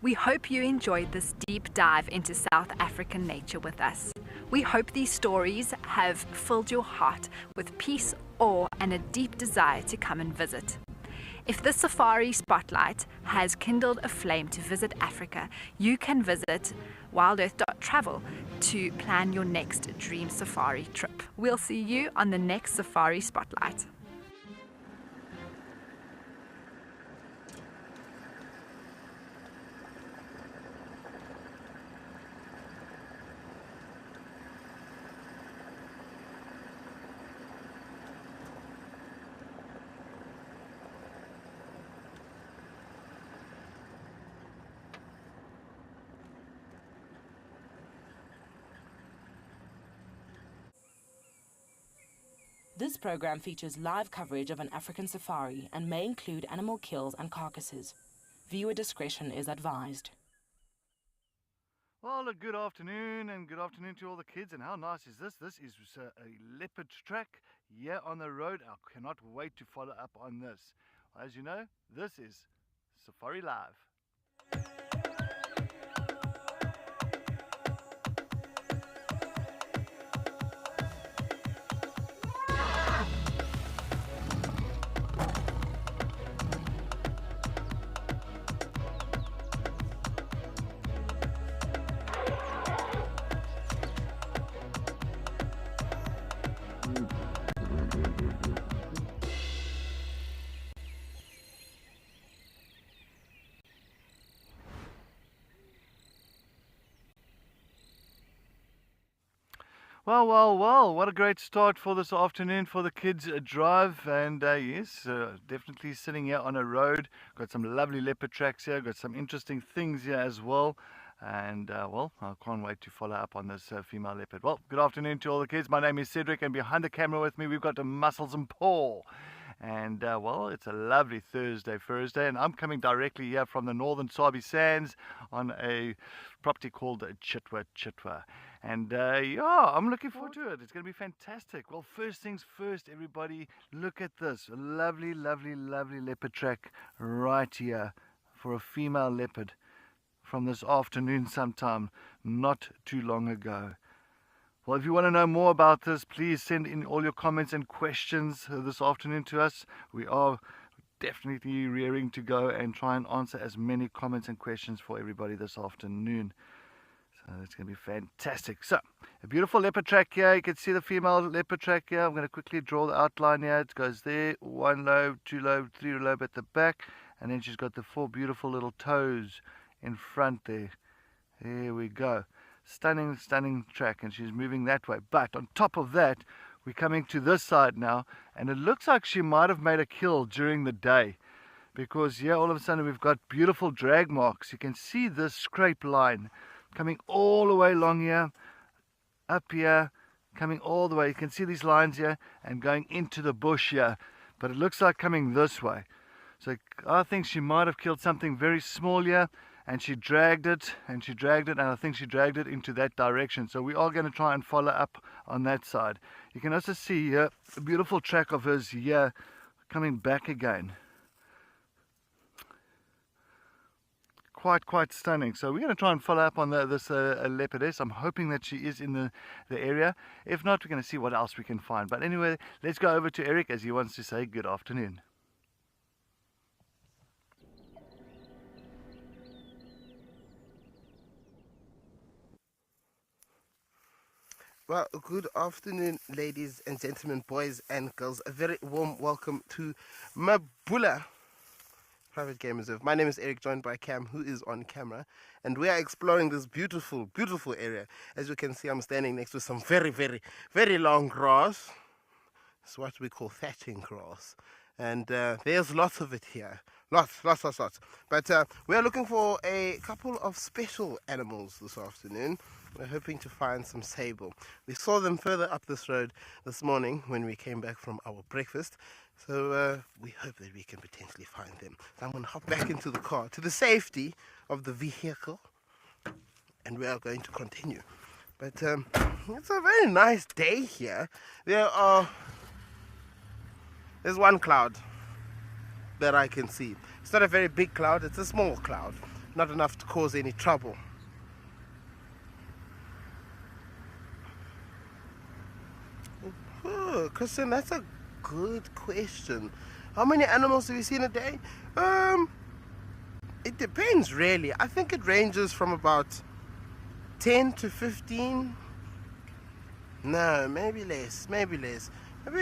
We hope you enjoyed this deep dive into South African nature with us. We hope these stories have filled your heart with peace, awe, and a deep desire to come and visit. If this safari spotlight has kindled a flame to visit Africa, you can visit wildearth.travel to plan your next dream safari trip. We'll see you on the next Safari Spotlight. This program features live coverage of an African safari and may include animal kills and carcasses. Viewer discretion is advised. Well, a good afternoon and good afternoon to all the kids. And how nice is this? This is a leopard track here on the road. I cannot wait to follow up on this. As you know, this is Safari Live. Well, what a great start for this afternoon for the kids' drive. And yes, definitely sitting here on a road. Got some lovely leopard tracks here, got some interesting things here as well. And well, I can't wait to follow up on this female leopard. Well, good afternoon to all the kids. My name is Cedric, and behind the camera with me we've got Muscles and Paul. And well, it's a lovely Thursday, and I'm coming directly here from the Northern Sabi Sands on a property called Chitwa. And yeah, I'm looking forward to it. It's going to be fantastic. Well, first things first, everybody, look at this. A lovely leopard track right here for a female leopard from this afternoon sometime, not too long ago. Well, if you want to know more about this, please send in all your comments and questions this afternoon to us. We are definitely rearing to go and try and answer as many comments and questions for everybody this afternoon. So it's going to be fantastic. So, a beautiful leopard track here. You can see the female leopard track here. I'm going to quickly draw the outline here. It goes there, 1 lobe, 2 lobe, 3 lobe at the back. And then she's got the 4 beautiful little toes in front there. There we go. Stunning track, and she's moving that way. But on top of that, we're coming to this side now, and it looks like she might have made a kill during the day, because here all of a sudden we've got beautiful drag marks. You can see this scrape line coming all the way along here, up here, coming all the way. You can see these lines here and going into the bush here, but it looks like coming this way. So I think she might have killed something very small here, and she dragged it, and I think she dragged it into that direction. So we are going to try and follow up on that side. You can also see here a beautiful track of hers here coming back again. Quite stunning. So we're going to try and follow up on this leopardess. I'm hoping that she is in the area. If not, we're going to see what else we can find. But anyway, let's go over to Eric as he wants to say good afternoon. Well, good afternoon, ladies and gentlemen, boys and girls. A very warm welcome to Mabula Private Game Reserve. My name is Eric, joined by Cam, who is on camera, and we are exploring this beautiful area. As you can see, I'm standing next to some very long grass. It's what we call thatching grass, and there's lots of it here. Lots. But we are looking for a couple of special animals this afternoon. We're hoping to find some sable. We saw them further up this road this morning when we came back from our breakfast. So we hope that we can potentially find them. So I'm going to hop back into the car to the safety of the vehicle, and we are going to continue. But it's a very nice day here. There's one cloud that I can see. It's not a very big cloud, it's a small cloud. not enough to cause any trouble. Oh, Christian, that's a good question. How many animals do we see in a day? It depends really. I think it ranges from about 10 to 15. No, maybe less. Maybe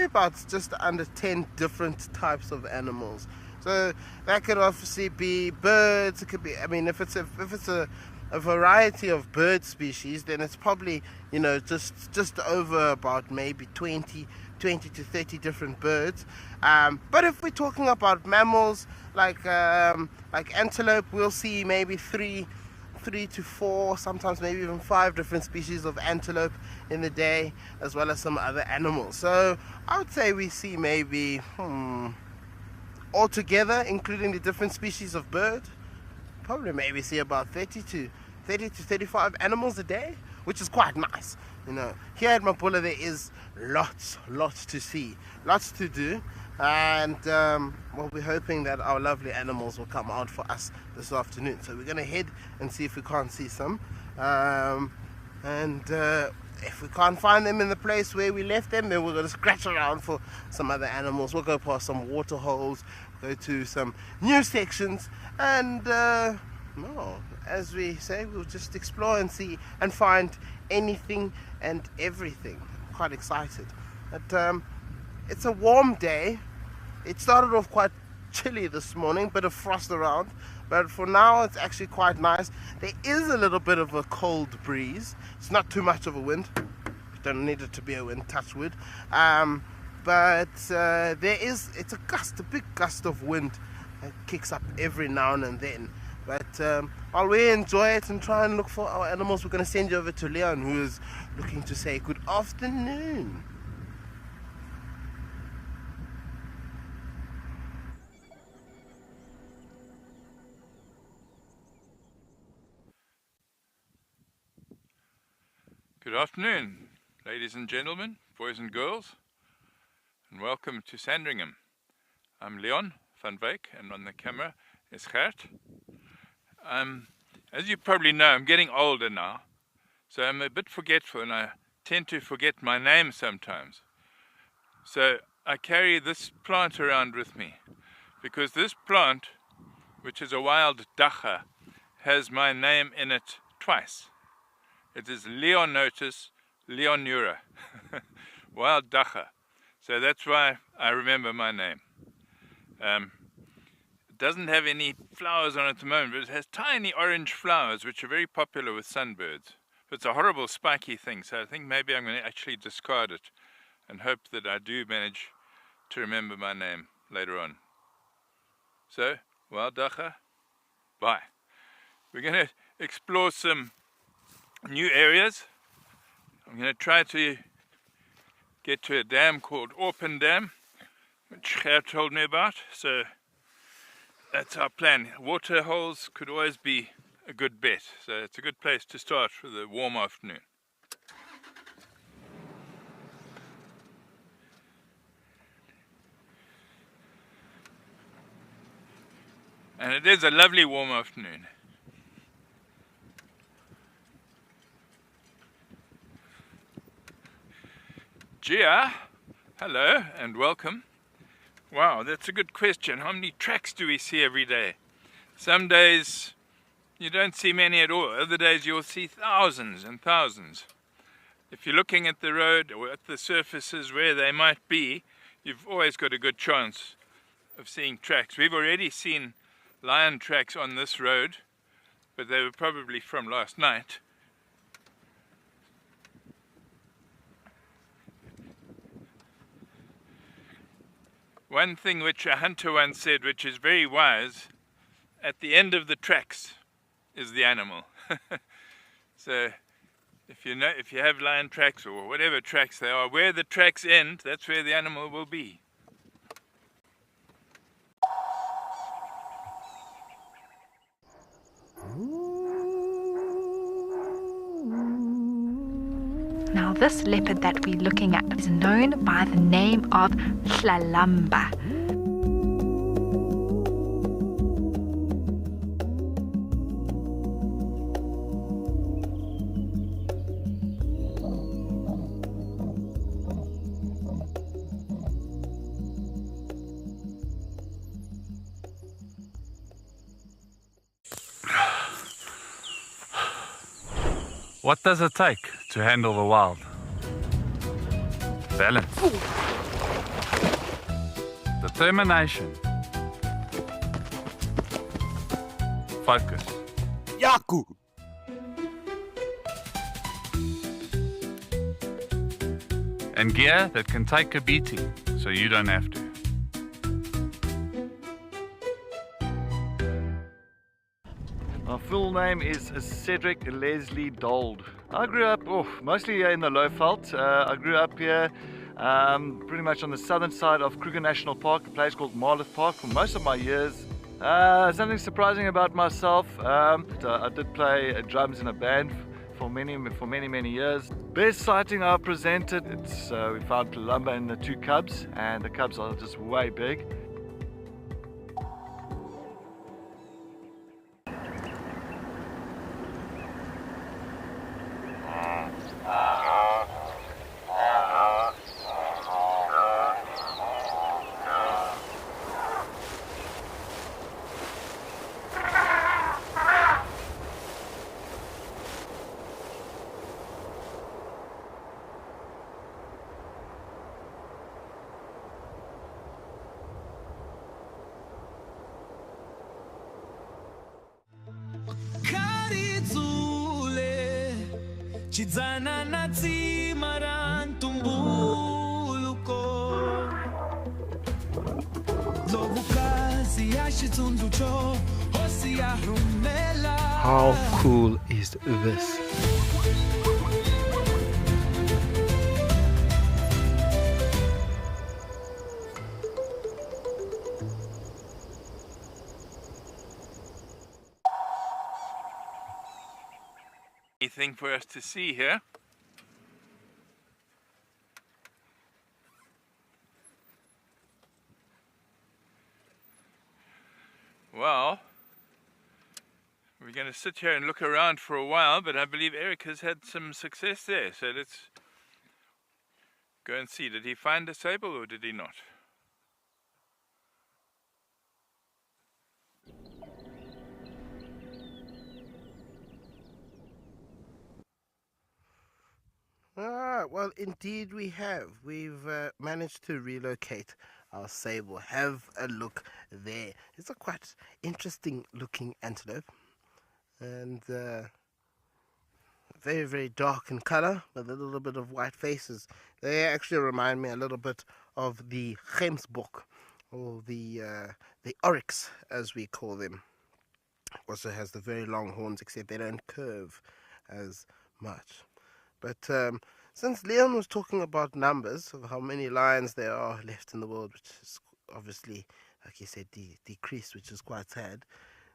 about just under 10 different types of animals. So that could obviously be birds. It could be, I mean, if it's a variety of bird species, then it's probably, you know, just over about maybe 20 to 30 different birds. But if we're talking about mammals like antelope, we'll see maybe three to four, sometimes maybe even 5 different species of antelope in the day, as well as some other animals. So I would say we see maybe altogether, including the different species of bird, probably maybe see about 30 to 35 animals a day, which is quite nice. You know, here at Mapula there is lots to see, lots to do, and well, we're hoping that our lovely animals will come out for us this afternoon. So we're going to head and see if we can't see some, and if we can't find them in the place where we left them, then we're going to scratch around for some other animals. We'll go past some water holes, go to some new sections, and well, as we say, we'll just explore and see and find anything and everything. I'm quite excited. But it's a warm day. It started off quite chilly this morning, bit of frost around, but for now it's actually quite nice. There is a little bit of a cold breeze. It's not too much of a wind. You don't need it to be a wind, touch wood. But it's a big gust of wind that kicks up every now and then. But while we enjoy it and try and look for our animals, we're going to send you over to Leon, who is looking to say good afternoon. Good afternoon, ladies and gentlemen, boys and girls, and welcome to Sandringham. I'm Leon van Wyk, and on the camera is Gert. As you probably know, I'm getting older now, so I'm a bit forgetful and I tend to forget my name sometimes. So I carry this plant around with me, because this plant, which is a wild dacha, has my name in it twice. It is Leonotus leonura, wild dacha. So that's why I remember my name. It doesn't have any flowers on it at the moment, but it has tiny orange flowers which are very popular with sunbirds. But it's a horrible spiky thing, so I think maybe I'm going to actually discard it and hope that I do manage to remember my name later on. So, wild dacha, bye. We're going to explore some new areas. I'm going to try to get to a dam called Orpen Dam, which Gert told me about, so that's our plan. Water holes could always be a good bet, so it's a good place to start for the warm afternoon. And it is a lovely warm afternoon. Gia, hello and welcome. Wow, that's a good question. How many tracks do we see every day? Some days you don't see many at all. Other days you'll see thousands and thousands. If you're looking at the road or at the surfaces where they might be, you've always got a good chance of seeing tracks. We've already seen lion tracks on this road, but they were probably from last night. One thing which a hunter once said, which is very wise, at the end of the tracks is the animal. So if you have lion tracks or whatever tracks they are, where the tracks end, that's where the animal will be. Now this leopard that we're looking at is known by the name of Hlalamba. What does it take to handle the wild? Balance. Determination. Focus. Yaku! And gear that can take a beating so you don't have to. My full name is Cedric Leslie Dold. I grew up mostly here in the Lowveld. I grew up here pretty much on the southern side of Kruger National Park, a place called Marlow Park, for most of my years. Something surprising about myself, I did play drums in a band for many years. Best sighting I presented, we found Palumba and the 2 cubs, and the cubs are just way big. Chidzana na tsima ra ntumbuluko Dzovukazi ya xitsundzuxo hosi ya rhumela. How cool is this? Anything for us to see here? Well, we're going to sit here and look around for a while, but I believe Eric has had some success there, so let's go and see. Did he find a sable or did he not? Well, indeed we have. We've managed to relocate our sable. Have a look there. It's a quite interesting looking antelope, and very, very dark in color with a little bit of white faces. They actually remind me a little bit of the gemsbok, or the oryx as we call them. Also has the very long horns, except they don't curve as much. But since Leon was talking about numbers of how many lions there are left in the world, which is obviously, like he said, decreased, which is quite sad,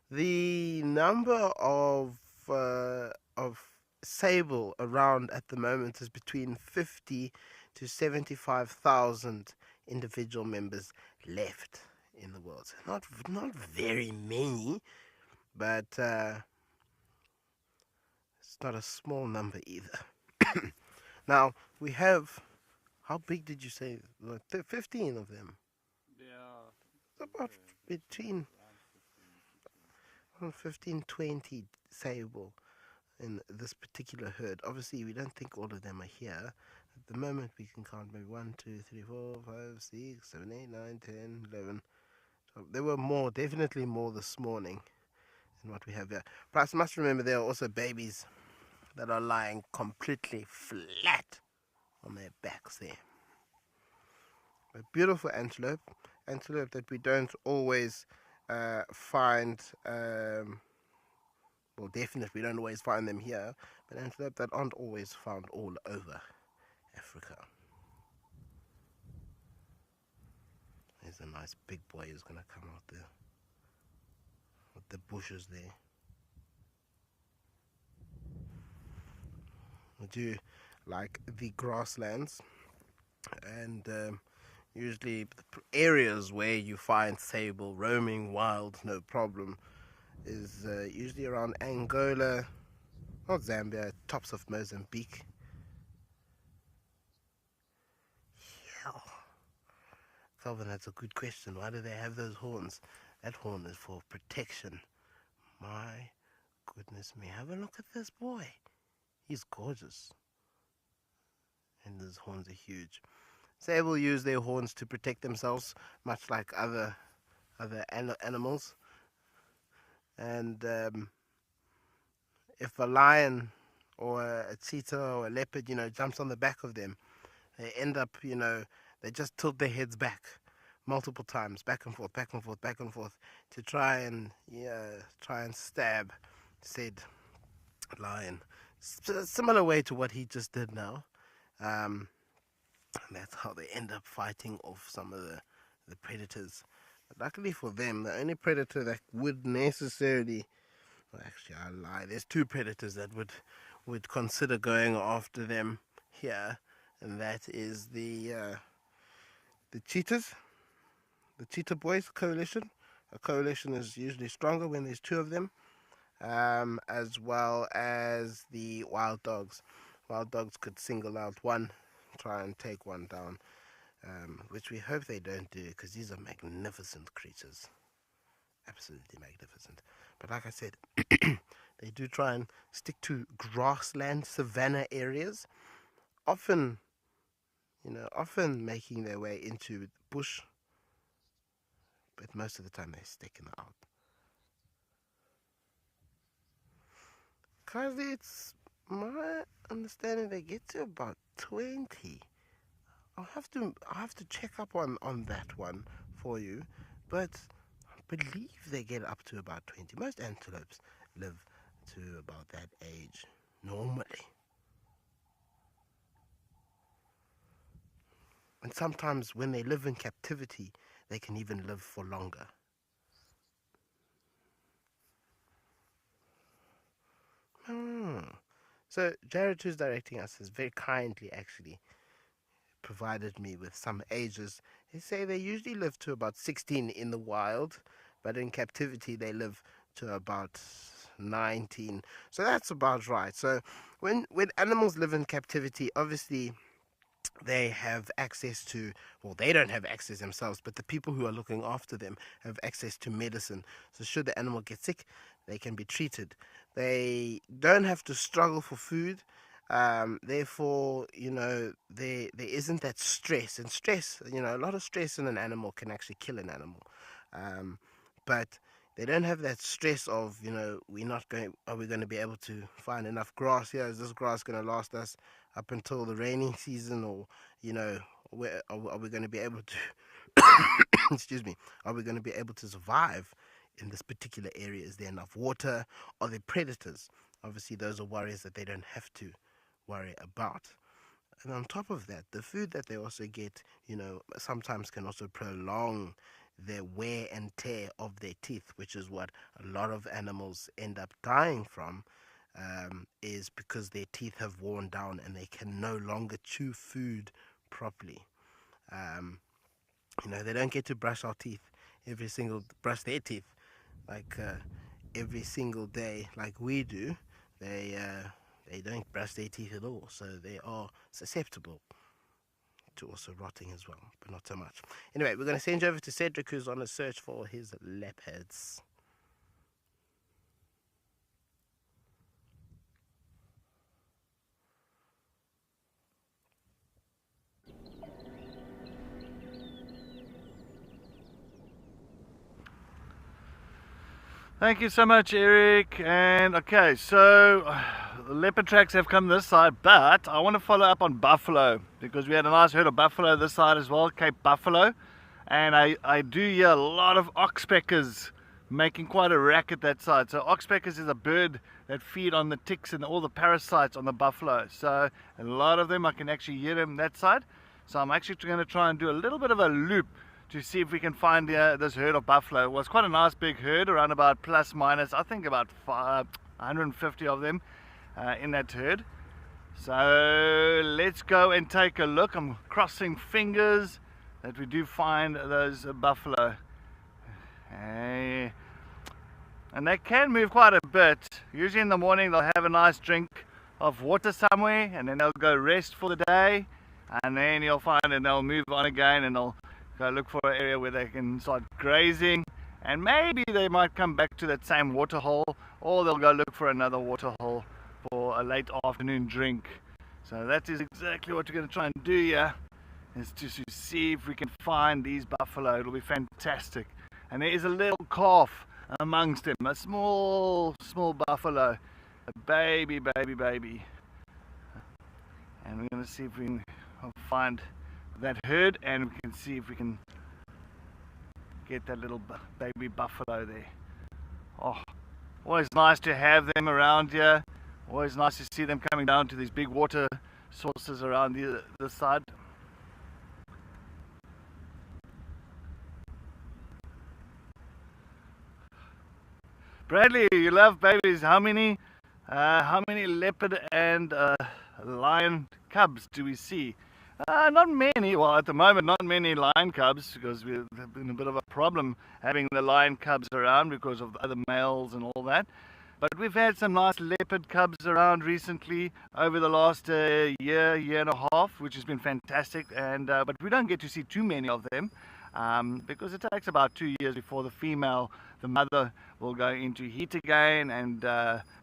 the number of sable around at the moment is between 50 to 75,000 individual members left in the world. So not very many, but it's not a small number either. Now, we have, how big did you say? 15 of them? Yeah. It's about between 15, 20 sable in this particular herd. Obviously, we don't think all of them are here. At the moment, we can count maybe 1, 2, 3, 4, 5, 6, 7, 8, 9, 10, 11. So there were more, definitely more this morning than what we have here. Plus, must remember there are also babies that are lying completely flat on their backs there. A beautiful antelope that we don't always find, well, definitely we don't always find them here, but antelope that aren't always found all over Africa. There's a nice big boy who's going to come out there with the bushes there. I do like the grasslands, and usually the areas where you find sable roaming wild, no problem, is usually around Angola, not Zambia, tops of Mozambique. Yeah. Calvin, that's a good question. Why do they have those horns? That horn is for protection. My goodness me. Have a look at this boy. He's gorgeous. And his horns are huge. Sables use their horns to protect themselves, much like other animals. And if a lion or a cheetah or a leopard, jumps on the back of them, they end up, they just tilt their heads back multiple times, back and forth, back and forth, back and forth, to try and stab said lion. Similar way to what he just did now. And that's how they end up fighting off some of the predators. But luckily for them, the only predator that would necessarily, well, actually I lie, there's two predators that would consider going after them here, and that is the cheetahs, the cheetah boys coalition. A coalition is usually stronger when there's two of them, as well as the wild dogs. Wild dogs could single out one, try and take one down, which we hope they don't do, because these are magnificent creatures, absolutely magnificent. But like I said, they do try and stick to grassland, savanna areas, often making their way into the bush, but most of the time they're sticking out. Because it's my understanding they get to about 20. I'll have to check up on that one for you, but I believe they get up to about 20. Most antelopes live to about that age normally. And sometimes when they live in captivity, they can even live for longer. So Jared, who's directing us, has very kindly actually provided me with some ages. They say they usually live to about 16 in the wild, but in captivity they live to about 19. So that's about right. So when animals live in captivity, obviously they have access to, well, they don't have access themselves, but the people who are looking after them have access to medicine. So should the animal get sick, they can be treated. They don't have to struggle for food. Therefore, there isn't that stress. And stress, a lot of stress in an animal can actually kill an animal. But they don't have that stress of, are we going to be able to find enough grass here? Is this grass going to last us up until the rainy season? Or, are we going to be able to, excuse me, are we going to be able to survive in this particular area? Is there enough water? Are there predators? Obviously, those are worries that they don't have to worry about. And on top of that, the food that they also get, sometimes can also prolong their wear and tear of their teeth, which is what a lot of animals end up dying from, is because their teeth have worn down and they can no longer chew food properly. They don't get to brush their teeth like every single day like we do. They don't brush their teeth at all, so they are susceptible to also rotting as well, but not so much. Anyway, we're going to send you over to Cedric, who's on a search for his leopards. Thank you so much, Eric. And okay, so the leopard tracks have come this side, but I want to follow up on buffalo, because we had a nice herd of buffalo this side as well, Cape Buffalo. And I do hear a lot of oxpeckers making quite a racket that side. So oxpeckers is a bird that feed on the ticks and all the parasites on the buffalo. So a lot of them, I can actually hear them that side. So I'm actually going to try and do a little bit of a loop to see if we can find this herd of buffalo. It was quite a nice big herd, around about plus minus, I think about 150 of them in that herd. So let's go and take a look. I'm crossing fingers that we do find those buffalo. Hey. And they can move quite a bit. Usually in the morning they'll have a nice drink of water somewhere, and then they'll go rest for the day, and then you'll find and they'll move on again, and they'll go look for an area where they can start grazing, and maybe they might come back to that same water hole, or they'll go look for another water hole for a late afternoon drink. So that is exactly what we're going to try and do here, is to see if we can find these buffalo. It'll be fantastic. And there is a little calf amongst them, a small buffalo, a baby. And we're going to see if we can find that herd, and we can see if we can get that little baby buffalo there. Oh, always nice to have them around here. Always nice to see them coming down to these big water sources around the side. Bradley, you love babies. How many leopard and lion cubs do we see? Not many. Well, at the moment, not many lion cubs, because we've been a bit of a problem having the lion cubs around because of other males and all that. But we've had some nice leopard cubs around recently over the last year and a half, which has been fantastic. And but we don't get to see too many of them because it takes about 2 years before the mother will go into heat again and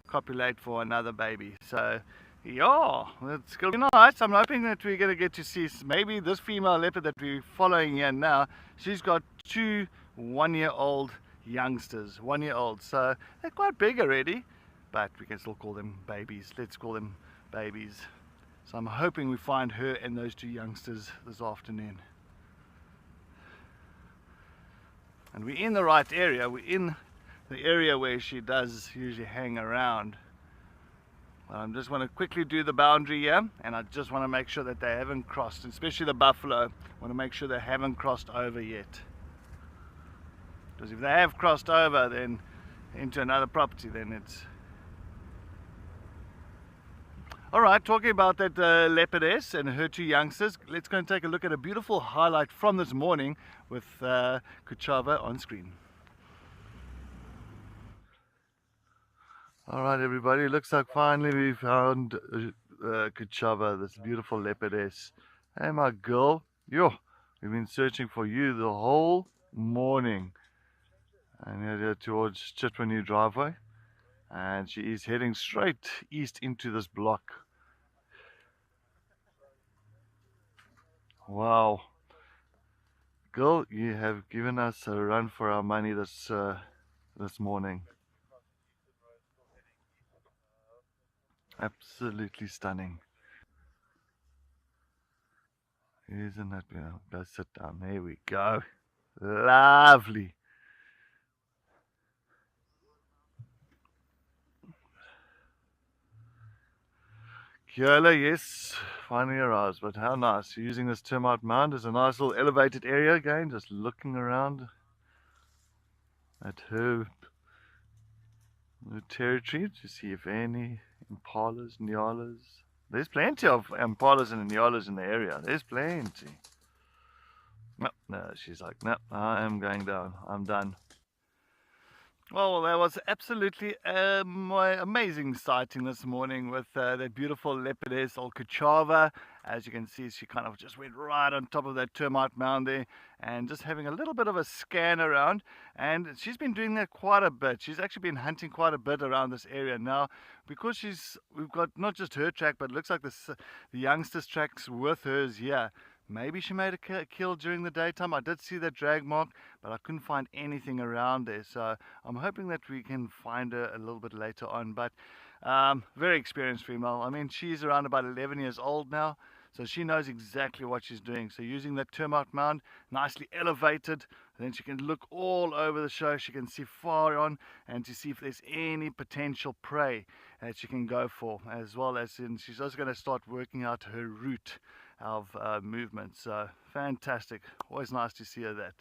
copulate for another baby. So yeah, it's going to be nice. I'm hoping that we're going to get to see maybe this female leopard that we're following here now. She's got 2 one-year-old youngsters, 1 year old, so they're quite big already, but we can still call them babies. Let's call them babies. So I'm hoping we find her and those 2 youngsters this afternoon. And we're in the right area. We're in the area where she does usually hang around. Well, I just want to quickly do the boundary here, and I just want to make sure that they haven't crossed, especially the buffalo. I want to make sure they haven't crossed over yet. Because if they have crossed over then into another property, then it's... Alright, talking about that leopardess and her 2 youngsters, let's go and take a look at a beautiful highlight from this morning with Kuchava on screen. Alright everybody, looks like finally we found Kuchava, this beautiful leopardess. Hey my girl, yo, we've been searching for you the whole morning. And headed towards Chitwa driveway, and she is heading straight east into this block. Wow, girl, you have given us a run for our money this morning. Absolutely stunning, isn't it? Go sit down. There we go. Lovely. Kyola, yes, finally arrives, but how nice. Using this termite mound as a nice little elevated area again, just looking around at her territory to see if any impalas, nyalas. There's plenty of impalas and nyalas in the area. There's plenty. No, she's like, no, I am going down. I'm done. Well, that was absolutely my amazing sighting this morning with that beautiful leopardess, old Kuchava. As you can see, she kind of just went right on top of that termite mound there and just having a little bit of a scan around. And she's been doing that quite a bit. She's actually been hunting quite a bit around this area now, because we've got not just her track, but it looks like the youngsters' tracks with hers here. Maybe she made a kill during the daytime. I did see that drag mark, but I couldn't find anything around there. So I'm hoping that we can find her a little bit later on. But very experienced female. I mean, she's around about 11 years old now, so she knows exactly what she's doing. So using that termite mound, nicely elevated, then she can look all over the show. She can see far on and to see if there's any potential prey that she can go for, as well as she's also going to start working out her route of movement. So fantastic, always nice to see her that.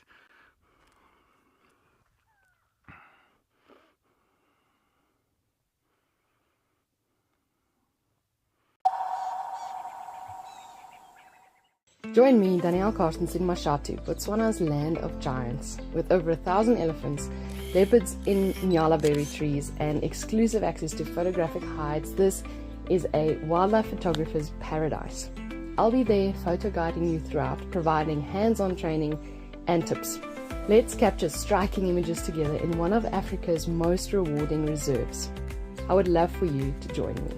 Join me, Danielle Carstens, in Mashatu, Botswana's land of giants. With over 1,000 elephants, leopards in nyala berry trees, and exclusive access to photographic hides, this is a wildlife photographer's paradise. I'll be there photo guiding you throughout, providing hands-on training and tips. Let's capture striking images together in one of Africa's most rewarding reserves. I would love for you to join me.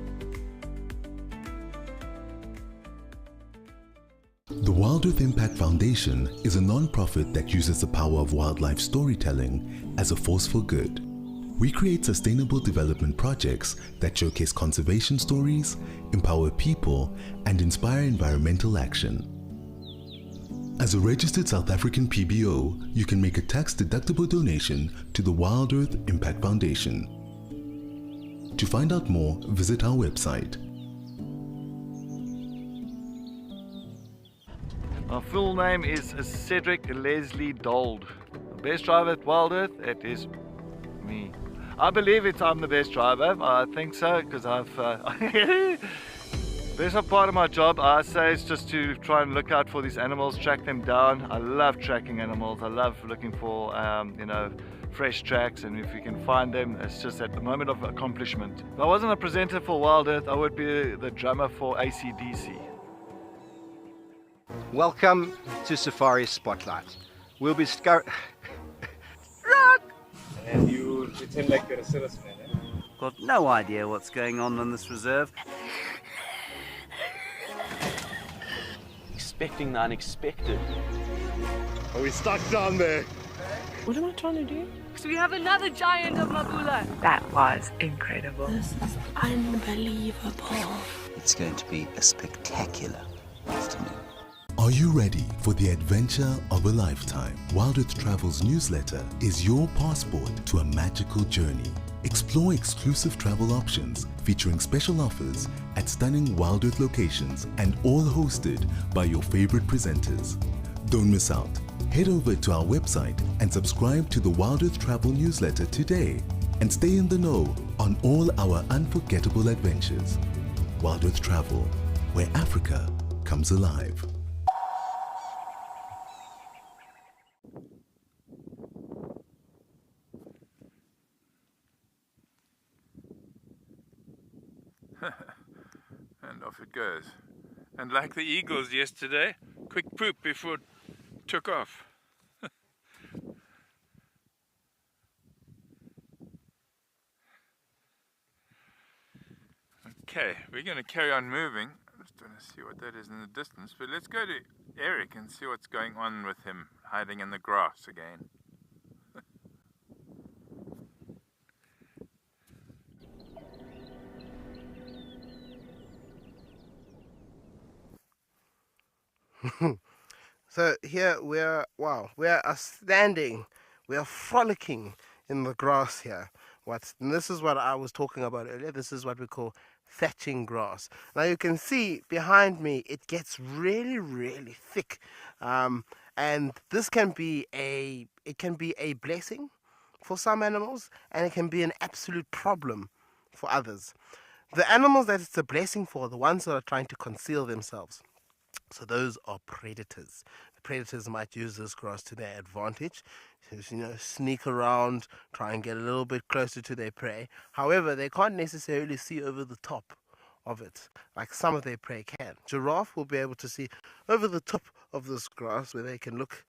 Wild Earth Impact Foundation is a non-profit that uses the power of wildlife storytelling as a force for good. We create sustainable development projects that showcase conservation stories, empower people, and inspire environmental action. As a registered South African PBO, you can make a tax-deductible donation to the Wild Earth Impact Foundation. To find out more, visit our website. My full name is Cedric Leslie Dold. The best driver at Wild Earth, it is me. I believe I'm the best driver. I think so, because I've... Best part of my job, I say, is just to try and look out for these animals, track them down. I love tracking animals. I love looking for, fresh tracks, and if you can find them, it's just at the moment of accomplishment. If I wasn't a presenter for Wild Earth, I would be the drummer for AC/DC. Welcome to Safari Spotlight. We'll be And you pretend like you're a salesman, eh? Got no idea what's going on this reserve. Expecting the unexpected. Are we stuck down there? What am I trying to do? So we have another giant of Mabula. That was incredible. This is unbelievable. It's going to be a spectacular afternoon. Are you ready for the adventure of a lifetime? Wild Earth Travel's newsletter is your passport to a magical journey. Explore exclusive travel options featuring special offers at stunning Wild Earth locations and all hosted by your favorite presenters. Don't miss out. Head over to our website and subscribe to the Wild Earth Travel newsletter today and stay in the know on all our unforgettable adventures. Wild Earth Travel, where Africa comes alive. And off it goes. And like the eagles yesterday, quick poop before it took off. Okay, we're going to carry on moving. I just want to see what that is in the distance, but let's go to Eric and see what's going on with him hiding in the grass again. So here we are standing, we are frolicking in the grass here. And this is what I was talking about earlier. This is what we call thatching grass. Now you can see behind me it gets really, really thick, and this can be a blessing for some animals, and it can be an absolute problem for others. The animals that it's a blessing for are the ones that are trying to conceal themselves. So those are predators. The predators might use this grass to their advantage, to, sneak around, try and get a little bit closer to their prey. However, they can't necessarily see over the top of it, like some of their prey can. Giraffe will be able to see over the top of this grass, where they can look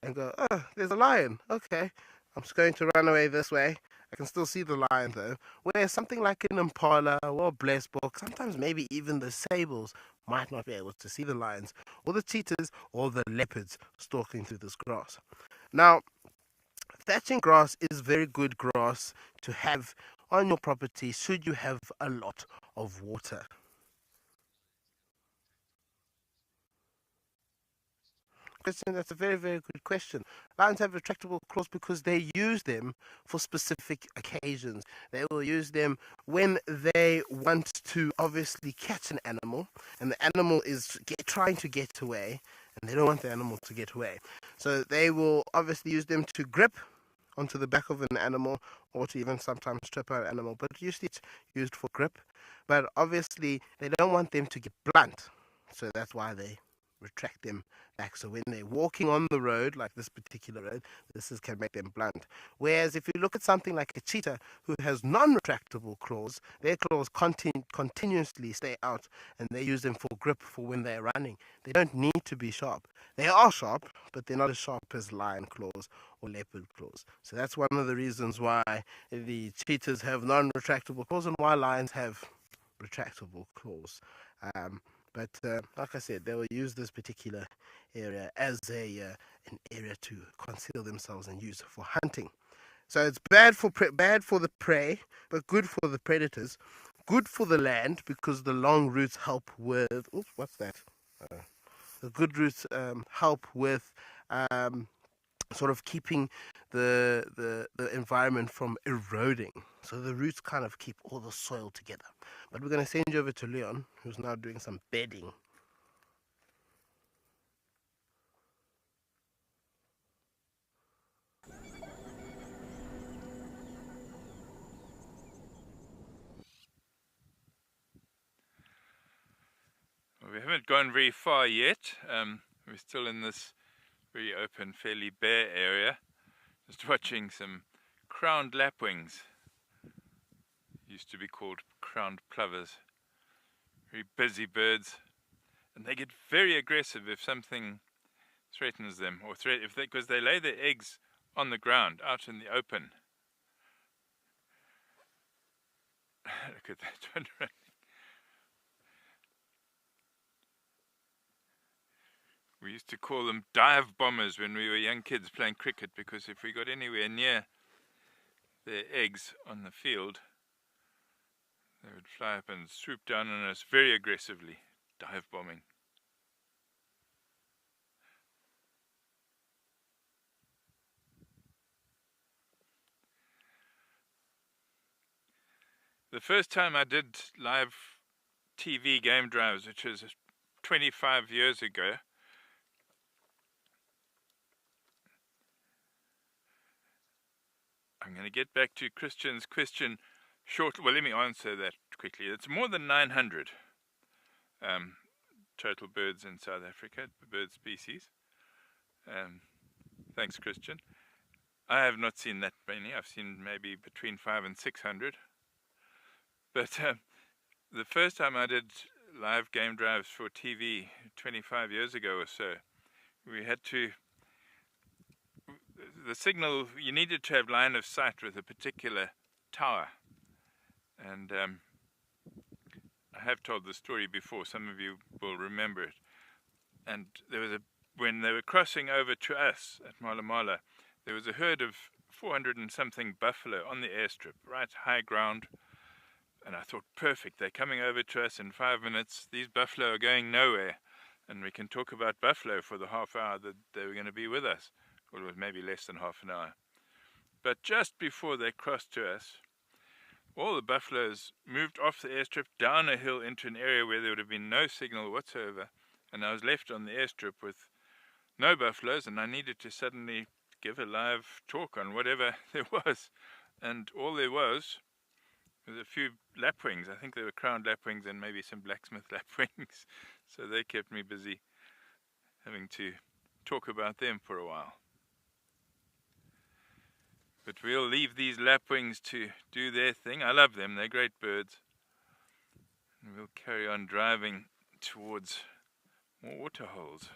and go, oh, there's a lion. Okay, I'm just going to run away this way. I can still see the lion though. Whereas something like an impala or a blessbok, sometimes maybe even the sables, might not be able to see the lions or the cheetahs or the leopards stalking through this grass. Now, thatching grass is very good grass to have on your property should you have a lot of water. Question, that's a very, very good question. Lions have retractable claws because they use them for specific occasions. They will use them when they want to obviously catch an animal, and the animal is trying to get away, and they don't want the animal to get away. So they will obviously use them to grip onto the back of an animal, or to even sometimes strip out an animal, but usually it's used for grip. But obviously they don't want them to get blunt, so that's why they retract them back. So when they're walking on the road, like this particular road, can make them blunt. Whereas if you look at something like a cheetah who has non-retractable claws, their claws continuously stay out, and they use them for grip for when they're running. They don't need to be sharp. They are sharp, but they're not as sharp as lion claws or leopard claws. So that's one of the reasons why the cheetahs have non-retractable claws and why lions have retractable claws. But like I said, they will use this particular area as an area to conceal themselves and use for hunting. So it's bad for the prey, but good for the predators. Good for the land because the long roots help with. Oops, what's that? The good roots help with sort of keeping the environment from eroding. So the roots kind of keep all the soil together. But we're going to send you over to Leon, who's now doing some bedding. We haven't gone very far yet. We're still in this very open, fairly bare area. Just watching some crowned lapwings. Used to be called crowned plovers. Very busy birds. And they get very aggressive if something threatens them, or because they lay their eggs on the ground, out in the open. Look at that one running. We used to call them dive bombers when we were young kids playing cricket, because if we got anywhere near their eggs on the field, they would fly up and swoop down on us very aggressively, dive bombing. The first time I did live TV game drives, which was 25 years ago, I'm going to get back to Christian's question shortly. Well, let me answer that quickly. It's more than 900 total birds in South Africa, bird species. Thanks, Christian. I have not seen that many. I've seen maybe between 500 and 600. But the first time I did live game drives for TV 25 years ago or so, we had to... The signal, you needed to have line of sight with a particular tower. And I have told the story before, some of you will remember it. And there was when they were crossing over to us at Mala, there was a herd of 400 and something buffalo on the airstrip, right high ground. And I thought, perfect, they're coming over to us in 5 minutes. These buffalo are going nowhere. And we can talk about buffalo for the half hour that they were going to be with us. Well, it was maybe less than half an hour. But just before they crossed to us, all the buffaloes moved off the airstrip down a hill into an area where there would have been no signal whatsoever. And I was left on the airstrip with no buffaloes, and I needed to suddenly give a live talk on whatever there was. And all there was a few lapwings. I think they were crowned lapwings and maybe some blacksmith lapwings. So they kept me busy having to talk about them for a while. But we'll leave these lapwings to do their thing. I love them, they're great birds. And we'll carry on driving towards more waterholes.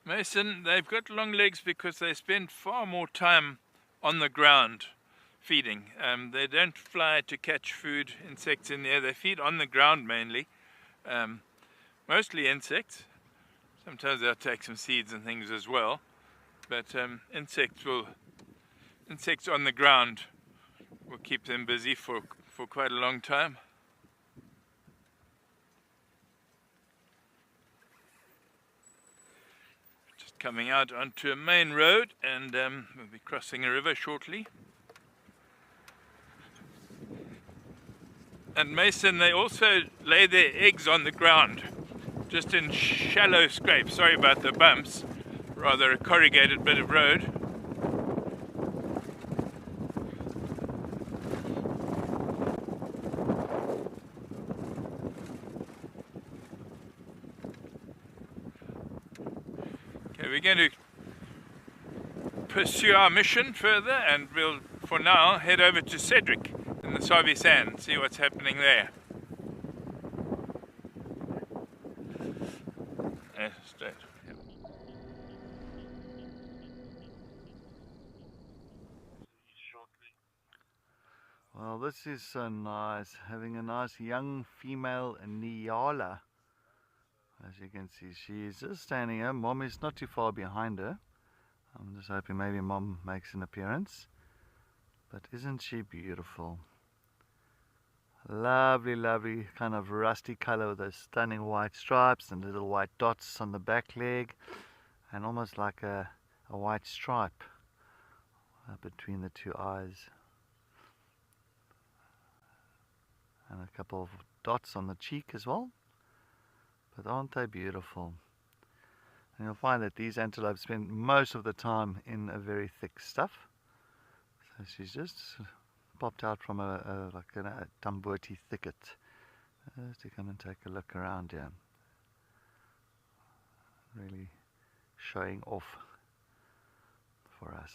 Mason, they've got long legs because they spend far more time on the ground feeding. They don't fly to catch food, insects in the air. They feed on the ground mainly, mostly insects. Sometimes they'll take some seeds and things as well, but insects on the ground will keep them busy for quite a long time. Just coming out onto a main road, and we'll be crossing a river shortly. And Mason, they also lay their eggs on the ground, just in shallow scrapes. Sorry about the bumps, rather a corrugated bit of road. Okay, we're going to pursue our mission further, and we'll, for now, head over to Cedric in the Sabi Sand, see what's happening there. Yeah, straight. Yeah. Well, this is so nice, having a nice young female Nyala. As you can see, she's just standing here. Mom is not too far behind her. I'm just hoping maybe Mom makes an appearance. But isn't she beautiful? Lovely, lovely kind of rusty color with those stunning white stripes and little white dots on the back leg, and almost like a white stripe between the two eyes. And a couple of dots on the cheek as well. But aren't they beautiful? And you'll find that these antelopes spend most of the time in a very thick stuff. So she's just popped out from a tambuti thicket to come and take a look around here. Really showing off for us.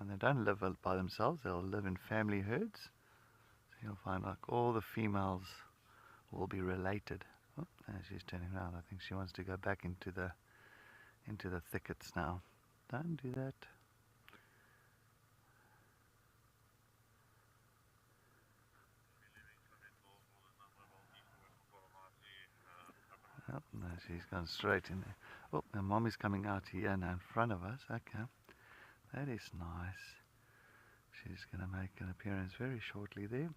And they don't live by themselves, they'll live in family herds. So you'll find like all the females will be related. Oh, she's turning around. I think she wants to go back into the thickets now. Don't do that. Oh, no, she's gone straight in there. Oh, and Mommy's coming out here now in front of us. Okay. That is nice. She's going to make an appearance very shortly there.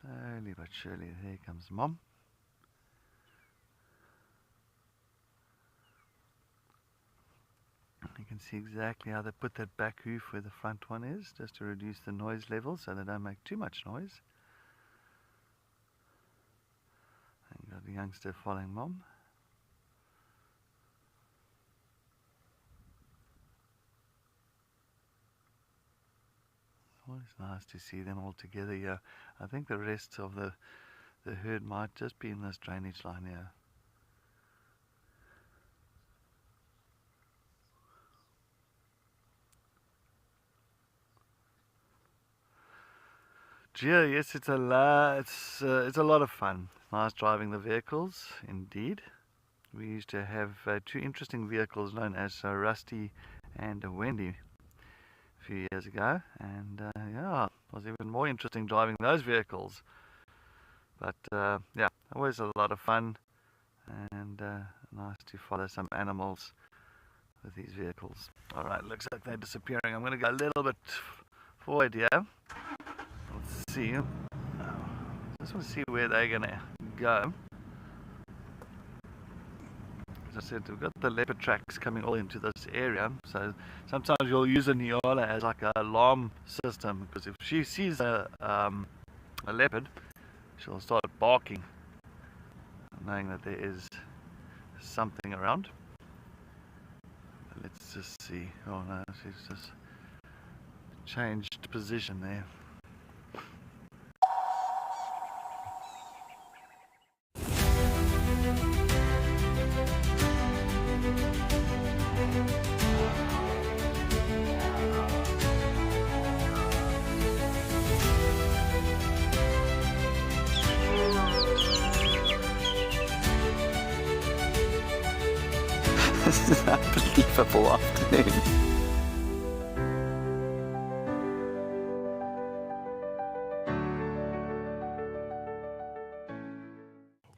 Slowly but surely. There comes Mom. You can see exactly how they put that back hoof where the front one is, just to reduce the noise level so they don't make too much noise. And you've got the youngster following Mom. Well, it's nice to see them all together here. I think the rest of the herd might just be in this drainage line here. Gee, yes, it's a lot of fun. It's nice driving the vehicles, indeed. We used to have two interesting vehicles known as Rusty and Wendy a few years ago, and yeah, it was even more interesting driving those vehicles. But yeah, always a lot of fun, and nice to follow some animals with these vehicles. Alright, looks like they're disappearing. I'm going to go a little bit forward here. Let's see. Just want to see where they're going to go. As I said, we've got the leopard tracks coming all into this area, so sometimes you'll use a Nyala as like an alarm system, because if she sees a leopard, she'll start barking, knowing that there is something around. Let's just see. Oh no, she's just changed position there. This is an unbelievable afternoon.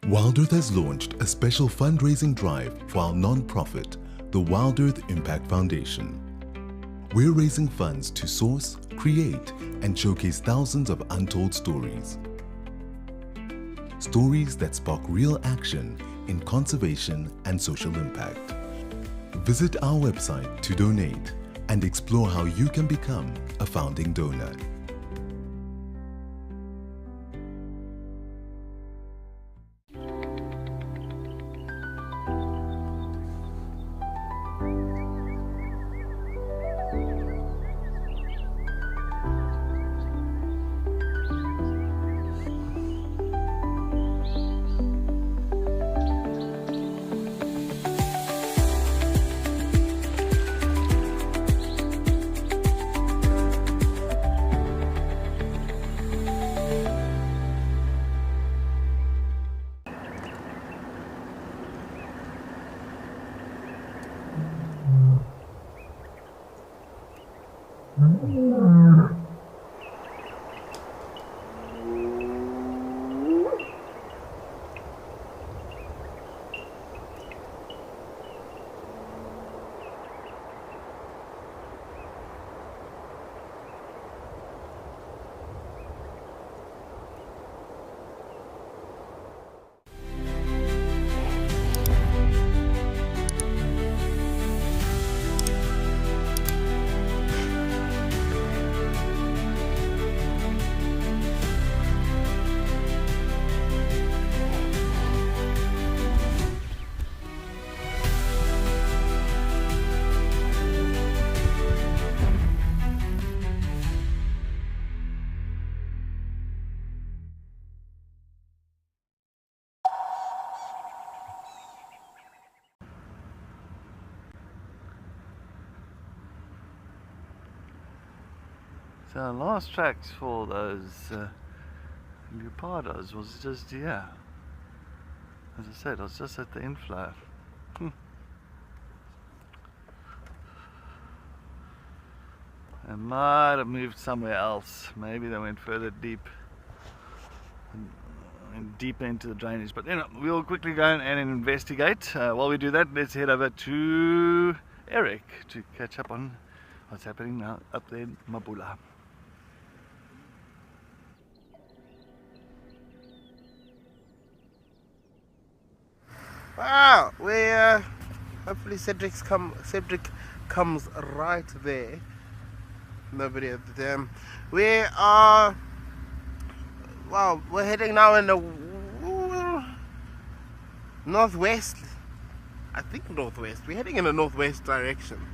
Wild Earth has launched a special fundraising drive for our non-profit, the Wild Earth Impact Foundation. We're raising funds to source, create, and showcase thousands of untold stories. Stories that spark real action in conservation and social impact. Visit our website to donate and explore how you can become a founding donor. So our last tracks for those leopardos was just here. As I said, I was just at the inflow. They might have moved somewhere else. Maybe they went further deep and deeper into the drainage. But then we'll quickly go and investigate. While we do that, let's head over to Eric to catch up on what's happening now up there in Mabula. Wow, we hopefully Cedric comes right there. Nobody at the dam. We are, well, we're heading now in the northwest. I think northwest. We're heading in the northwest direction,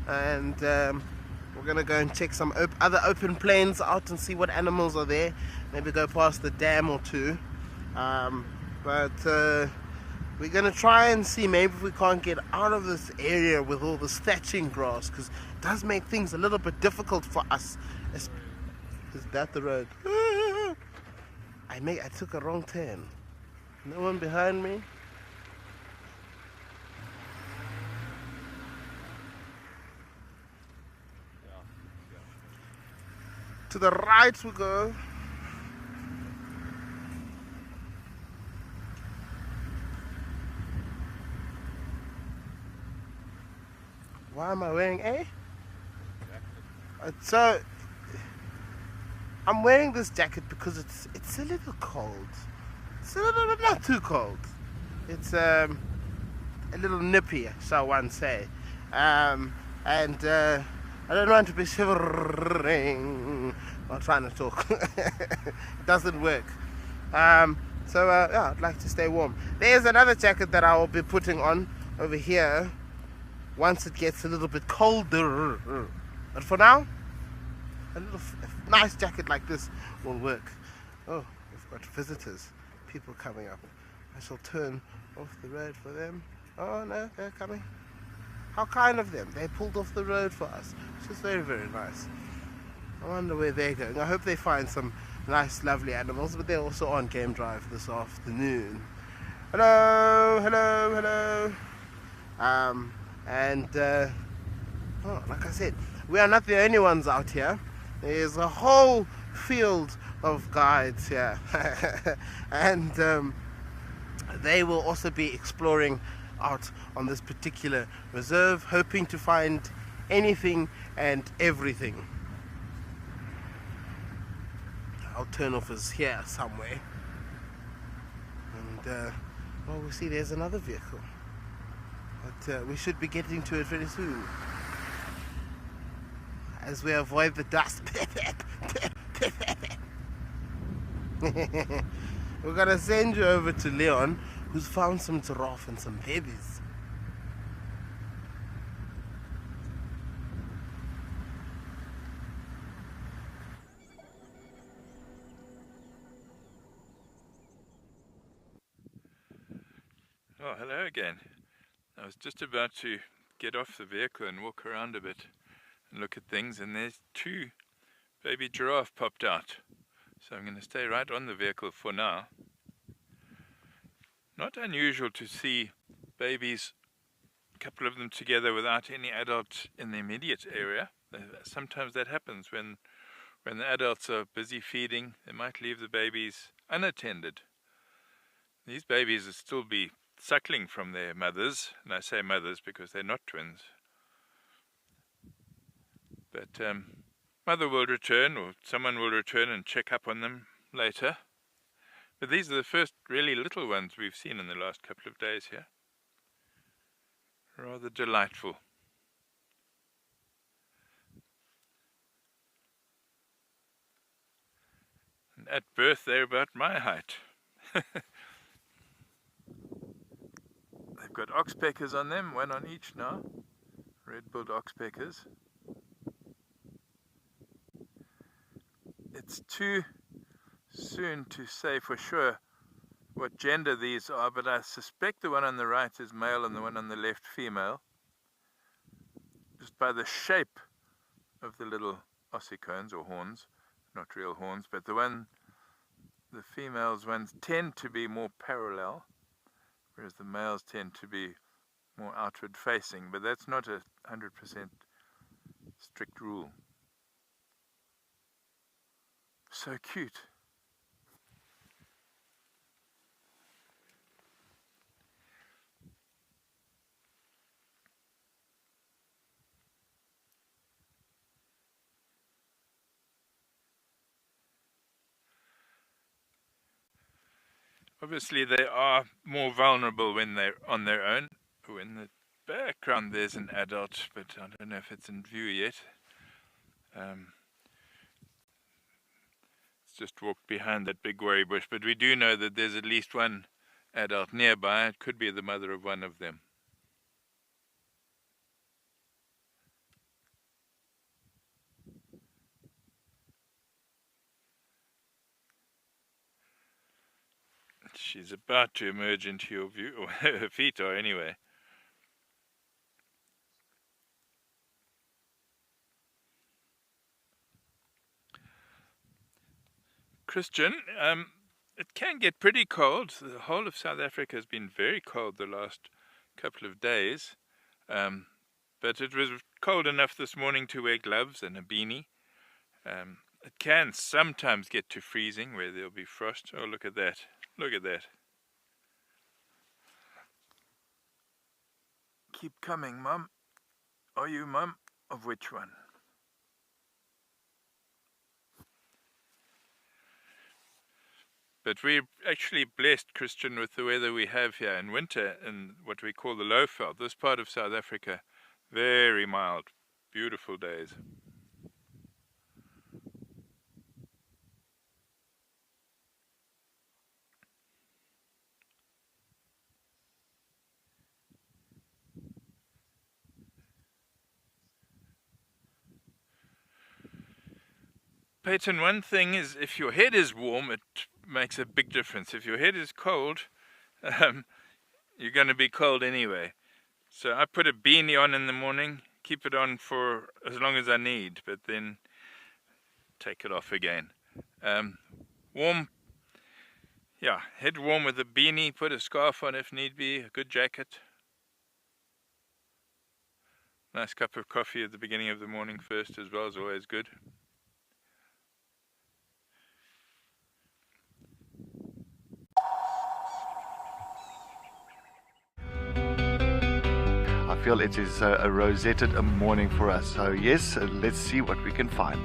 and we're gonna go and check some other open plains out and see what animals are there. Maybe go past the dam or two. But we're gonna try and see maybe if we can't get out of this area with all this thatching grass, because it does make things a little bit difficult for us. Is that the road? I took a wrong turn. No one behind me. To the right we go. Why am I wearing a? So I'm wearing this jacket because it's a little cold. It's a little bit, not too cold. It's a little nippy, shall one say. And I don't want to be shivering while trying to talk. It doesn't work. Yeah, I'd like to stay warm. There's another jacket that I will be putting on over here once it gets a little bit colder. But for now, a nice jacket like this will work. Oh, we've got visitors, people coming up. I shall turn off the road for them. Oh no, they're coming. How kind of them. They pulled off the road for us, which is very, very nice. I wonder where they're going. I hope they find some nice, lovely animals, but they're also on game drive this afternoon. Hello, hello, hello. Like I said, we are not the only ones out here. There's a whole field of guides here. And they will also be exploring out on this particular reserve, hoping to find anything and everything. Our turn-off is here somewhere. And, well, we see there's another vehicle. But we should be getting to it very soon, as we avoid the dust. We're gonna send you over to Leon, who's found some giraffe and some babies. Oh, hello again. I was just about to get off the vehicle and walk around a bit and look at things, and there's two baby giraffe popped out. So I'm going to stay right on the vehicle for now. Not unusual to see babies, a couple of them together without any adults in the immediate area. Sometimes that happens when the adults are busy feeding. They might leave the babies unattended. These babies will still be suckling from their mothers, and I say mothers because they're not twins. But mother will return, or someone will return and check up on them later. But these are the first really little ones we've seen in the last couple of days here. Rather delightful. And at birth they're about my height. They've got oxpeckers on them, one on each now. Red-billed oxpeckers. It's too soon to say for sure what gender these are, but I suspect the one on the right is male and the one on the left female, just by the shape of the little ossicones or horns, not real horns, but the females ones tend to be more parallel, whereas the males tend to be more outward facing, but that's not a 100% strict rule. So cute. Obviously they are more vulnerable when they're on their own. In the background there's an adult, but I don't know if it's in view yet. It's just walked behind that big worry bush, but we do know that there's at least one adult nearby. It could be the mother of one of them. She's about to emerge into your view, or her feet are anyway. Christian, it can get pretty cold. The whole of South Africa has been very cold the last couple of days. But it was cold enough this morning to wear gloves and a beanie. It can sometimes get to freezing where there'll be frost. Oh, look at that. Look at that. Keep coming, Mum. Are you Mum? Of which one? But we're actually blessed, Christian, with the weather we have here in winter in what we call the Lowveld. This part of South Africa, very mild, beautiful days. Peyton, one thing is if your head is warm, it makes a big difference. If your head is cold, you're going to be cold anyway. So I put a beanie on in the morning, keep it on for as long as I need, but then take it off again. Warm, yeah, head warm with a beanie, put a scarf on if need be, a good jacket. Nice cup of coffee at the beginning of the morning first as well is always good. I feel it is a rosetted morning for us. So yes, let's see what we can find.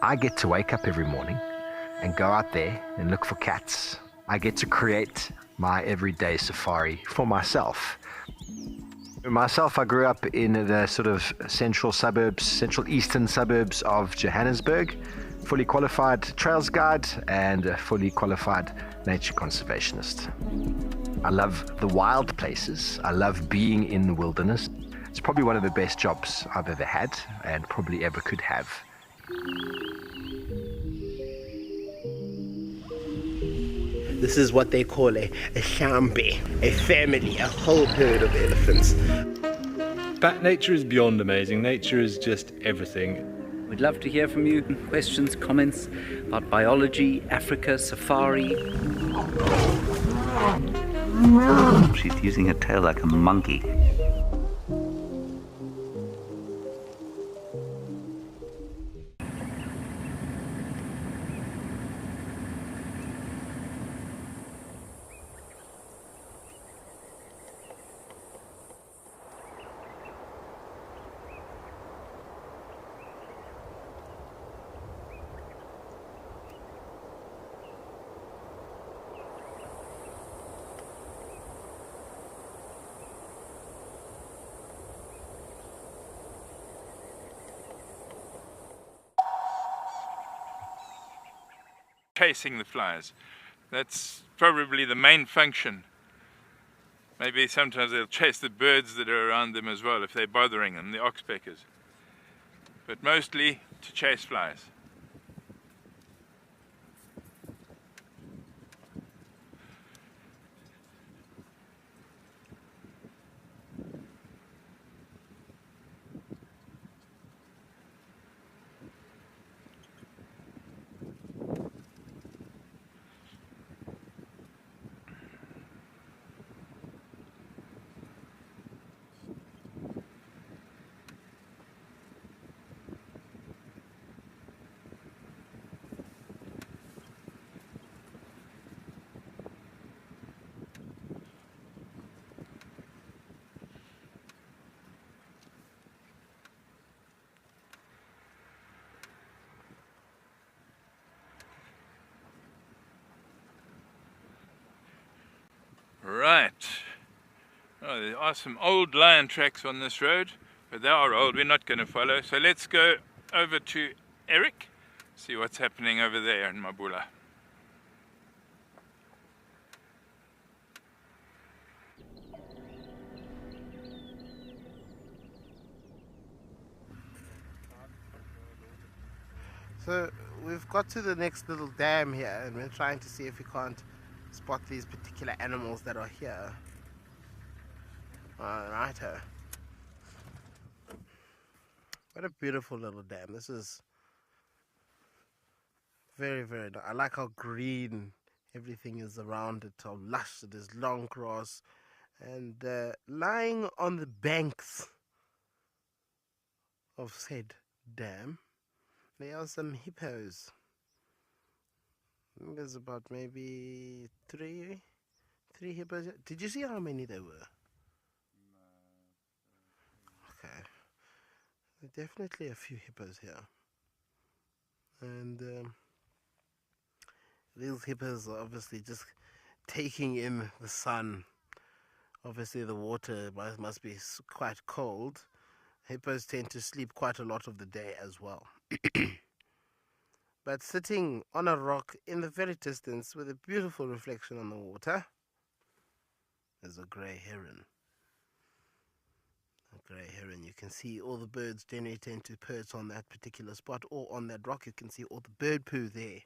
I get to wake up every morning and go out there and look for cats, I get to create my everyday safari for myself. I grew up in the sort of central eastern suburbs of Johannesburg, fully qualified trails guide and a fully qualified nature conservationist. I love the wild places. I love being in the wilderness. It's probably one of the best jobs I've ever had and probably ever could have. This is what they call a shambi, a family, a whole herd of elephants. But nature is beyond amazing. Nature is just everything. We'd love to hear from you. Questions, comments about biology, Africa, safari. She's using her tail like a monkey. Chasing the flies. That's probably the main function. Maybe sometimes they'll chase the birds that are around them as well if they're bothering them, the oxpeckers. But mostly to chase flies. Right. Oh, there are some old lion tracks on this road, but they are old. We're not going to follow. So let's go over to Eric, see what's happening over there in Mabula. So we've got to the next little dam here and we're trying to see if we can't spot these particular animals that are here. Alright. What a beautiful little dam. This is very, very nice. I like how green everything is around it, how lush it is, long grass. And lying on the banks of said dam, there are some hippos. I think there's about maybe three hippos. Did you see how many there were? Okay. There are definitely a few hippos here. And these hippos are obviously just taking in the sun. Obviously the water must be quite cold. Hippos tend to sleep quite a lot of the day as well. But sitting on a rock in the very distance with a beautiful reflection on the water is a grey heron. A grey heron. You can see all the birds generally tend to perch on that particular spot, or on that rock you can see all the bird poo there.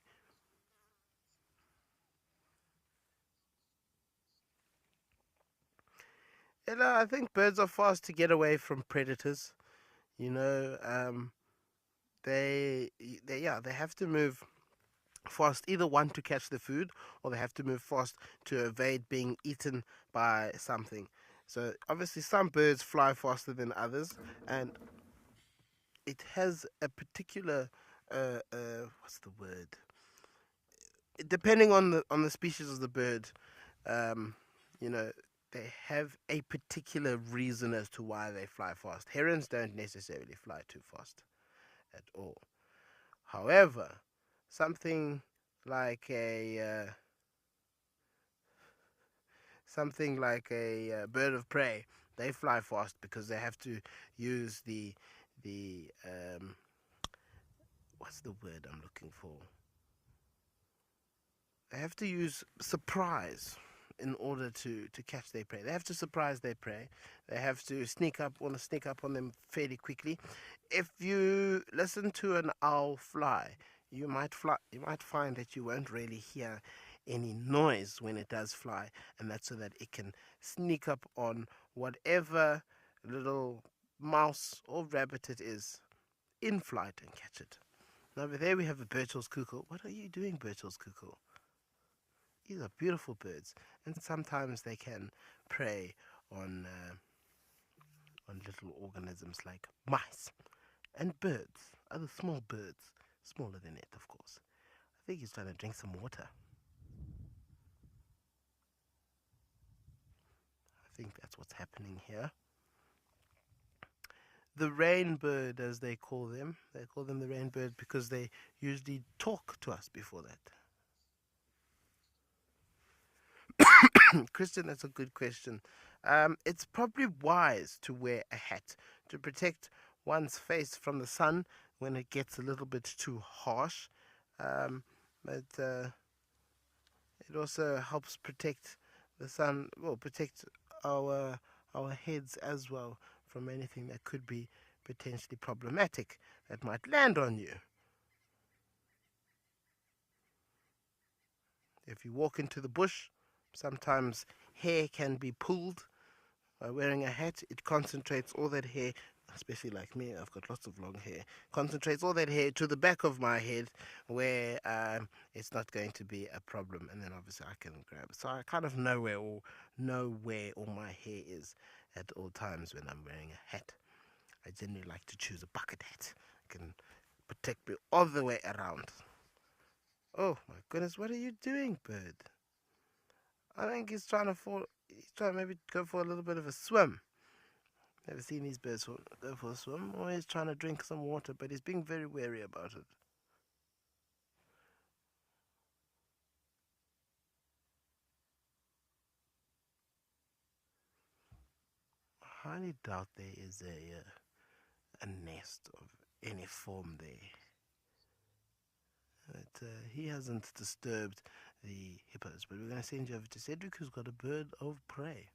And I think birds are fast to get away from predators. You know, they have to move fast, either one to catch the food, or they have to move fast to evade being eaten by something. So obviously some birds fly faster than others, and it has a particular what's the word? Depending on the species of the bird, you know, they have a particular reason as to why they fly fast. Herons don't necessarily fly too fast at all. However, something like a something like a bird of prey, they fly fast because they have to use the what's the word I'm looking for? They have to use surprise in order to catch their prey. They have to surprise their prey. They have to sneak up on them fairly quickly. If you listen to an owl fly, you might find that you won't really hear any noise when it does fly, and that's so that it can sneak up on whatever little mouse or rabbit it is in flight and catch it. Now over there we have a Birchall's cuckoo. What are you doing, Birchall's cuckoo? These are beautiful birds, and sometimes they can prey on little organisms like mice and birds, other small birds, smaller than it, of course. I think he's trying to drink some water. I think that's what's happening here. The rainbird, as they call them the rainbird because they usually talk to us before that. Christian, that's a good question. It's probably wise to wear a hat to protect one's face from the sun when it gets a little bit too harsh. But it also helps protect the sun, protect our heads as well from anything that could be potentially problematic that might land on you. If you walk into the bush, sometimes hair can be pulled. By wearing a hat, it concentrates all that hair, especially like me, I've got lots of long hair, concentrates all that hair to the back of my head where it's not going to be a problem, and then obviously I can grab it. So I kind of know where all my hair is at all times when I'm wearing a hat. I generally like to choose a bucket hat. It can protect me all the way around. Oh my goodness, what are you doing, bird? I think he's trying to maybe go for a little bit of a swim. Never seen these birds go for a swim, or he's trying to drink some water, but he's being very wary about it. I highly doubt there is a nest of any form there. But he hasn't disturbed the hippos, but we're going to send you over to Cedric, who's got a bird of prey.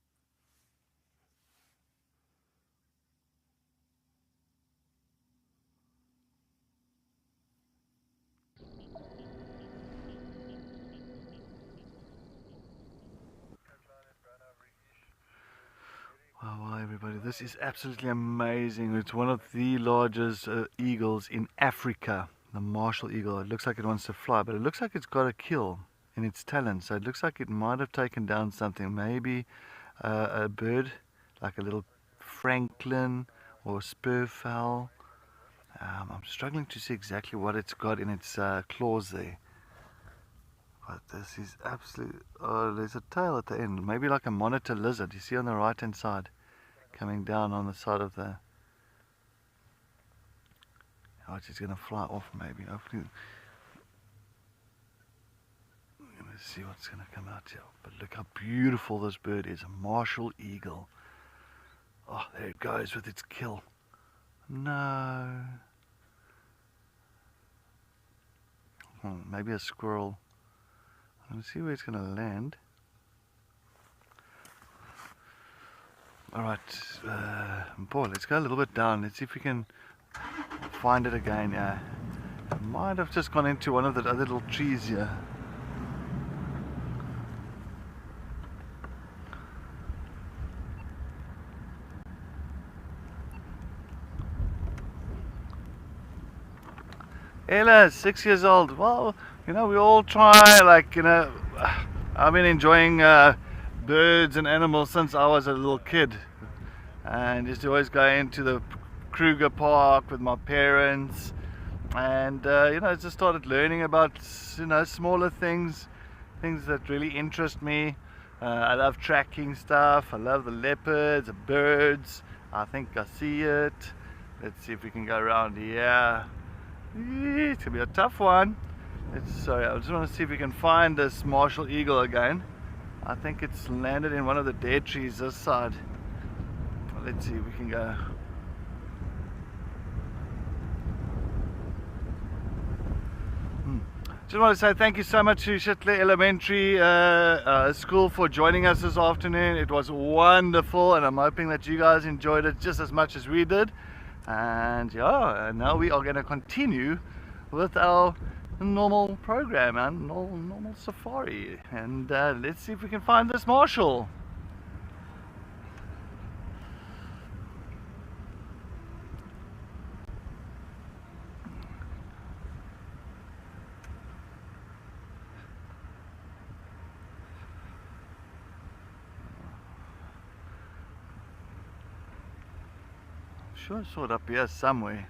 Wow, everybody, this is absolutely amazing. It's one of the largest eagles in Africa, the martial eagle. It looks like it wants to fly, but it looks like it's got a kill in its talons, so it looks like it might have taken down something, maybe a bird, like a little francolin or spurfowl. I'm struggling to see exactly what it's got in its claws there. But this is absolute. Oh, there's a tail at the end. Maybe like a monitor lizard. You see on the right hand side, coming down on the side of the. Oh, it's just gonna fly off maybe. Hopefully. Let's see what's gonna come out here. But look how beautiful this bird is. A martial eagle. Oh, there it goes with its kill. No. Maybe a squirrel. Let's see where it's going to land. Alright, boy, let's go a little bit down. Let's see if we can find it again. Yeah, it might have just gone into one of the other little trees here. Ella, 6 years old. Well, you know, we all try, like, you know, I've been enjoying birds and animals since I was a little kid. And used to always go into the Kruger Park with my parents. And, you know, I just started learning about, you know, smaller things that really interest me. I love tracking stuff. I love the leopards, the birds. I think I see it. Let's see if we can go around here. It's gonna be a tough one. Sorry, I just want to see if we can find this martial eagle again. I think it's landed in one of the dead trees this side. Let's see if we can go. Just want to say thank you so much to Shitley Elementary School for joining us this afternoon. It was wonderful, and I'm hoping that you guys enjoyed it just as much as we did. And yeah, now we are going to continue with our normal program and normal safari. And let's see if we can find this marshal. Sure, I saw it up here somewhere.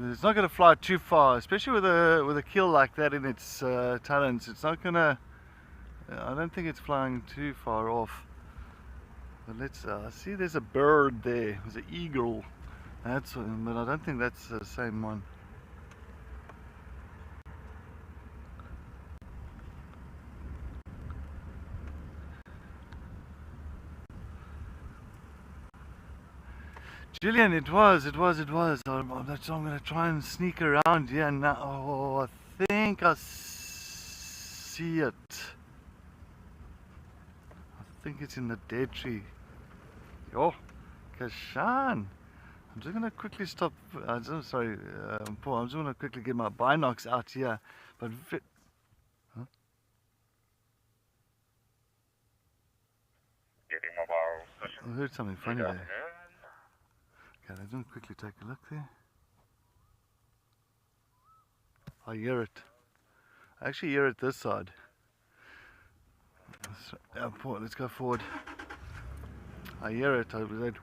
It's not going to fly too far, especially with a kill like that in its talons. It's not going to. I don't think it's flying too far off. But let's see. There's a bird there. There's an eagle. But I don't think that's the same one. Julian, it was. I'm going to try and sneak around here now. Oh, I think I see it. I think it's in the dead tree. Oh, Kashan. I'm just going to quickly stop. Sorry, Paul. I'm just going to quickly get my binocs out here. But huh? I heard something funny there. Okay, let's just quickly take a look there. I hear it. I actually hear it this side. Let's go forward. I hear it. I was like,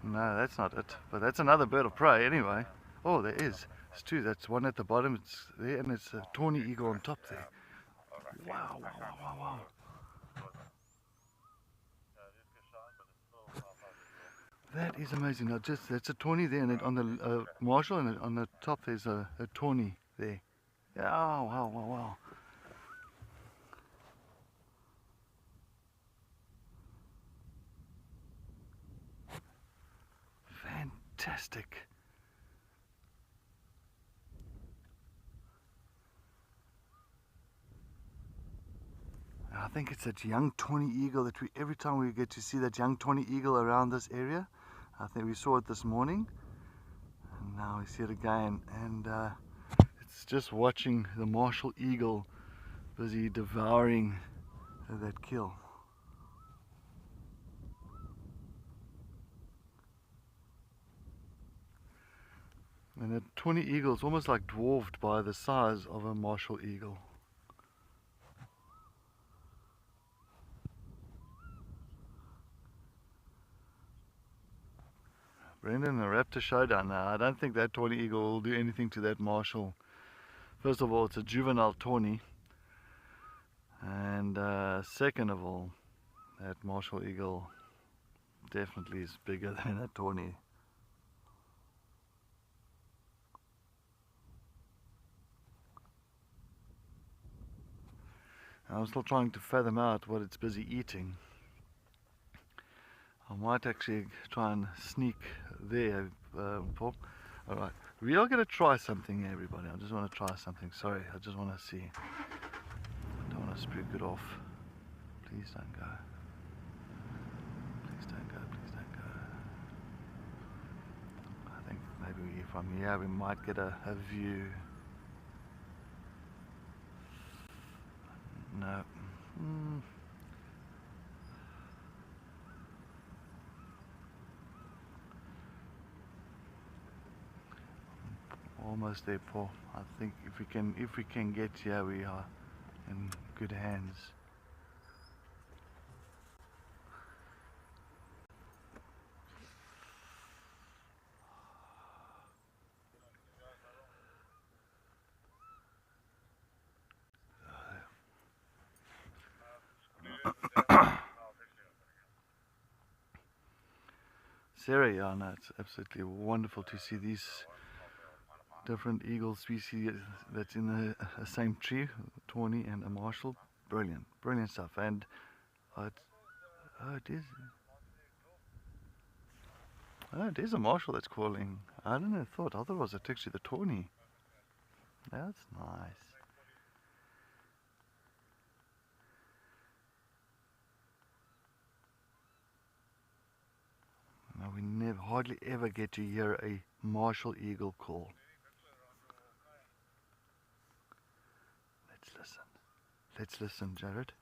no, that's not it. But that's another bird of prey anyway. Oh, there is. There's two. That's one at the bottom. It's there, and it's a tawny eagle on top there. Wow, wow, wow, wow, wow. That is amazing. Now, that's a tawny there, and on the marshal, and on the top there's a tawny there. Yeah, oh, wow, wow, wow. Fantastic. I think it's that young tawny eagle that every time we get to see that young tawny eagle around this area. I think we saw it this morning, and now we see it again, and it's just watching the martial eagle busy devouring that kill. And that tawny eagle is almost like dwarfed by the size of a martial eagle. Brendan, the raptor showdown now. I don't think that tawny eagle will do anything to that marshal. First of all, it's a juvenile tawny. And second of all, that martial eagle definitely is bigger than a tawny. I'm still trying to fathom out what it's busy eating. I might actually try and sneak there, Paul. Alright, we are going to try something here, everybody. I just want to try something. Sorry, I just want to see. I don't want to spook it off. Please don't go. Please don't go, please don't go. I think maybe from here we might get a view. No. Almost there, Paul. I think if we can get here, we are in good hands. area. No, it's absolutely wonderful to see these different eagle species that's in the same tree, tawny and a marshal. Brilliant, brilliant stuff. And it is a marshal that's calling. I don't know, I thought it was actually the tawny. That's nice. Now we hardly ever get to hear a martial eagle call. Let's listen, Jared.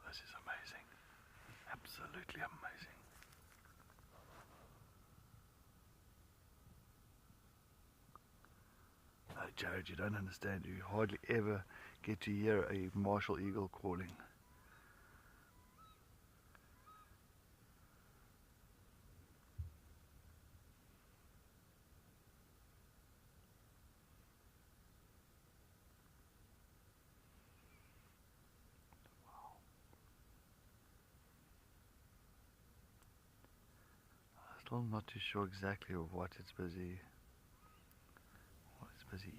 This is amazing. Absolutely amazing. No, Jared, you don't understand. You hardly ever get to hear a martial eagle calling. Still not too sure exactly what it's busy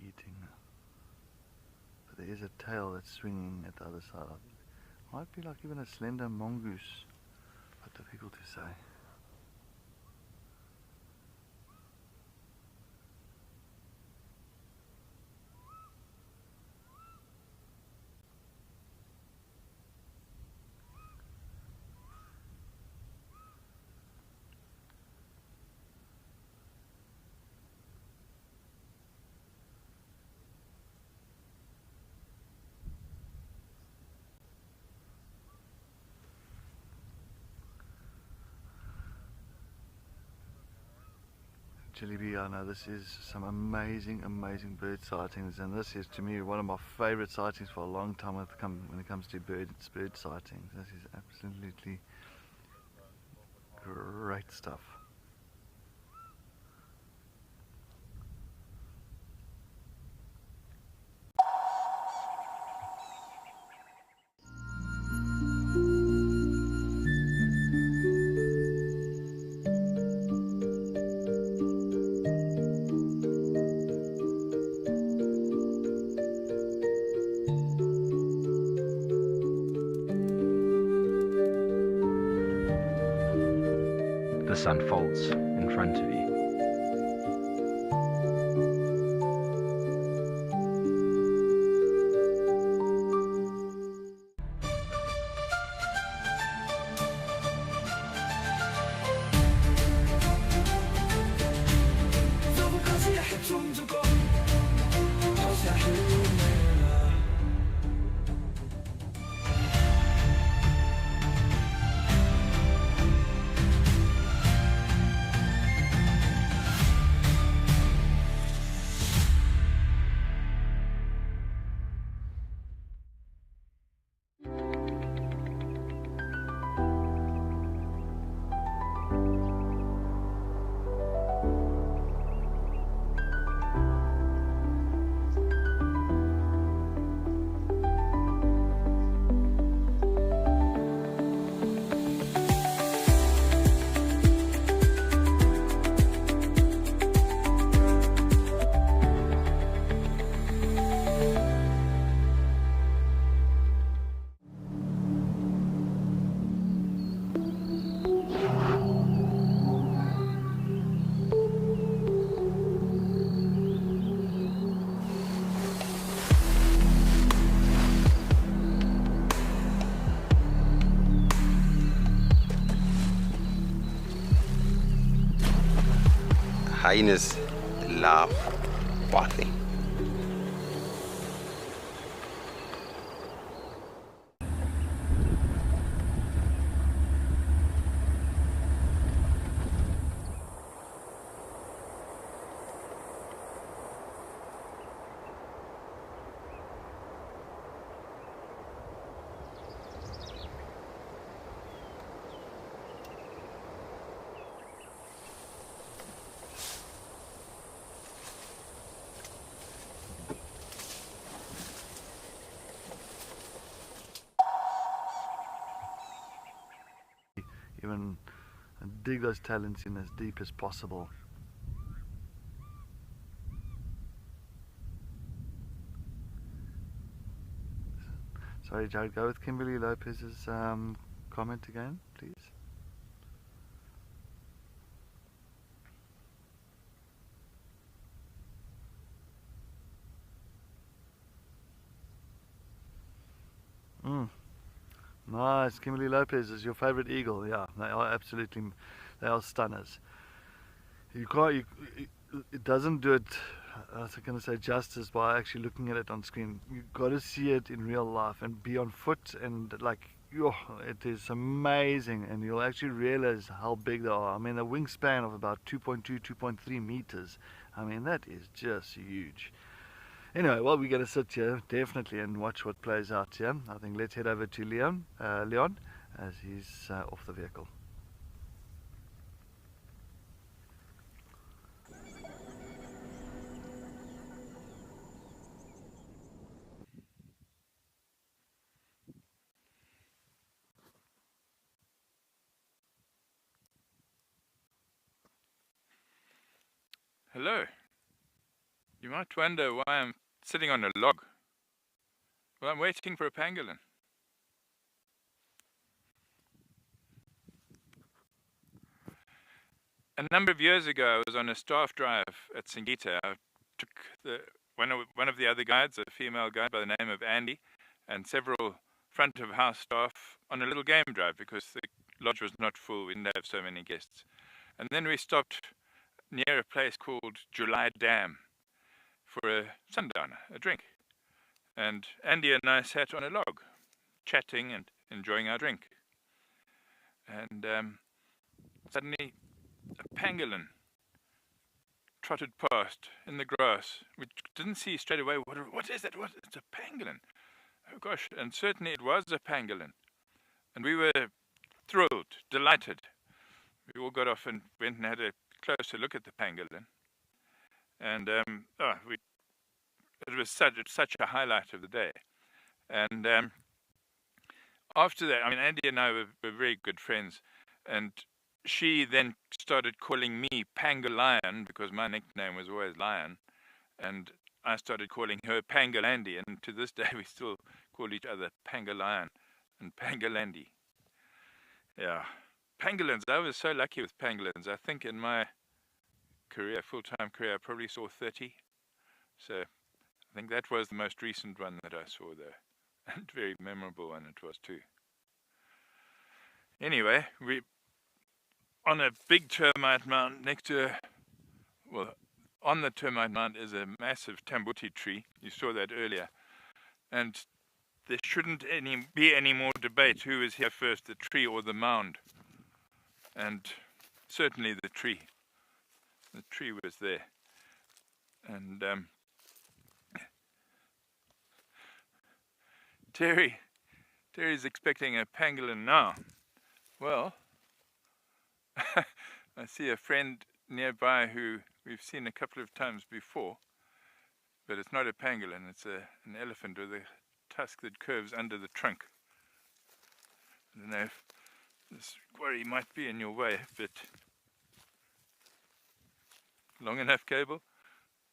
eating. But there is a tail that's swinging at the other side. Might be like even a slender mongoose, but difficult to say. Bee, I know this is some amazing bird sightings, and this is to me one of my favorite sightings for a long time when it comes to bird sightings. This is absolutely great stuff. This unfolds in front of you. Hyenas love bathing. and dig those talons in as deep as possible. Sorry, Jared, go with Kimberly Lopez's comment again, please. Nice, Kimberly Lopez is your favorite eagle. Yeah, they are absolutely, they are stunners. You can't, it doesn't do it, I was going to say justice by actually looking at it on screen. You've got to see it in real life and be on foot, and like, it is amazing, and you'll actually realize how big they are. I mean, a wingspan of about 2.2, 2.3 meters. I mean, that is just huge. Anyway, well, we're going to sit here definitely and watch what plays out here. I think let's head over to Leon as he's off the vehicle. Hello. You might wonder why I'm sitting on a log. Well, I'm waiting for a pangolin. A number of years ago, I was on a staff drive at Singita. I took one of the other guides, a female guide by the name of Andy, and several front of house staff on a little game drive because the lodge was not full. We didn't have so many guests. And then we stopped near a place called July Dam for a sundowner, a drink. And Andy and I sat on a log, chatting and enjoying our drink. And suddenly a pangolin trotted past in the grass. We didn't see straight away, what is that? It's a pangolin. Oh gosh, and certainly it was a pangolin. And we were thrilled, delighted. We all got off and went and had a closer look at the pangolin. And it was such a highlight of the day. And after that, I mean, Andy and I were very good friends, and she then started calling me Pangolion because my nickname was always Lion, and I started calling her Pangolandy, and to this day we still call each other Pangolion and Pangolandy. Yeah, pangolins. I was so lucky with pangolins. I think in my career, full-time career, I probably saw 30. So I think that was the most recent one that I saw there, and very memorable one it was too. Anyway, we on a big termite mound next to, on the termite mound is a massive tambuti tree. You saw that earlier, and there shouldn't be any more debate who is here first, the tree or the mound. And certainly the tree. The tree was there, and Terry's expecting a pangolin now. Well, I see a friend nearby who we've seen a couple of times before, but it's not a pangolin, it's an elephant with a tusk that curves under the trunk. I don't know if this quarry might be in your way, but long enough cable?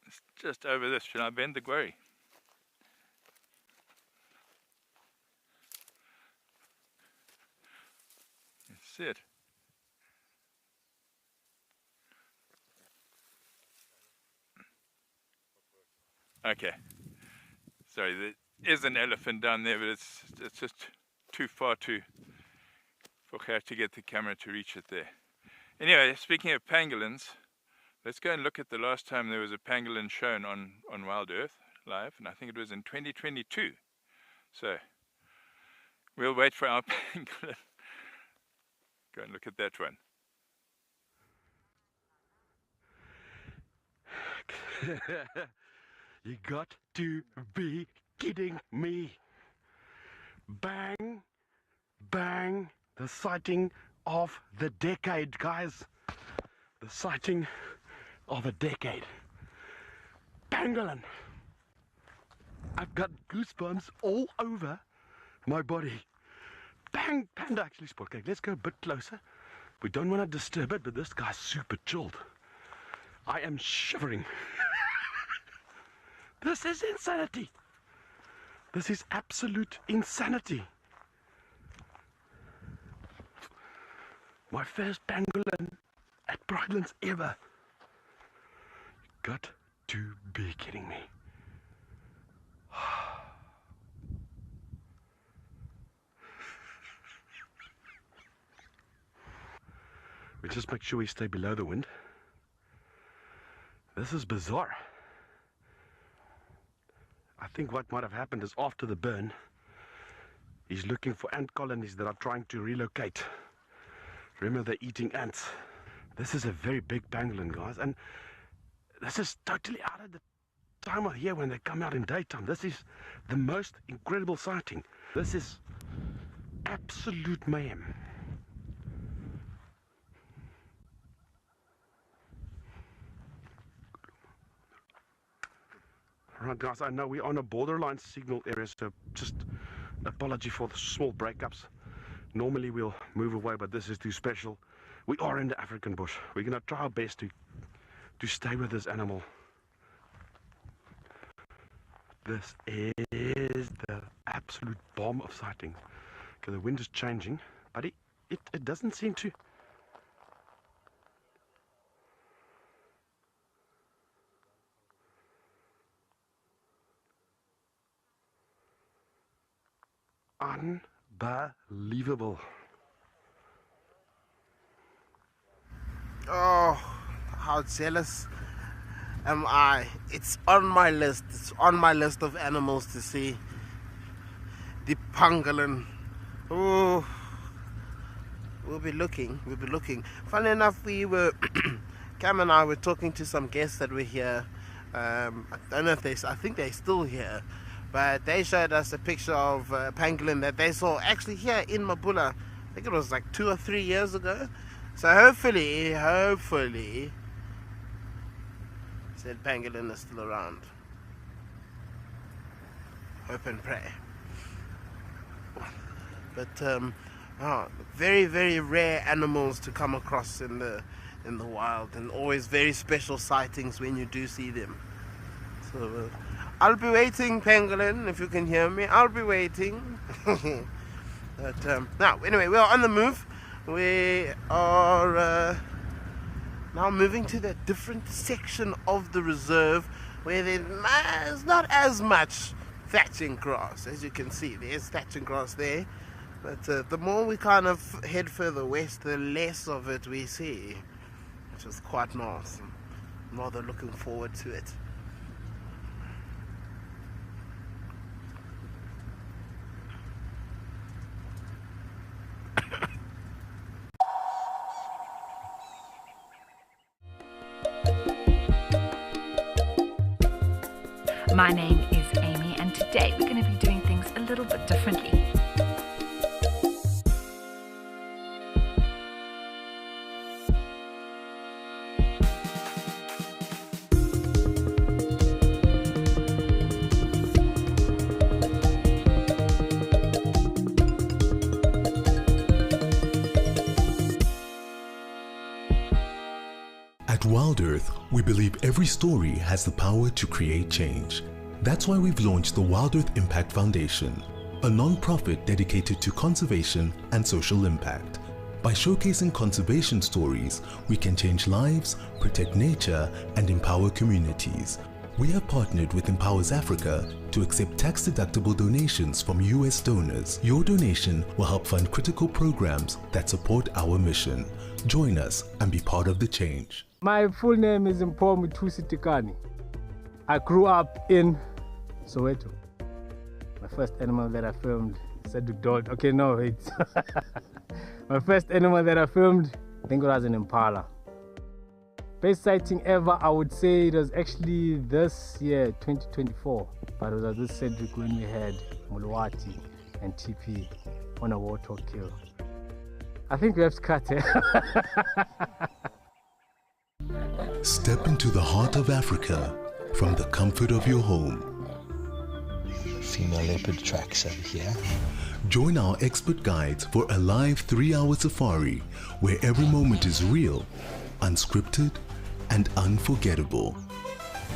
It's just over this. Should I bend the quarry? That's it. Okay. Sorry, there is an elephant down there, but it's just too far for her to get the camera to reach it there. Anyway, speaking of pangolins, let's go and look at the last time there was a pangolin shown on Wild Earth Live, and I think it was in 2022. So we'll wait for our pangolin. Go and look at that one. You got to be kidding me. Bang, bang, the sighting of the decade, guys. The sighting of a decade. Pangolin. I've got goosebumps all over my body. Bang, panda actually spot. Okay, let's go a bit closer. We don't want to disturb it, but this guy's super chilled. I am shivering. This is insanity. This is absolute insanity. My first pangolin at Brightlands ever. You got to be kidding me. We just make sure we stay below the wind. This is bizarre. I think what might have happened is after the burn, he's looking for ant colonies that are trying to relocate. Remember, they're eating ants. This is a very big pangolin, guys, and this is totally out of the time of year when they come out in daytime. This is the most incredible sighting. This is absolute mayhem. Alright guys, I know we're on a borderline signal area, so just apology for the small breakups. Normally we'll move away, but this is too special. We are in the African bush. We're going to try our best to stay with this animal. This is the absolute bomb of sighting. Okay, the wind is changing, but it doesn't seem to... Unbelievable. Oh, how jealous am I. It's on my list. It's on my list of animals to see. The pangolin. Oh, we'll be looking. Funny enough, we were Cam and I were talking to some guests that were here. I don't know if I think they're still here. But they showed us a picture of a pangolin that they saw actually here in Mabula. I think it was like 2 or 3 years ago. So hopefully, said pangolin is still around. Hope and pray. But very, very rare animals to come across in the wild, and always very special sightings when you do see them. So. I'll be waiting, pangolin, if you can hear me. I'll be waiting. But now, anyway, we're on the move. We are now moving to the different section of the reserve where there's not as much thatching grass. As you can see, there's thatching grass there. But the more we kind of head further west, the less of it we see, which is quite nice. I'm rather looking forward to it. My name is Amy, and today we're going to be doing things a little bit differently. At Wild Earth, we believe every story has the power to create change. That's why we've launched the Wild Earth Impact Foundation, a non-profit dedicated to conservation and social impact. By showcasing conservation stories, we can change lives, protect nature, and empower communities. We have partnered with Empowers Africa to accept tax-deductible donations from US donors. Your donation will help fund critical programs that support our mission. Join us and be part of the change. My full name is Mpho Muthusi Tikani. I grew up in Soweto. My first animal that I filmed said dog. Okay, no, wait. My first animal that I filmed, I think it was an impala. Best sighting ever, I would say it was actually this year, 2024. But it was this Cedric when we had Mulwati and TP on a warthog kill. I think we have to cut it. Step into the heart of Africa from the comfort of your home. Female leopard tracks over here. Join our expert guides for a live 3-hour safari where every moment is real, unscripted, and unforgettable.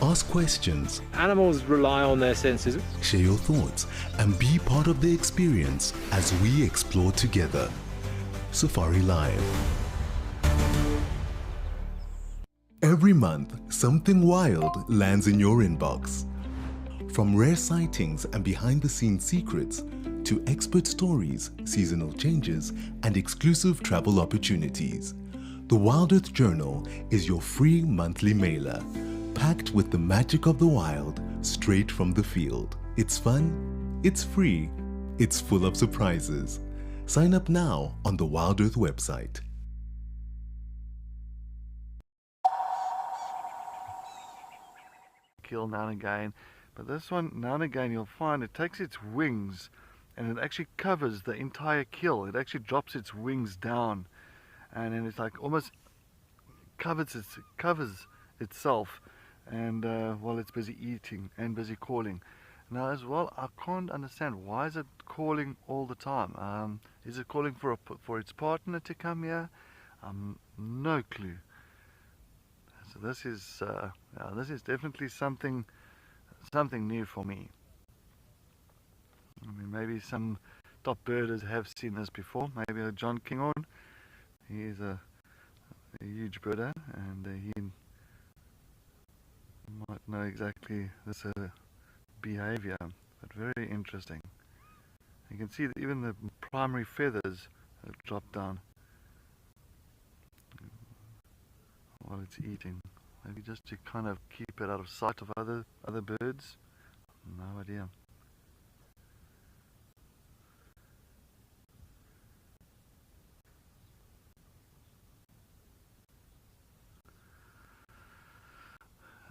Ask questions. Animals rely on their senses. Share your thoughts and be part of the experience as we explore together. Safari Live. Every month, something wild lands in your inbox. From rare sightings and behind-the-scenes secrets to expert stories, seasonal changes, and exclusive travel opportunities, the Wild Earth Journal is your free monthly mailer, packed with the magic of the wild straight from the field. It's fun, it's free, it's full of surprises. Sign up now on the Wild Earth website. Kill now and again, but this one now and again you'll find it takes its wings and it actually covers the entire kill. It actually drops its wings down and then it's like almost covers itself and while it's busy eating and busy calling. Now as well, I can't understand why is it calling all the time. Is it calling for its partner to come here? No clue. So this is definitely something new for me. I mean, maybe some top birders have seen this before. Maybe John Kinghorn, he is a huge birder, and he might know exactly this behavior. But very interesting. You can see that even the primary feathers have dropped down while it's eating. Maybe just to kind of keep it out of sight of other birds. No idea.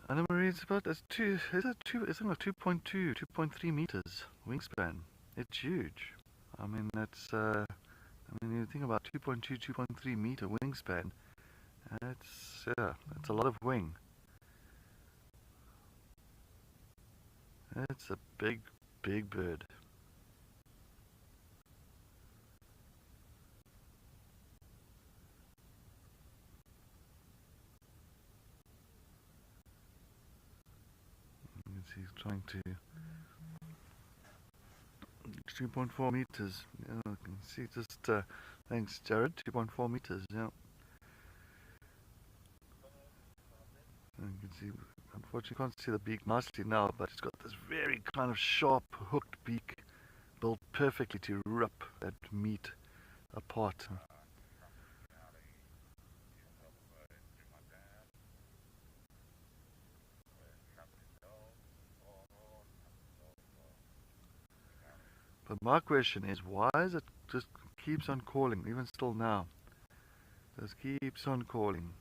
Anna Marie, it's about it's 2.2, 2.3 meters wingspan. It's huge. I mean that's you think about 2.2, 2.3 meter wingspan. It's a lot of wing. It's a big bird. You can see he's trying to 2.4 meters. Yeah, I can see just thanks Jared, 2.4 meters, yeah. And you can see, unfortunately, you can't see the beak nicely now, but it's got this very kind of sharp, hooked beak, built perfectly to rip that meat apart. But my question is, why is it just keeps on calling, even still now? Just keeps on calling.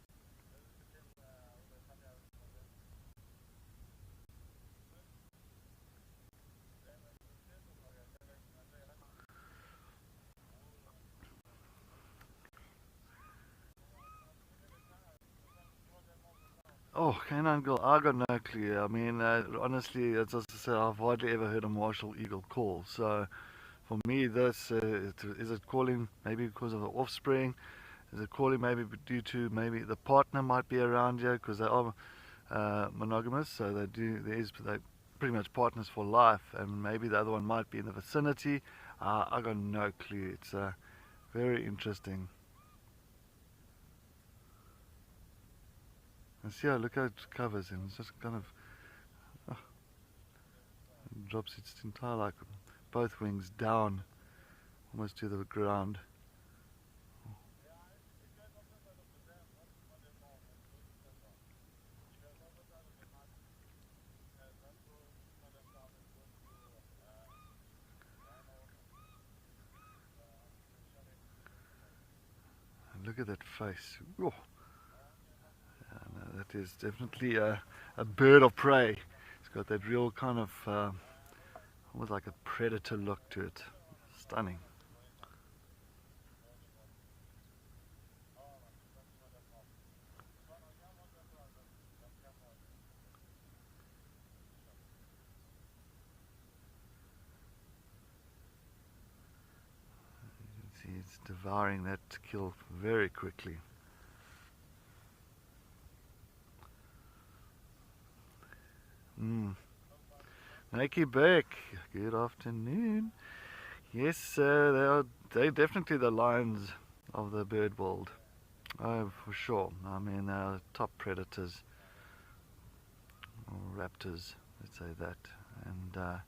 Oh, canine gull, I got no clue. I mean, honestly, as I say, I've hardly ever heard a martial eagle call. So, for me, this is it calling maybe because of the offspring? Is it calling maybe due to maybe the partner might be around here because they are monogamous, so they're pretty much partners for life, and maybe the other one might be in the vicinity. I got no clue. It's very interesting. And see how, look how it covers him. It's just kind of drops its entire, like both wings down almost to the ground. And look at that face. Whoa. That is definitely a bird of prey. It's got that real kind of almost like a predator look to it. Stunning. He's devouring that kill very quickly. Nikki Beck, good afternoon. Yes, they're definitely the lions of the bird world. Oh, for sure. I mean, they're top predators, or raptors, let's say that. And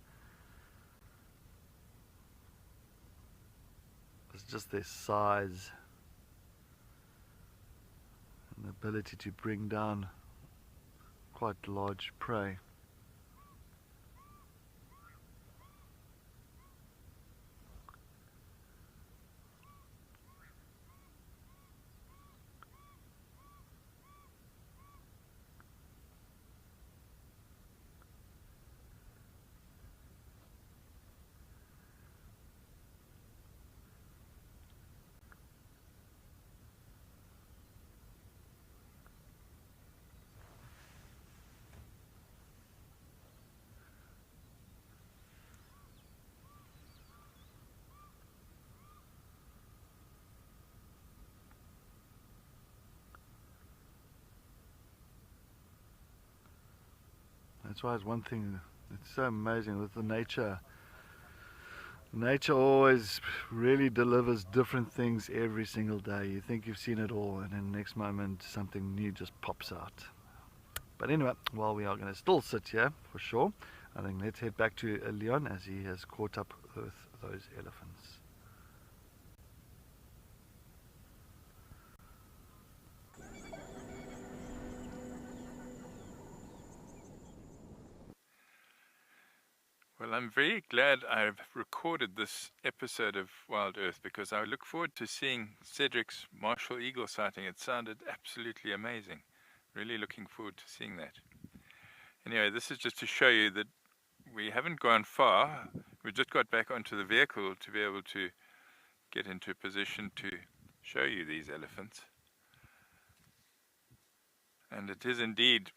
it's just their size and the ability to bring down quite large prey. That's why it's one thing, it's so amazing with the nature. Nature always really delivers different things every single day. You think you've seen it all, and then the next moment something new just pops out. But anyway, while we are going to still sit here for sure, I think let's head back to Leon as he has caught up with those elephants. Well, I'm very glad I've recorded this episode of Wild Earth because I look forward to seeing Cedric's martial eagle sighting. It sounded absolutely amazing. Really looking forward to seeing that. Anyway, this is just to show you that we haven't gone far. We just got back onto the vehicle to be able to get into a position to show you these elephants. And it is indeed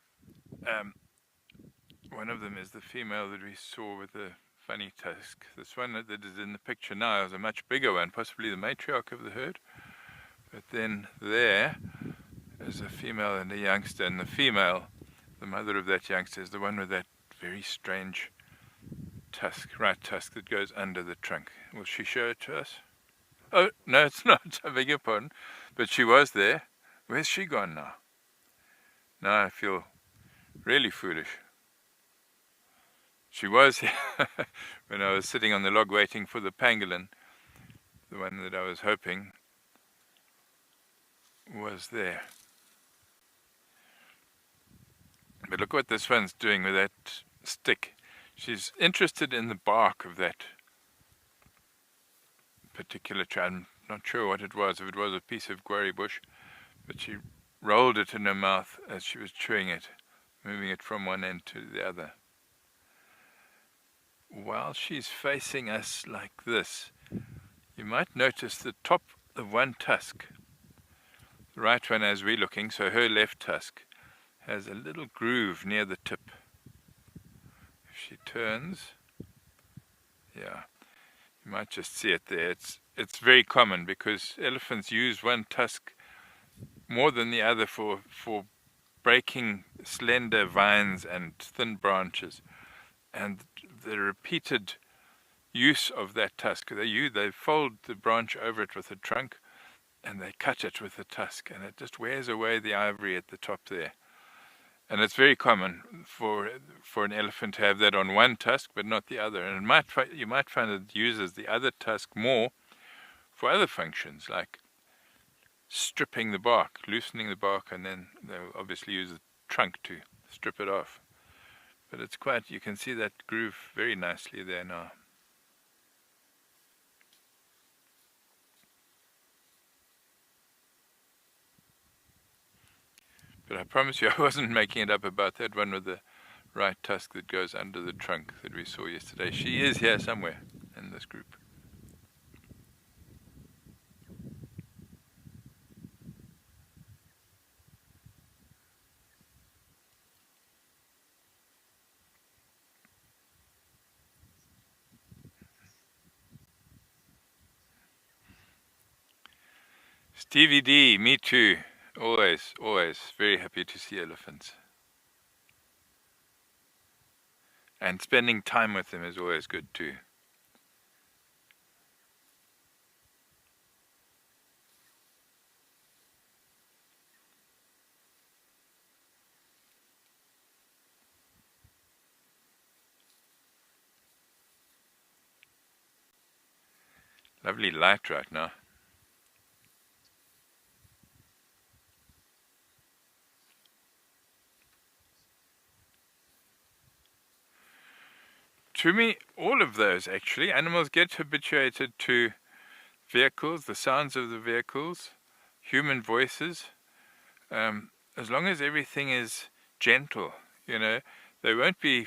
one of them is the female that we saw with the funny tusk. This one that is in the picture now is a much bigger one, possibly the matriarch of the herd. But then there is a female and a youngster, and the female, the mother of that youngster, is the one with that very strange tusk, right tusk that goes under the trunk. Will she show it to us? Oh, no, it's not. I beg your pardon. But she was there. Where's she gone now? Now I feel really foolish. She was here when I was sitting on the log waiting for the pangolin. The one that I was hoping was there. But look what this one's doing with that stick. She's interested in the bark of that particular tree. I'm not sure what it was, if it was a piece of guarri bush, but she rolled it in her mouth as she was chewing it, moving it from one end to the other. While she's facing us like this, you might notice the top of one tusk, the right one as we're looking, so her left tusk, has a little groove near the tip. If she turns, yeah, you might just see it there. It's very common because elephants use one tusk more than the other for breaking slender vines and thin branches. And the repeated use of that tusk, they fold the branch over it with the trunk and they cut it with the tusk, and it just wears away the ivory at the top there. And it's very common for an elephant to have that on one tusk but not the other. And you might find it uses the other tusk more for other functions, like stripping the bark, loosening the bark, and then they'll obviously use the trunk to strip it off. But it's quite, you can see that groove very nicely there now. But I promise you I wasn't making it up about that one with the right tusk that goes under the trunk that we saw yesterday. She is here somewhere in this group. Stevie D, me too. Always, always very happy to see elephants. And spending time with them is always good too. Lovely light right now. To me, all of those actually, animals get habituated to vehicles, the sounds of the vehicles, human voices, as long as everything is gentle, you know, they won't be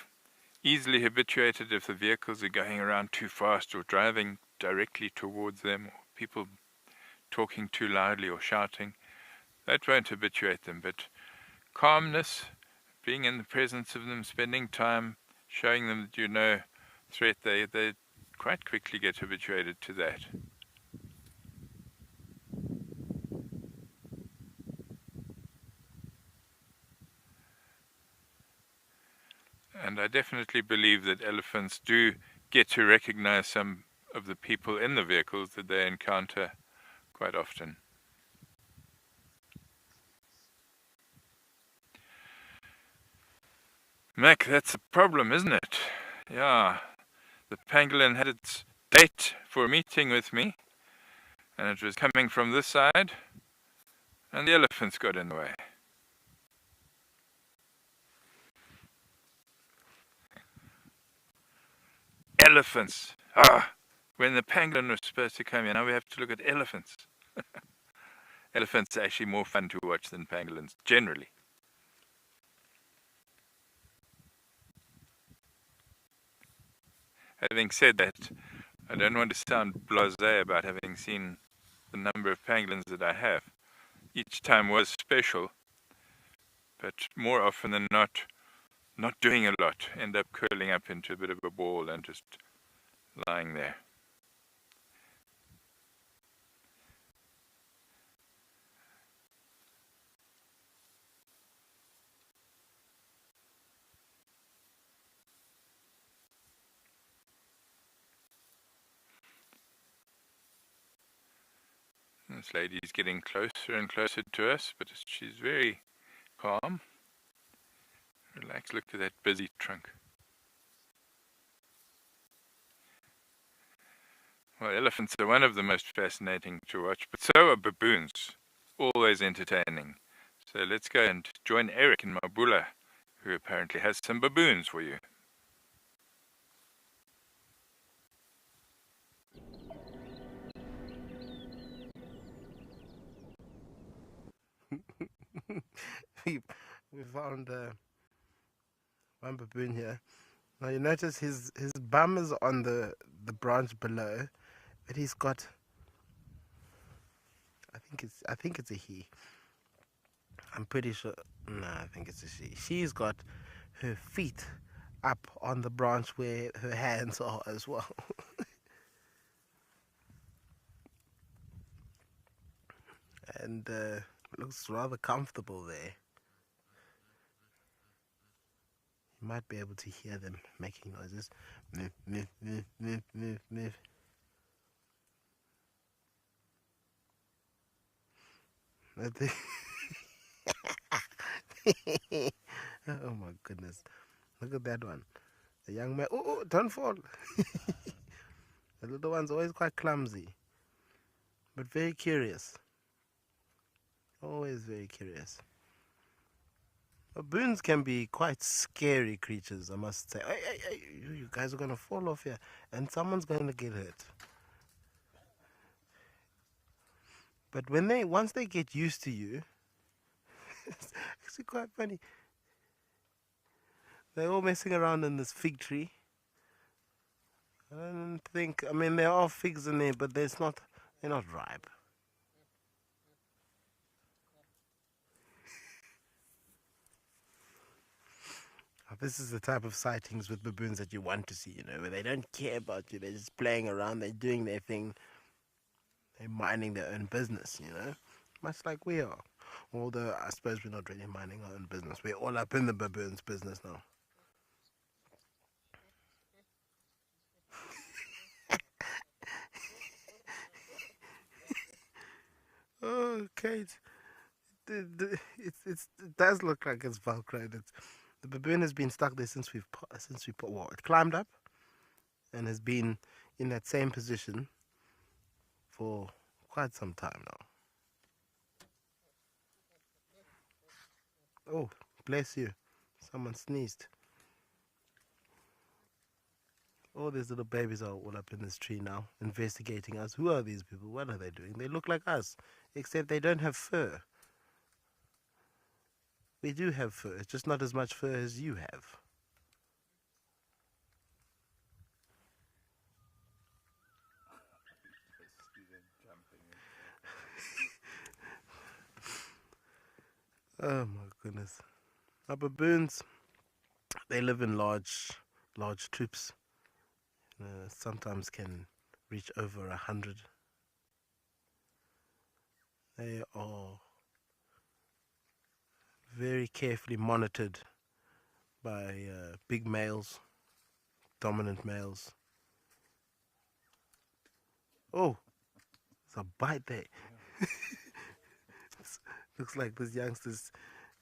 easily habituated if the vehicles are going around too fast or driving directly towards them, or people talking too loudly or shouting. That won't habituate them, but calmness, being in the presence of them, spending time, showing them that you know threat, they quite quickly get habituated to that. And I definitely believe that elephants do get to recognize some of the people in the vehicles that they encounter quite often. Mac, that's a problem, isn't it? Yeah, the pangolin had its date for a meeting with me, and it was coming from this side, and the elephants got in the way. Elephants! Ah! When the pangolin was supposed to come here, now we have to look at elephants. Elephants are actually more fun to watch than pangolins, generally. Having said that, I don't want to sound blasé about having seen the number of pangolins that I have. Each time was special, but more often than not doing a lot, end up curling up into a bit of a ball and just lying there. This lady is getting closer and closer to us, but she's very calm. Relax, look at that busy trunk. Well, elephants are one of the most fascinating to watch, but so are baboons. Always entertaining. So let's go and join Eric in Mabula, who apparently has some baboons for you. we found one baboon here. Now you notice his bum is on the branch below, but he's got, I think it's a he. I'm pretty sure. No, I think it's a she. She's got her feet up on the branch where her hands are as well. And looks rather comfortable there. You might be able to hear them making noises. Move, move, move, move, move, move. Oh my goodness. Look at that one. The young man. Oh, don't fall. The little one's always quite clumsy, but very curious. Always very curious. Baboons can be quite scary creatures, I must say. Hey, you guys are going to fall off here, and someone's going to get hurt. But once they get used to you, it's actually quite funny. They're all messing around in this fig tree. I mean, there are figs in there, but they're not ripe. This is the type of sightings with baboons that you want to see, where they don't care about you. They're just playing around. They're doing their thing. They're minding their own business, you know, much like we are. Although I suppose we're not really minding our own business. We're all up in the baboon's business now. Oh, Kate. It does look like it's velcroed. The baboon has been stuck there since we it climbed up and has been in that same position for quite some time now. Oh, bless you. Someone sneezed. All these little babies are all up in this tree now, investigating us. Who are these people? What are they doing? They look like us, except they don't have fur. We do have fur, it's just not as much fur as you have. Oh my goodness. Now baboons, they live in large troops. Sometimes can reach over 100. They are very carefully monitored by big males, dominant males. Oh, there's a bite there. Looks like this youngster's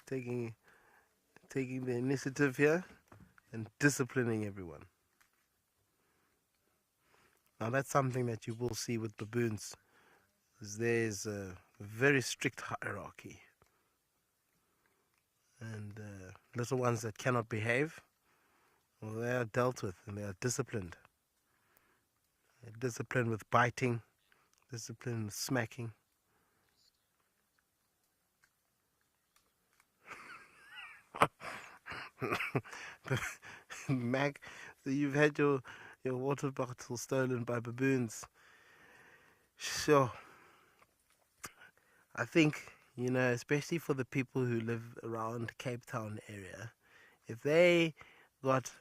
taking the initiative here and disciplining everyone. Now that's something that you will see with baboons. There's a very strict hierarchy. And little ones that cannot behave, well, they are dealt with and they are disciplined. They're disciplined with biting, disciplined with smacking. Mac, so you've had your water bottle stolen by baboons. Sure. I think, you know, especially for the people who live around Cape Town area, if they got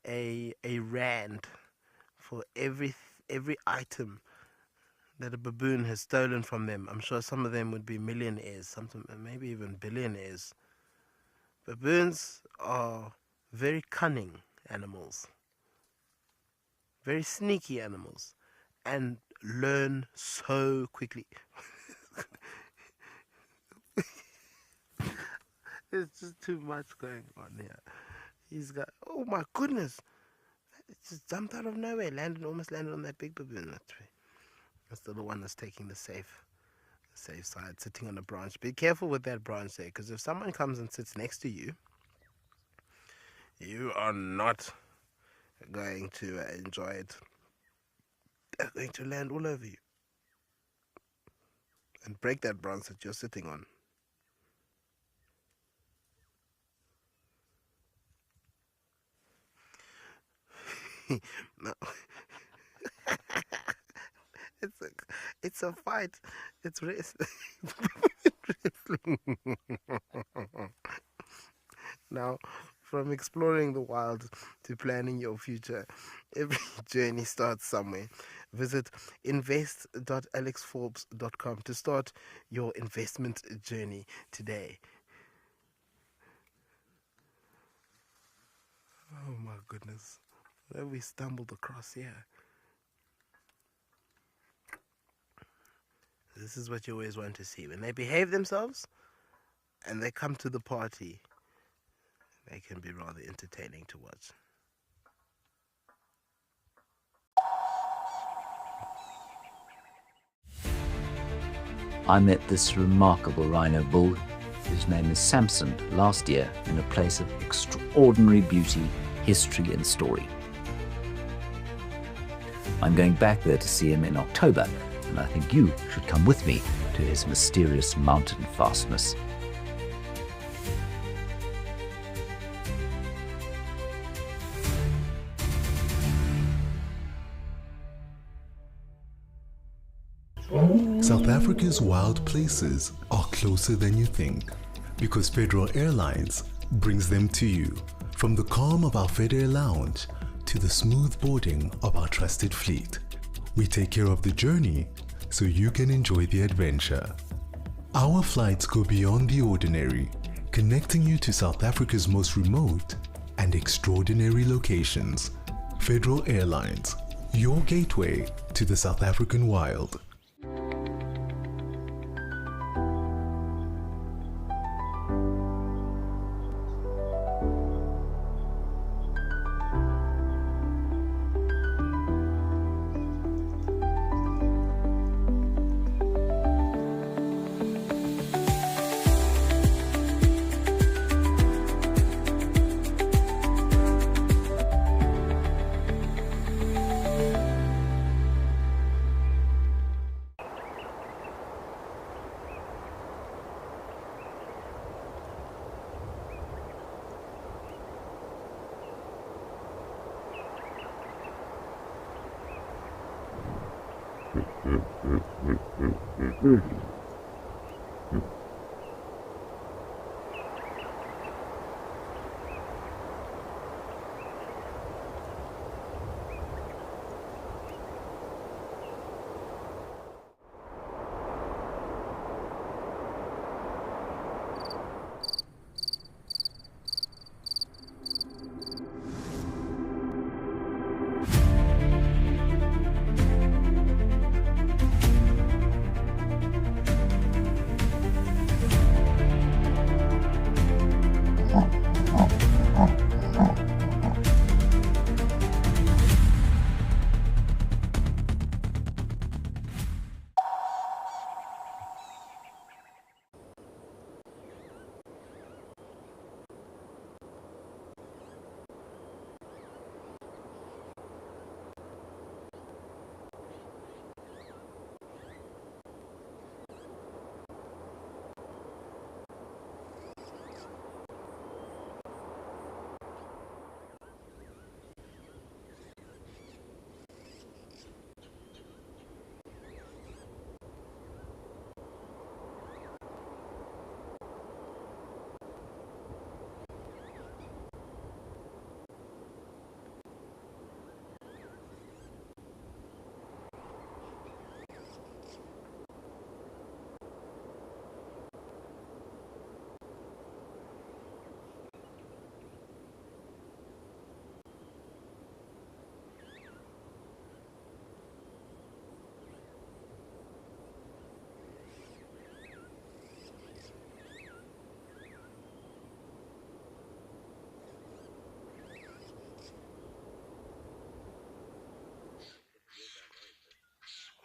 a rand for every item that a baboon has stolen from them, I'm sure some of them would be millionaires, maybe even billionaires. Baboons are very cunning animals, very sneaky animals, and learn so quickly. There's just too much going on here. He's got, oh my goodness, it just jumped out of nowhere, almost landed on that big baboon. That's the one that's taking the safe side, sitting on a branch. Be careful with that branch there, because if someone comes and sits next to you, you are not going to enjoy it. They're going to land all over you and break that branch that you're sitting on. No. It's a fight. It's wrestling. Now, from exploring the wild to planning your future, every journey starts somewhere. Visit invest.alexforbes.com to start your investment journey today. Oh my goodness. What have we stumbled across here? This is what you always want to see. When they behave themselves and they come to the party, they can be rather entertaining to watch. I met this remarkable rhino bull, whose name is Samson, last year in a place of extraordinary beauty, history and story. I'm going back there to see him in October, and I think you should come with me to his mysterious mountain fastness. South Africa's wild places are closer than you think, because Federal Airlines brings them to you. From the calm of our FedAir lounge to the smooth boarding of our trusted fleet, we take care of the journey so you can enjoy the adventure. Our flights go beyond the ordinary, connecting you to South Africa's most remote and extraordinary locations. Federal Airlines, your gateway to the South African wild.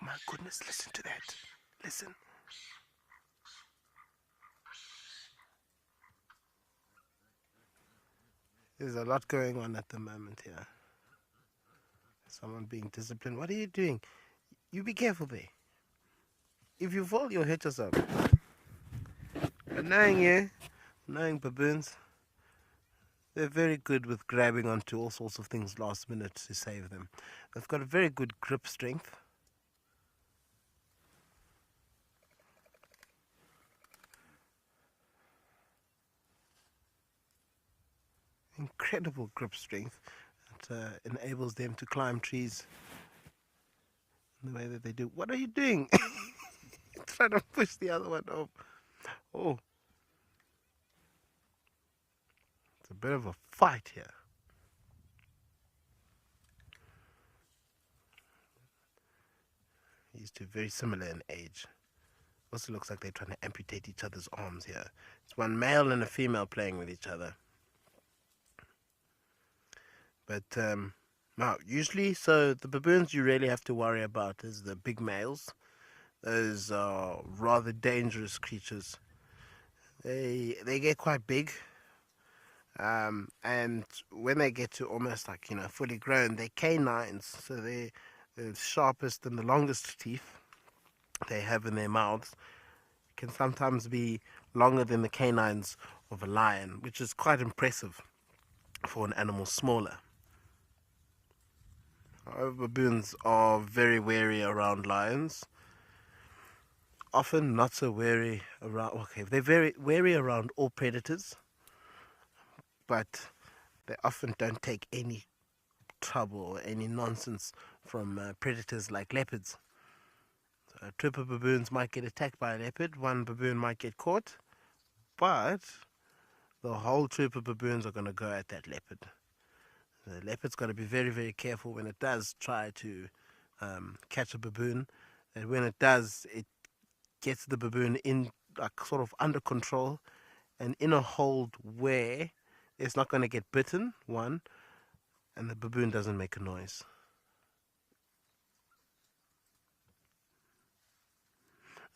My goodness, listen to that. Listen. There's a lot going on at the moment here. Someone being disciplined. What are you doing? You be careful there. If you fall, you'll hit yourself. Annoying, yeah? Annoying baboons. They're very good with grabbing onto all sorts of things last minute to save them. They've got a very good grip strength. Incredible grip strength that enables them to climb trees in the way that they do. What are you doing? Trying to push the other one off. Oh. It's a bit of a fight here. These two very similar in age. Also looks like they're trying to amputate each other's arms here. It's one male and a female playing with each other. But now, usually, so the baboons you really have to worry about is the big males. Those are rather dangerous creatures. They get quite big, and when they get to almost like, you know, fully grown, they're canines, so they're the sharpest and the longest teeth they have in their mouths can sometimes be longer than the canines of a lion, which is quite impressive for an animal smaller. However, baboons are very wary around lions. Often not so wary around, okay, they're very wary around all predators, but they often don't take any trouble or any nonsense from predators like leopards. A troop of baboons might get attacked by a leopard, one baboon might get caught, but the whole troop of baboons are going to go at that leopard. The leopard's got to be very, very careful when it does try to catch a baboon, and when it does, it gets the baboon in, like, sort of under control and in a hold where it's not going to get bitten, one, and the baboon doesn't make a noise.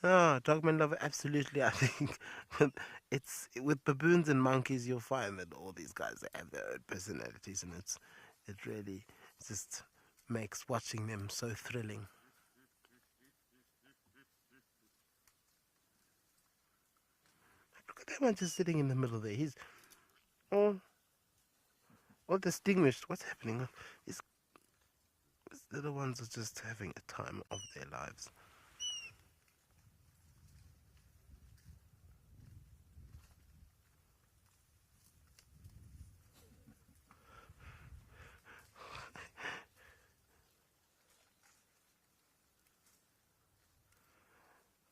Oh, Dogman Lover, absolutely. I think it's with baboons and monkeys, you'll find that all these guys, they have their own personalities, and it really just makes watching them so thrilling. Look at that one just sitting in the middle there. He's all distinguished. What's happening? These little ones are just having a time of their lives.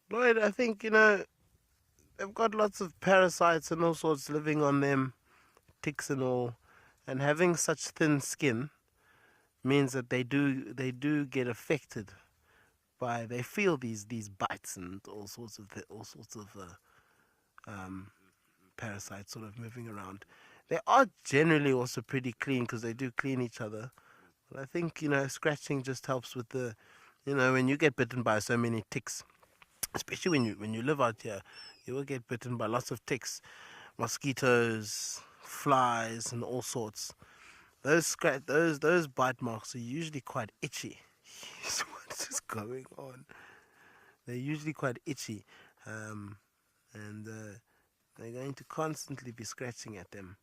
Lloyd, I think, they've got lots of parasites and all sorts living on them, ticks and all, and having such thin skin means that they do get affected by, they feel these bites and all sorts of parasites sort of moving around. They are generally also pretty clean because they do clean each other. But I think, scratching just helps with the, when you get bitten by so many ticks, especially when you live out here, you will get bitten by lots of ticks, mosquitoes, flies, and all sorts. Those bite marks are usually quite itchy. What is going on? They're usually quite itchy, and they're going to constantly be scratching at them,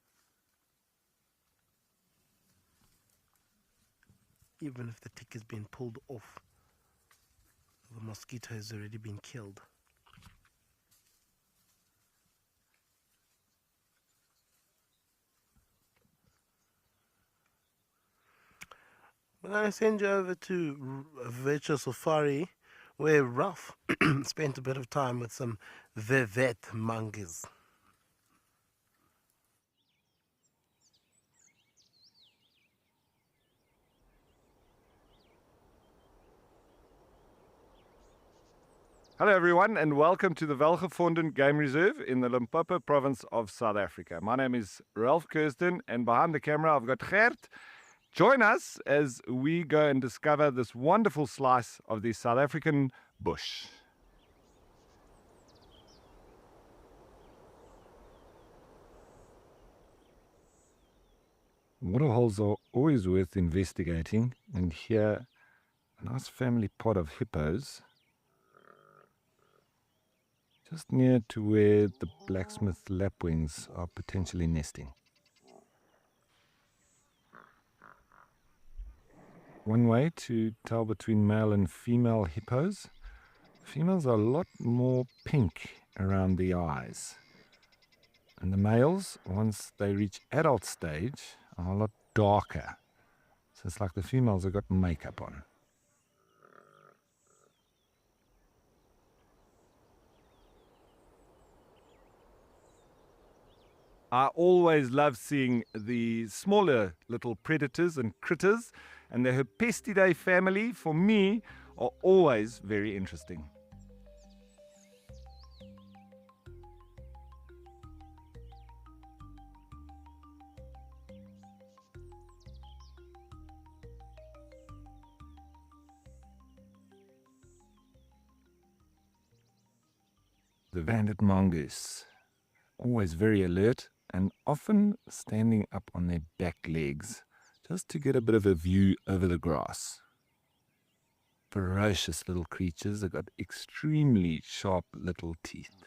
even if the tick has been pulled off. The mosquito has already been killed. We're going to send you over to virtual safari, where Ralph spent a bit of time with some vivet monkeys. Hello everyone and welcome to the Welgevonden Game Reserve in the Limpopo province of South Africa. My name is Ralph Kirsten and behind the camera I've got Gert. Join us as we go and discover this wonderful slice of the South African bush. Waterholes are always worth investigating, and here a nice family pot of hippos just near to where the blacksmith lapwings are potentially nesting. One way to tell between male and female hippos, females are a lot more pink around the eyes. And the males, once they reach adult stage, are a lot darker. So it's like the females have got makeup on. I always love seeing the smaller little predators and critters, and the Herpestidae family, for me, are always very interesting. The banded mongoose, always very alert and often standing up on their back legs just to get a bit of a view over the grass. Ferocious little creatures that got extremely sharp little teeth.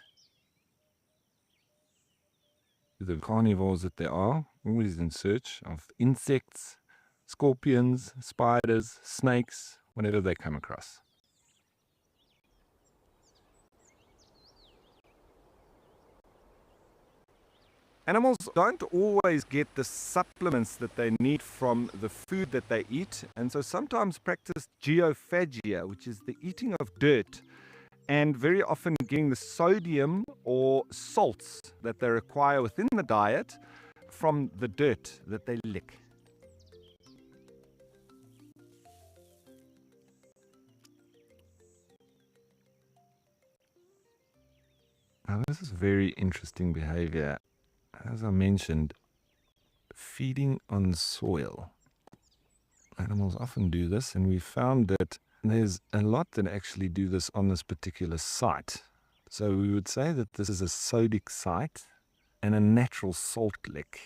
The carnivores that they are, always in search of insects, scorpions, spiders, snakes, whatever they come across. Animals don't always get the supplements that they need from the food that they eat, and so sometimes practice geophagia, which is the eating of dirt, and very often getting the sodium or salts that they require within the diet from the dirt that they lick. Now, this is very interesting behavior. As I mentioned, feeding on soil. Animals often do this, and we found that there's a lot that actually do this on this particular site. So we would say that this is a sodic site and a natural salt lick.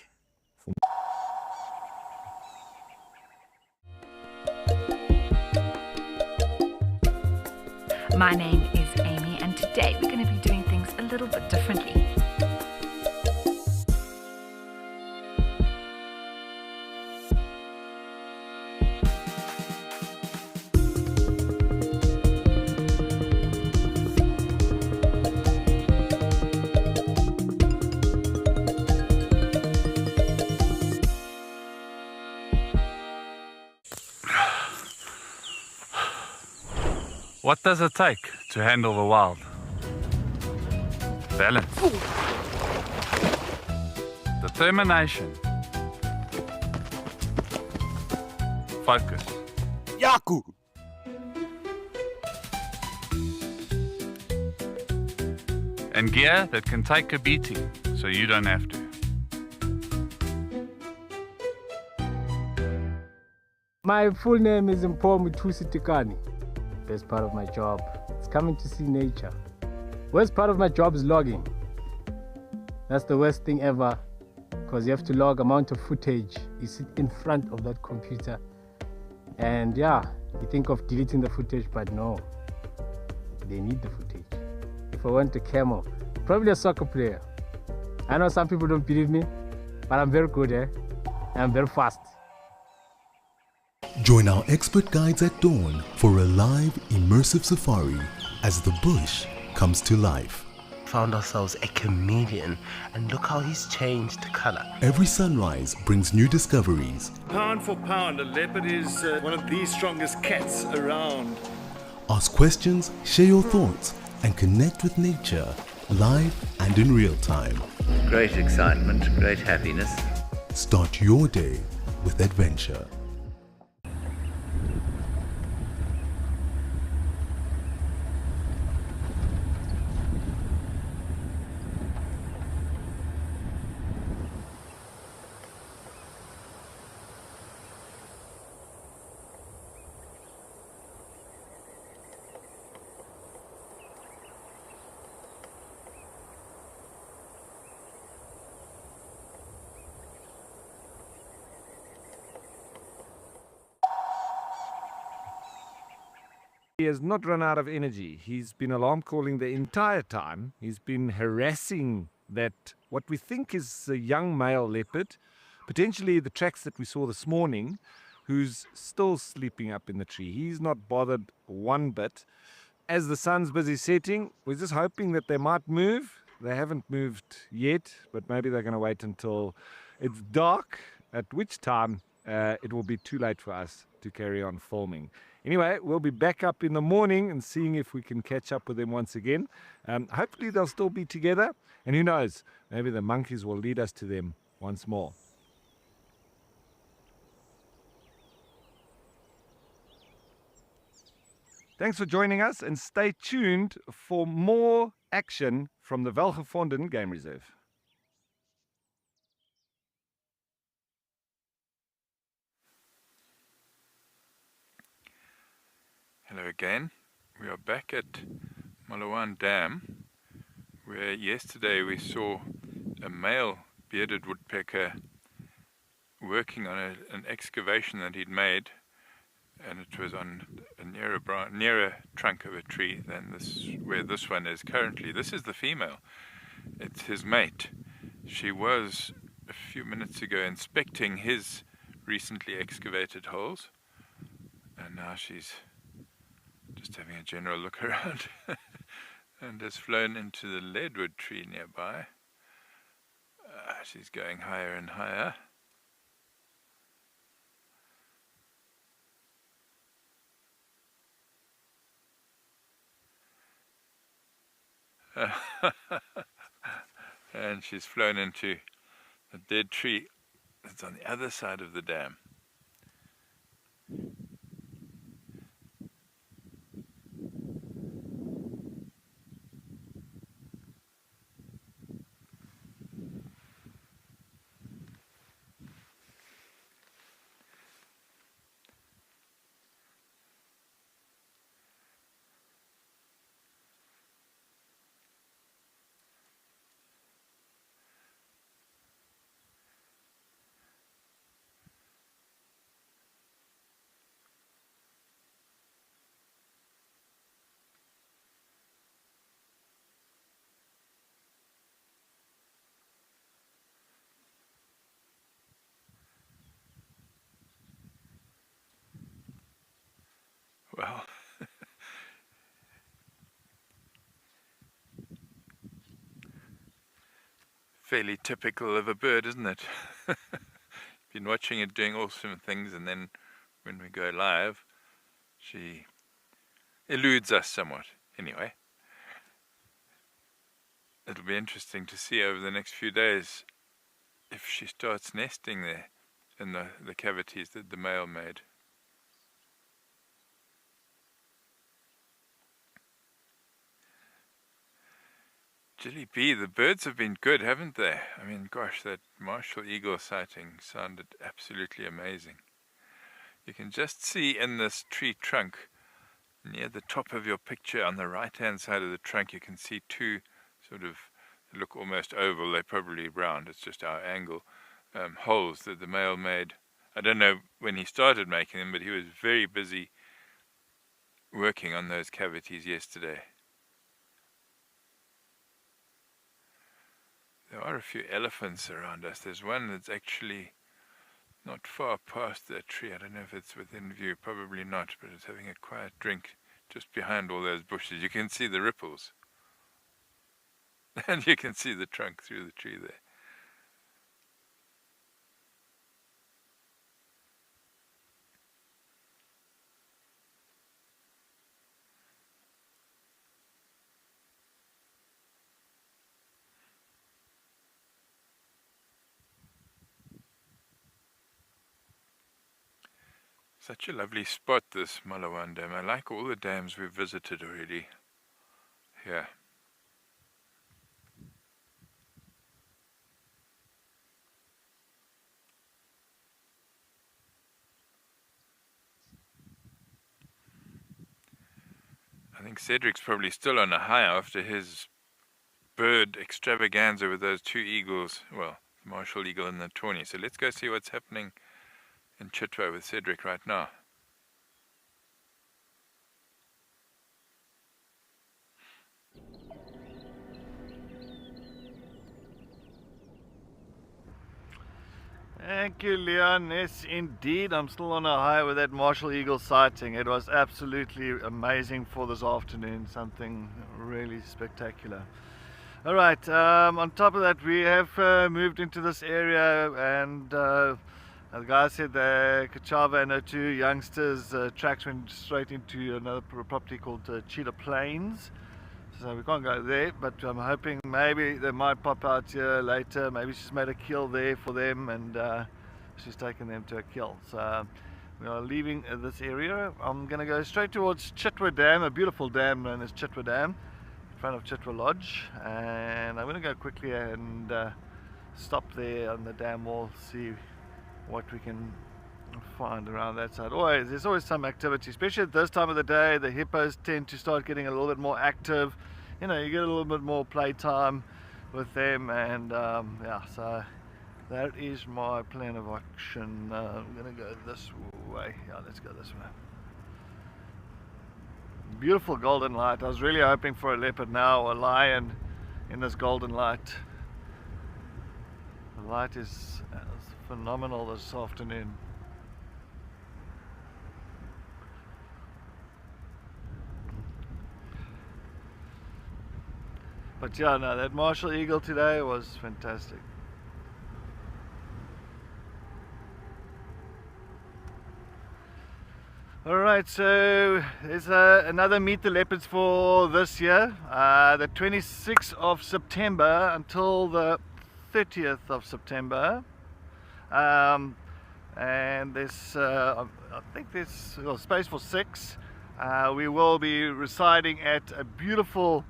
My name is Amy, and today we're going to be doing things a little bit differently. What does it take to handle the wild? Balance. Determination. Focus. Yaku! And gear that can take a beating so you don't have to. My full name is Mpho Tikani. Best part of my job is coming to see nature. Worst part of my job is logging. That's the worst thing ever, because you have to log amount of footage. You sit in front of that computer and yeah, you think of deleting the footage, but no, they need the footage. If I want a camel, probably a soccer player. I know some people don't believe me, but I'm very good, I'm very fast. Join our expert guides at dawn for a live, immersive safari as the bush comes to life. Found ourselves a chameleon, and look how he's changed color. Every sunrise brings new discoveries. Pound for pound, a leopard is one of the strongest cats around. Ask questions, share your thoughts, and connect with nature live and in real time. Great excitement, great happiness. Start your day with adventure. He has not run out of energy. He's been alarm calling the entire time. He's been harassing that what we think is a young male leopard, potentially the tracks that we saw this morning, who's still sleeping up in the tree. He's not bothered one bit. As the sun's busy setting, we're just hoping that they might move. They haven't moved yet, but maybe they're going to wait until it's dark, at which time it will be too late for us to carry on filming. Anyway, we'll be back up in the morning and seeing if we can catch up with them once again. Hopefully they'll still be together, and who knows, maybe the monkeys will lead us to them once more. Thanks for joining us, and stay tuned for more action from the Welgevonden Game Reserve. Hello again. We are back at Malawan Dam, where yesterday we saw a male bearded woodpecker working on an excavation that he'd made, and it was on a nearer trunk of a tree than where this one is currently. This is the female. It's his mate. She was a few minutes ago inspecting his recently excavated holes, and now she's just having a general look around and has flown into the leadwood tree nearby. She's going higher and higher. And she's flown into a dead tree that's on the other side of the dam. Well, fairly typical of a bird, isn't it? Been watching it doing awesome things, and then when we go live, she eludes us somewhat. Anyway, it'll be interesting to see over the next few days if she starts nesting there in the cavities that the male made. Jilly bee, the birds have been good, haven't they? I mean, gosh, that martial eagle sighting sounded absolutely amazing. You can just see in this tree trunk, near the top of your picture on the right-hand side of the trunk, you can see two sort of, they look almost oval, they're probably round, it's just our angle, holes that the male made. I don't know when he started making them, but he was very busy working on those cavities yesterday. There are a few elephants around us. There's one that's actually not far past that tree. I don't know if it's within view, probably not, but it's having a quiet drink just behind all those bushes. You can see the ripples. And you can see the trunk through the tree there. Such a lovely spot, this Malawan Dam. I like all the dams we've visited already here. I think Cedric's probably still on a high after his bird extravaganza with those two eagles, well, the martial eagle and the tawny. So let's go see what's happening in Chitwa with Cedric right now. Thank you, Leon. Yes, indeed. I'm still on a high with that martial eagle sighting. It was absolutely amazing for this afternoon. Something really spectacular. All right. On top of that, we have moved into this area, and the guy said that Kachava and her two youngsters' tracks went straight into another property called Cheetah Plains. So we can't go there, but I'm hoping maybe they might pop out here later. Maybe she's made a kill there for them, and she's taken them to a kill. So we are leaving this area. I'm going to go straight towards Chitwa Dam, a beautiful dam known as Chitwa Dam, in front of Chitwa Lodge. And I'm going to go quickly and stop there on the dam wall, see what we can find around that side. There's always some activity, especially at this time of the day. The hippos tend to start getting a little bit more active. You know, you get a little bit more playtime with them, and yeah, so that is my plan of action. I'm gonna go this way. Yeah, let's go this way. Beautiful golden light. I was really hoping for a leopard now, or a lion in this golden light. The light is phenomenal this afternoon. But yeah, no, that martial eagle today was fantastic. Alright, so there's another Meet the Leopards for this year, the 26th of September until the 30th of September. And there's, I think there's space for 6. We will be residing at a beautiful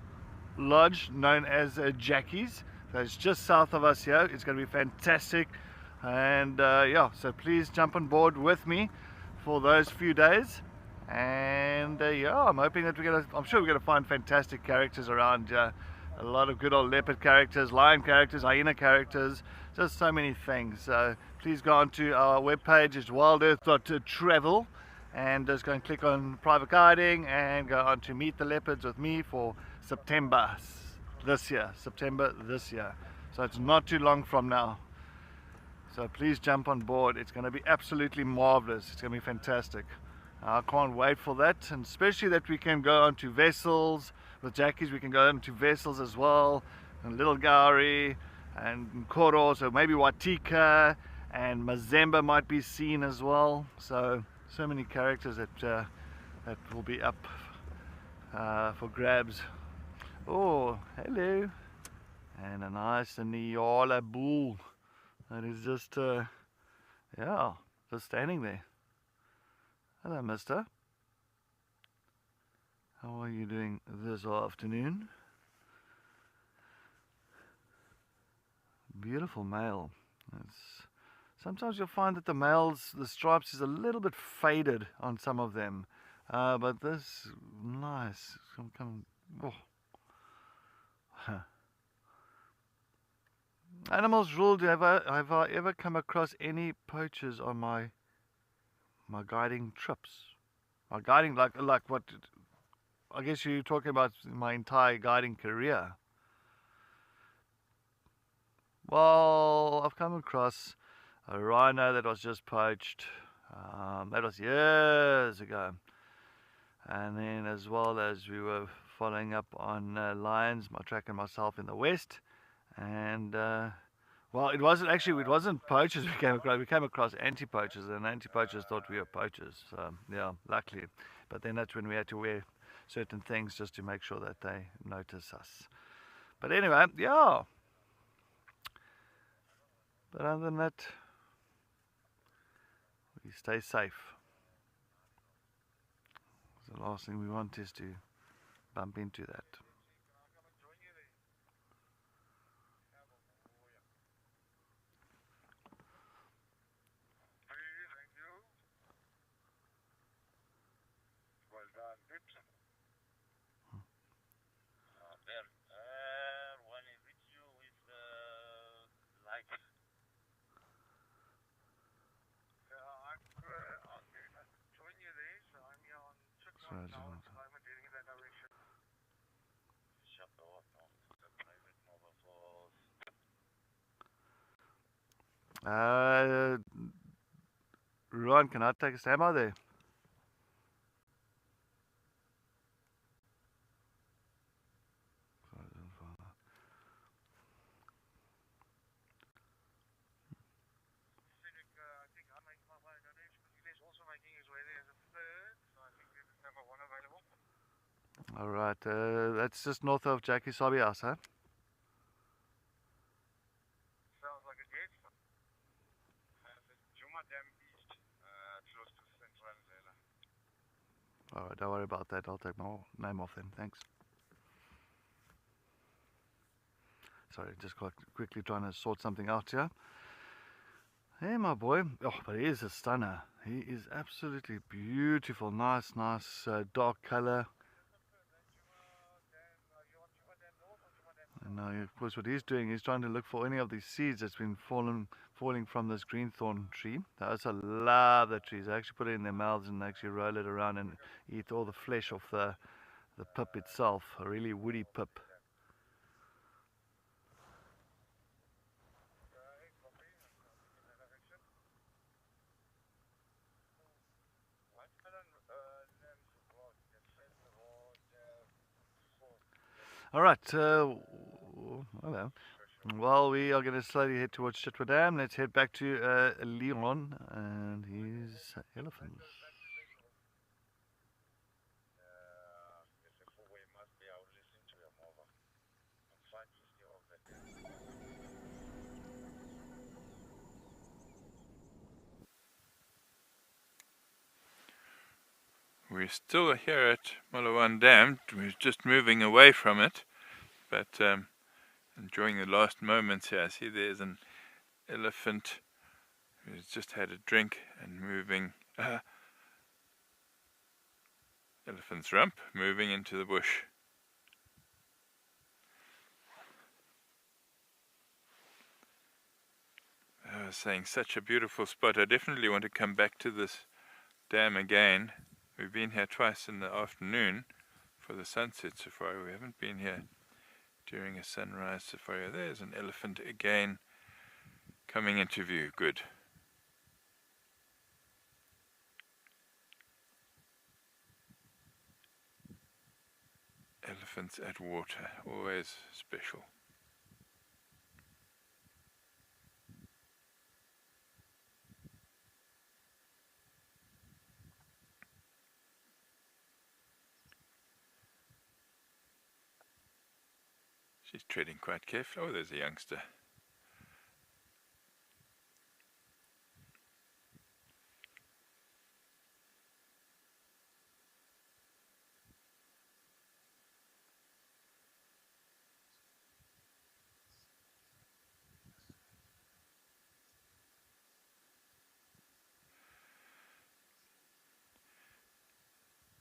lodge known as Jackie's. So it's just south of us here. It's going to be fantastic. And yeah, so please jump on board with me for those few days. And yeah, I'm hoping that I'm sure we're gonna find fantastic characters around here. A lot of good old leopard characters, lion characters, hyena characters, just so many things. So please go onto our webpage, it's wildearth.travel, and just go and click on private guiding and go on to Meet the Leopards with me for September this year. So it's not too long from now. So please jump on board. It's going to be absolutely marvelous. It's going to be fantastic. I can't wait for that, and especially that we can go onto vessels with Jackies. We can go onto vessels as well, and Little Gowrie and Koro, so maybe Watika and Mazemba might be seen as well. So many characters that will be up for grabs. Oh, hello, and a nice Niala bull. That is just, yeah, just standing there. Hello, mister. How are you doing this afternoon? Beautiful male. Sometimes you'll find that the males, the stripes is a little bit faded on some of them. But this, nice. Oh. Animals ruled. Have I ever come across any poachers on my guiding trips? My guiding, like what? I guess you're talking about my entire guiding career. Well, I've come across a rhino that was just poached. That was years ago. And then as well as we were following up on lions, my track and myself in the west. And well, it wasn't poachers we came across anti-poachers, and anti-poachers thought we were poachers. So yeah, luckily. But then that's when we had to wear certain things just to make sure that they notice us. But anyway, yeah. But other than that, we stay safe. The last thing we want is to bump into that. Ron, can I take a stand by there? Alright, that's just north of Jackie Sabi House, huh? Sounds like it, yes. Juma Dam East, close to Central Zela. Alright, don't worry about that. I'll take my name off then. Thanks. Sorry, just quickly trying to sort something out here. Hey, my boy. Oh, but he is a stunner. He is absolutely beautiful. Nice, dark color. And now, of course, what he's doing, he's trying to look for any of these seeds that's been falling from this greenthorn tree. I also love the trees. They actually put it in their mouths and actually roll it around and eat all the flesh off the pip itself. A really woody pip. All right, hello. Well, we are going to slowly head towards Chitwa Dam. Let's head back to Leon and his elephants. we're still here at Malawan Dam. We're just moving away from it, but enjoying the last moments here. I see there's an elephant who's just had a drink and moving. Elephant's rump moving into the bush. I was saying, such a beautiful spot. I definitely want to come back to this dam again. We've been here twice in the afternoon for the sunset safari. We haven't been here during a sunrise safari. There's an elephant again coming into view. Good. Elephants at water, always special. She's treading quite carefully. Oh, there's a youngster.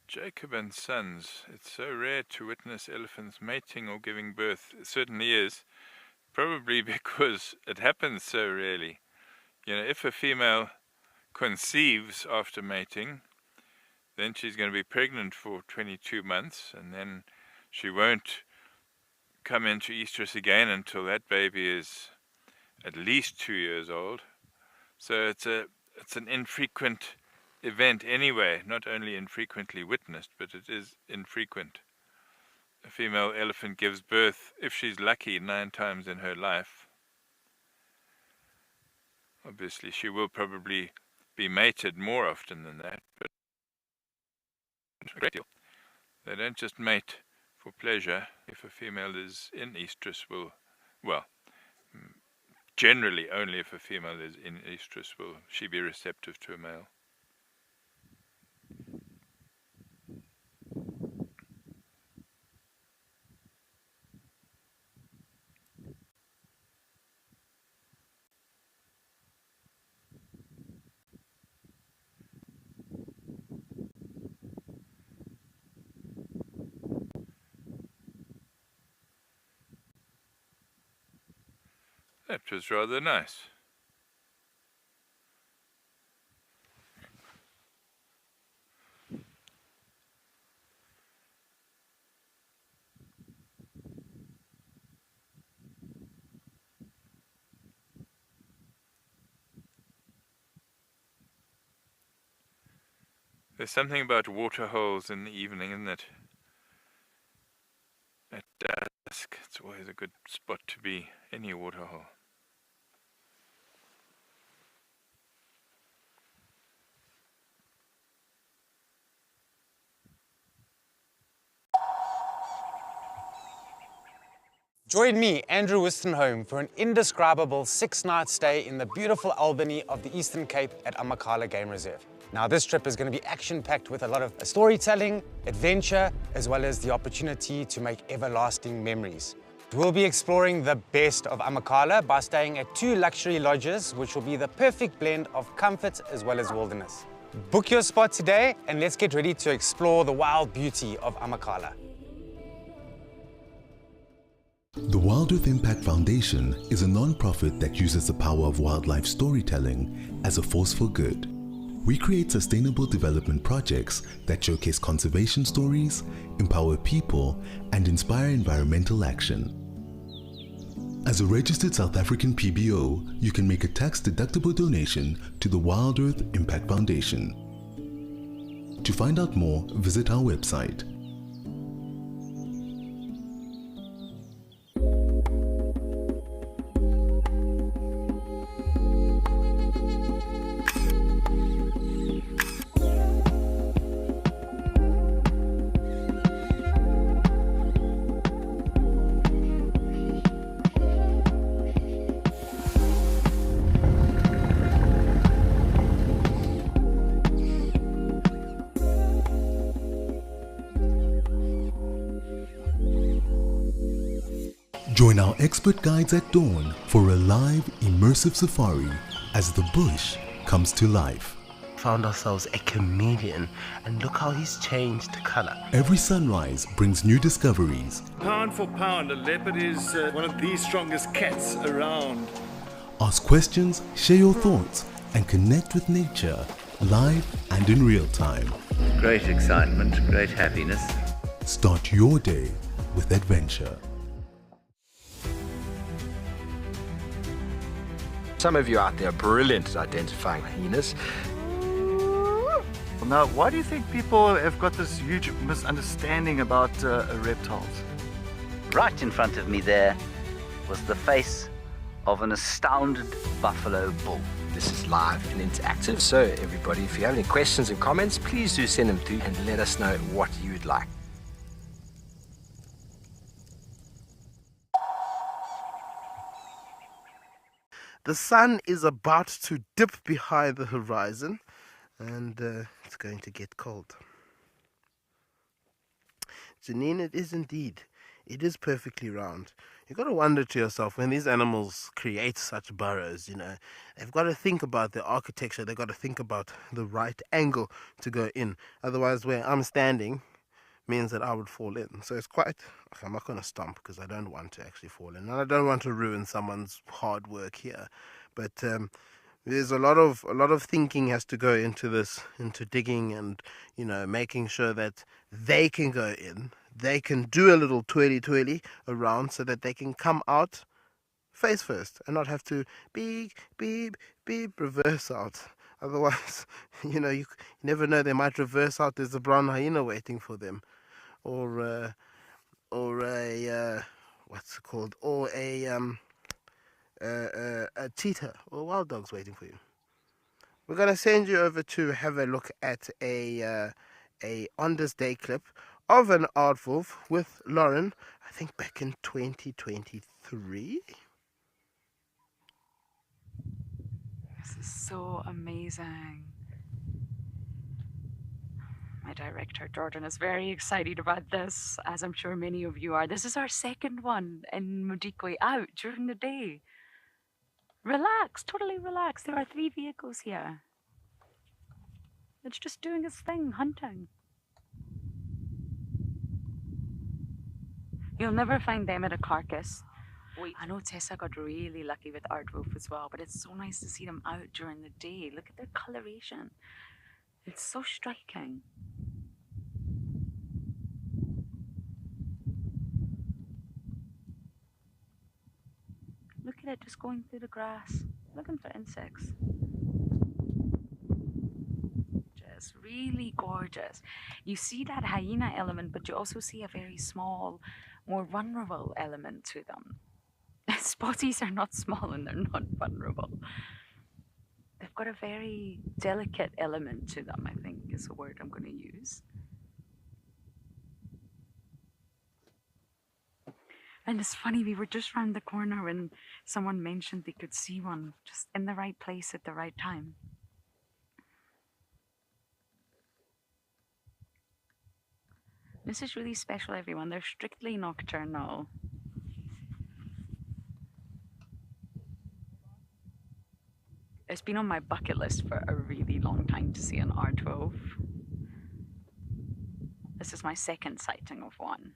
Jacob and Sons. It's so rare to witness elephants mating or giving birth. It certainly is. Probably because it happens so rarely. You know, if a female conceives after mating, then she's going to be pregnant for 22 months, and then she won't come into estrus again until that baby is at least 2 years old. So it's an infrequent event anyway, not only infrequently witnessed, but it is infrequent. A female elephant gives birth, if she's lucky, 9 times in her life. Obviously she will probably be mated more often than that, but a great deal. They don't just mate for pleasure. If a female is in estrus, generally only if a female is in estrus will she be receptive to a male. That was rather nice. There's something about water holes in the evening, isn't it? At dusk, it's always a good spot to be, any water hole. Join me, Andrew Wistenholm, for an indescribable 6-night stay in the beautiful Albany of the Eastern Cape at Amakhala Game Reserve. Now this trip is going to be action-packed with a lot of storytelling, adventure, as well as the opportunity to make everlasting memories. We'll be exploring the best of Amakhala by staying at 2 luxury lodges, which will be the perfect blend of comfort as well as wilderness. Book your spot today and let's get ready to explore the wild beauty of Amakhala. The Wild Earth Impact Foundation is a non-profit that uses the power of wildlife storytelling as a force for good. We create sustainable development projects that showcase conservation stories, empower people, and inspire environmental action. As a registered South African PBO, you can make a tax-deductible donation to the Wild Earth Impact Foundation. To find out more, visit our website. Join our expert guides at dawn for a live, immersive safari as the bush comes to life. Found ourselves a chameleon, and look how he's changed color. Every sunrise brings new discoveries. Pound for pound, a leopard is one of the strongest cats around. Ask questions, share your thoughts, and connect with nature live and in real time. Great excitement, great happiness. Start your day with adventure. Some of you out there are brilliant at identifying hyenas. Now, why do you think people have got this huge misunderstanding about reptiles? Right in front of me there was the face of an astounded buffalo bull. This is live and interactive, so everybody, if you have any questions and comments, please do send them through and let us know what you'd like. The sun is about to dip behind the horizon, and it's going to get cold. Janine, it is indeed. It is perfectly round. You've got to wonder to yourself, when these animals create such burrows, you know, they've got to think about the architecture. They've got to think about the right angle to go in. Otherwise, where I'm standing means that I would fall in. So it's quite... I'm not going to stomp because I don't want to actually fall in. And I don't want to ruin someone's hard work here. But there's a lot of thinking has to go into this, into digging and, you know, making sure that they can go in. They can do a little twirly around so that they can come out face first and not have to beep, beep, beep, reverse out. Otherwise, you know, you never know, they might reverse out. There's a brown hyena waiting for them, or a what's it called, or a cheetah or wild dogs waiting for you. We're gonna send you over to have a look at a on this day clip of an aardwolf with Lauren, I think back in 2023. This is so amazing. My director, Jordan, is very excited about this, as I'm sure many of you are. This is our second one in Modikwe out during the day. Relax, totally relax. There are 3 vehicles here. It's just doing its thing, hunting. You'll never find them at a carcass. I know Tessa got really lucky with aardwolf as well, but it's so nice to see them out during the day. Look at their coloration. It's so striking. Look at it just going through the grass, looking for insects. Just really gorgeous. You see that hyena element, but you also see a very small, more vulnerable element to them. Spotties are not small and they're not vulnerable. They've got a very delicate element to them, I think is the word I'm going to use. And it's funny, we were just round the corner when someone mentioned they could see one just in the right place at the right time. This is really special, everyone. They're strictly nocturnal. It's been on my bucket list for a really long time to see an aardwolf. This is my second sighting of one.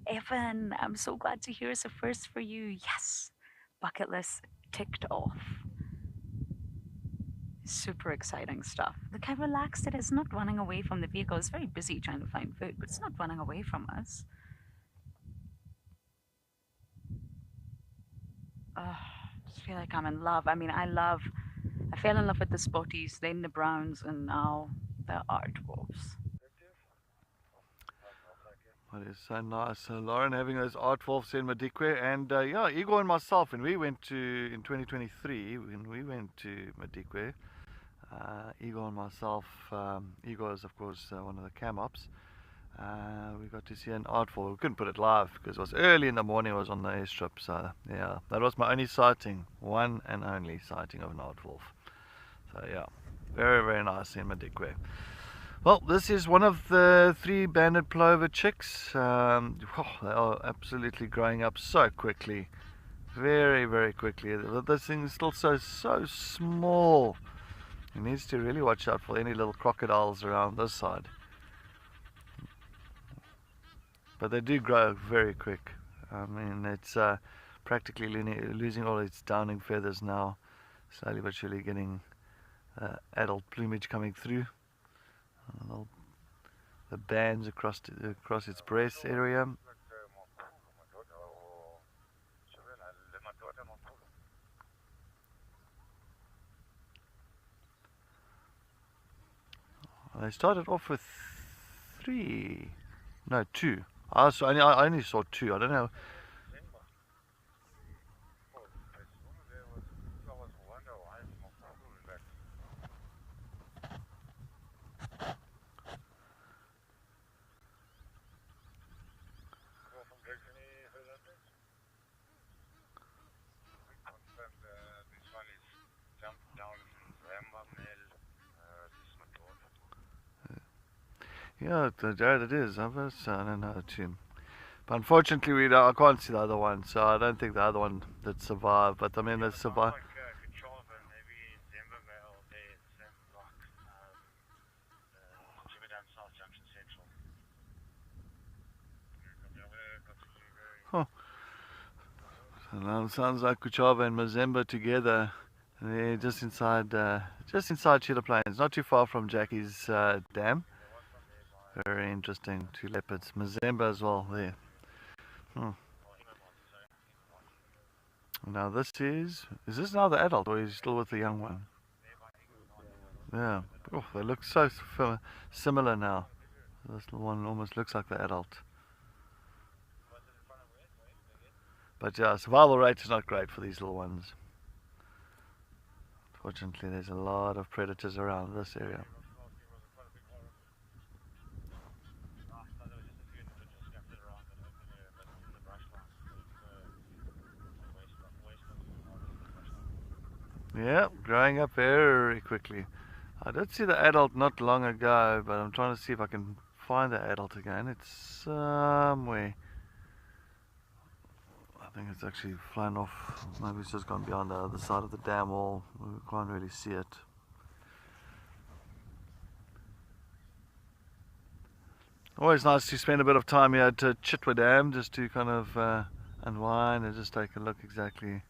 Evan, I'm so glad to hear it's a first for you. Yes, bucket list ticked off. Super exciting stuff. Look how relaxed it is, not running away from the vehicle. It's very busy trying to find food, but it's not running away from us. Oh, I just feel like I'm in love. I mean, I fell in love with the spotties, then the browns, and now the aardwolves. Well, it's so nice. So Lauren having those aardwolves in Modikwe, and yeah, Igor and myself, when we went to, in 2023, when we went to Modikwe, Igor and myself, Igor is of course one of the cam ops, we got to see an aardwolf. We couldn't put it live because it was early in the morning, it was on the airstrip, so yeah, that was my only sighting, one and only sighting of an aardwolf. So yeah, very, very nice in Modikwe. Well, this is one of the 3 banded plover chicks. They are absolutely growing up so quickly. Very, very quickly. This thing is still so small. He needs to really watch out for any little crocodiles around this side. But they do grow very quick. I mean, it's practically losing all its downing feathers now. Slowly but surely getting adult plumage coming through. The bands across its breast area. They started off with 3, no 2. I only saw 2. I don't know. Yeah, Jared, it is. I don't know the tune. But unfortunately, I can't see the other one, so I don't think the other one did survive. But I mean, they survived. Huh. So now it sounds like Kuchava and Mazemba together. They're just inside Sheila Plains, not too far from Jackie's dam. Very interesting. 2 leopards. Mazemba as well there. Now this is this now the adult, or is he still with the young one? Yeah. Oh, they look so similar now. This little one almost looks like the adult. But yeah, survival rate is not great for these little ones. Fortunately, there's a lot of predators around this area. Yeah, growing up very quickly. I did see the adult not long ago, but I'm trying to see if I can find the adult again. It's somewhere. I think it's actually flown off. Maybe it's just gone beyond the other side of the dam wall. We can't really see it. Always nice to spend a bit of time here at Chitwa Dam, just to kind of unwind and just take a look exactly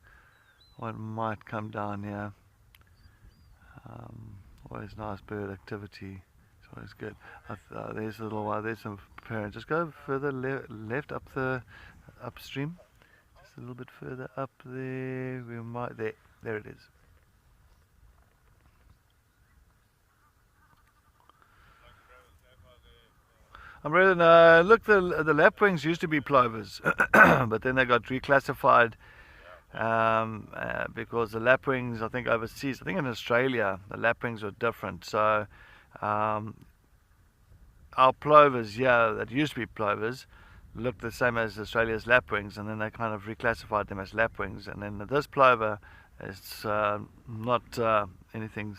what might come down here. Always nice bird activity. It's always good. There's a little while. There's some parents. Just go further left up the upstream. Just a little bit further up there. We might there it is. I'm ready. Look, the lapwings used to be plovers, but then they got reclassified. Because the lapwings, I think overseas, I think in Australia, the lapwings were different. So our plovers, yeah, that used to be plovers, looked the same as Australia's lapwings, and then they kind of reclassified them as lapwings. And then this plover is not anything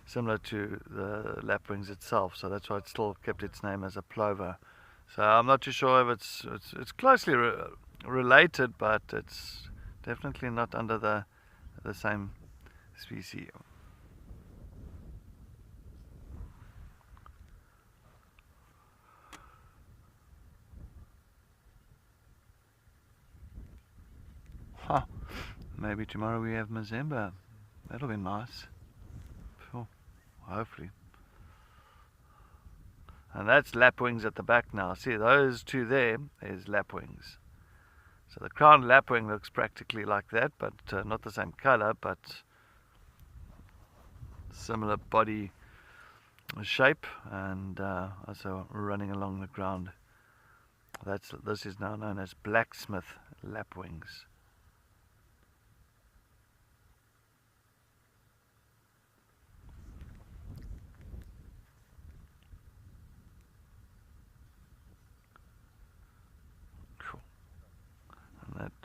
similar to the lapwings itself, so that's why it still kept its name as a plover. So I'm not too sure if it's closely related, but it's definitely not under the same species. Huh. Maybe tomorrow we have Mazemba. That'll be nice. Sure. Hopefully. And that's lapwings at the back now. See, those 2 there is lapwings. So the crowned lapwing looks practically like that, but not the same color, but similar body shape, and also running along the ground. This is now known as blacksmith lapwings.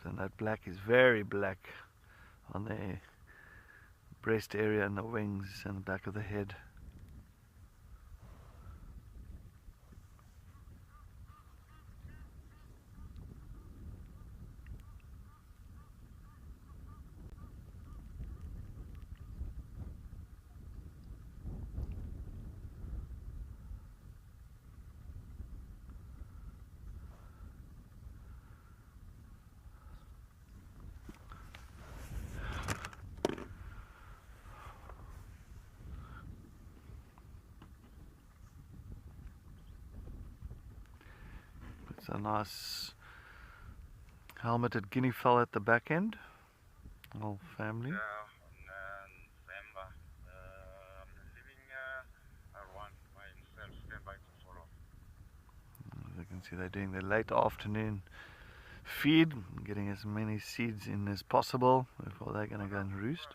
And that black is very black on the breast area and the wings and the back of the head. There's a nice helmeted guinea fowl at the back end. Whole family. As you can see, they're doing their late afternoon feed, getting as many seeds in as possible before they're going to go and roost.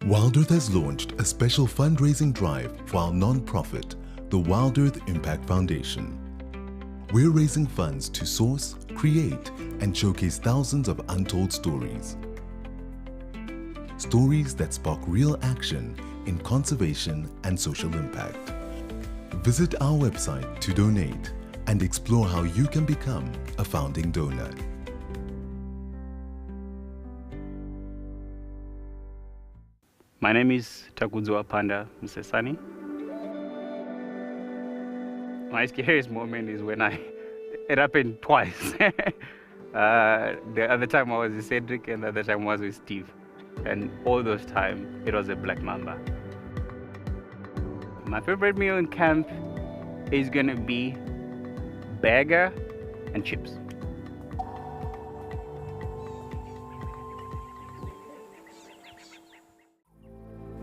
Wild Earth has launched a special fundraising drive for our non-profit, the Wild Earth Impact Foundation. We're raising funds to source, create, and showcase thousands of untold stories. Stories that spark real action in conservation and social impact. Visit our website to donate and explore how you can become a founding donor. My name is Takudzwa Panda Msesani. My scariest moment is when it happened twice. The other time I was with Cedric and the other time I was with Steve. And all those times, it was a black mamba. My favorite meal in camp is gonna be burger and chips.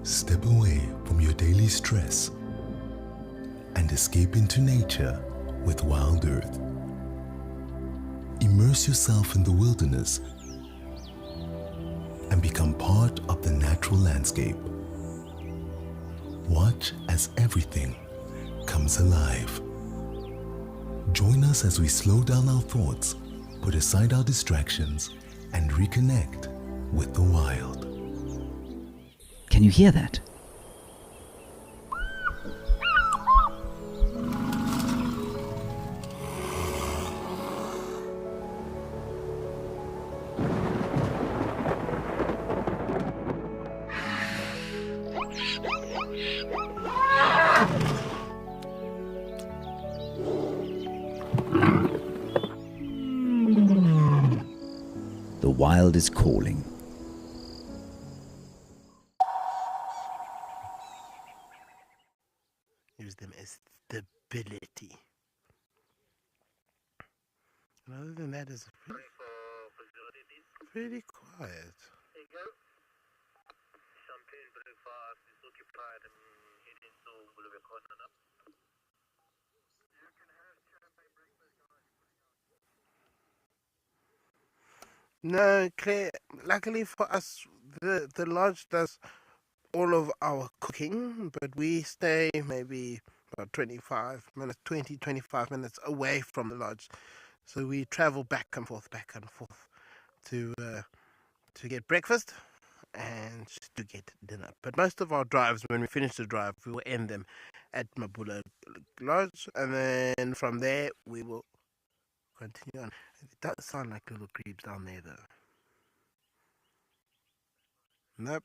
Step away from your daily stress and escape into nature with Wild Earth. Immerse yourself in the wilderness and become part of the natural landscape. Watch as everything comes alive. Join us as we slow down our thoughts, put aside our distractions, and reconnect with the wild. Can you hear that? The wild is calling. Use them as stability. And other than that, it's pretty quiet. No, Claire, luckily for us, the lodge does all of our cooking, but we stay maybe about 25 minutes away from the lodge. So we travel back and forth to get breakfast and to get dinner. But most of our drives, when we finish the drive, we will end them at Mabula Lodge, and then from there we will continue on. It does sound like little creeps down there, though. Nope,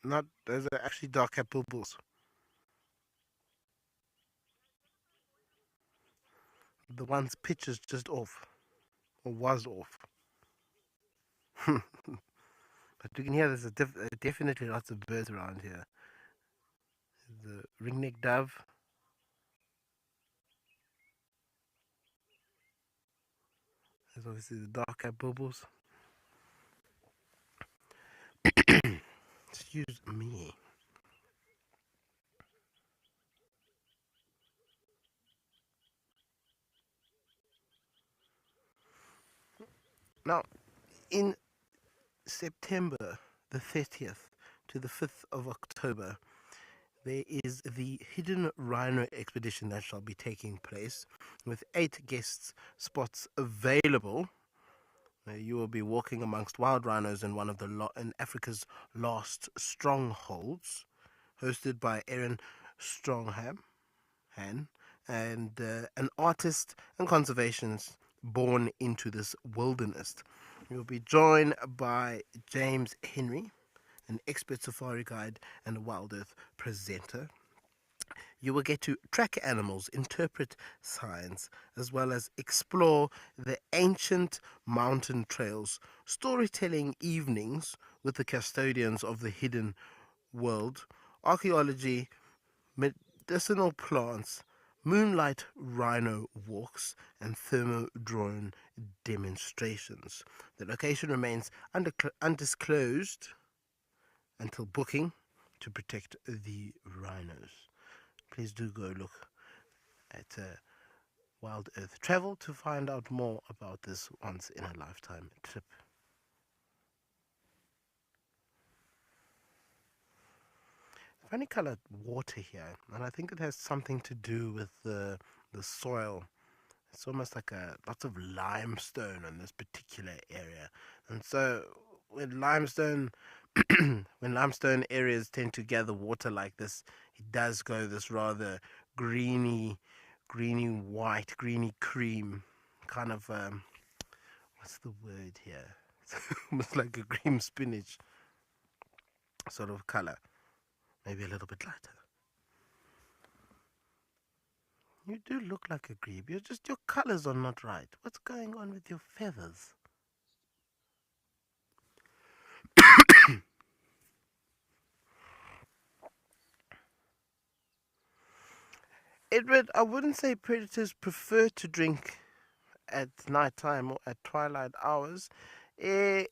not. Those are actually dark-capped bulls. The one's pitch is just off, or was off. But you can hear there's definitely lots of birds around here. The ringneck dove. There's obviously the darker bubbles. Excuse me. Now, in September the 30th to the 5th of October, there is the Hidden Rhino expedition that shall be taking place with 8 guest spots available. You will be walking amongst wild rhinos in one of in Africa's last strongholds, hosted by Aaron Strongham and an artist and conservationist born into this wilderness. You'll be joined by James Henry, an expert safari guide and a wild earth presenter. You will get to track animals, interpret signs, as well as explore the ancient mountain trails, storytelling evenings with the custodians of the hidden world, archaeology, medicinal plants, moonlight rhino walks, and thermo drone demonstrations. The location remains undisclosed until booking to protect the rhinos. Please do go look at Wild Earth Travel to find out more about this once in a lifetime trip. Funny colored water here, and I think it has something to do with the soil. It's almost like lots of limestone in this particular area, and so when limestone areas tend to gather water like this, it does go this rather greeny white, greeny cream kind of what's the word here? It's almost like a green spinach sort of color, maybe a little bit lighter. You do look like a grebe. Your colors are not right. What's going on with your feathers? Edward, I wouldn't say predators prefer to drink at night time or at twilight hours. They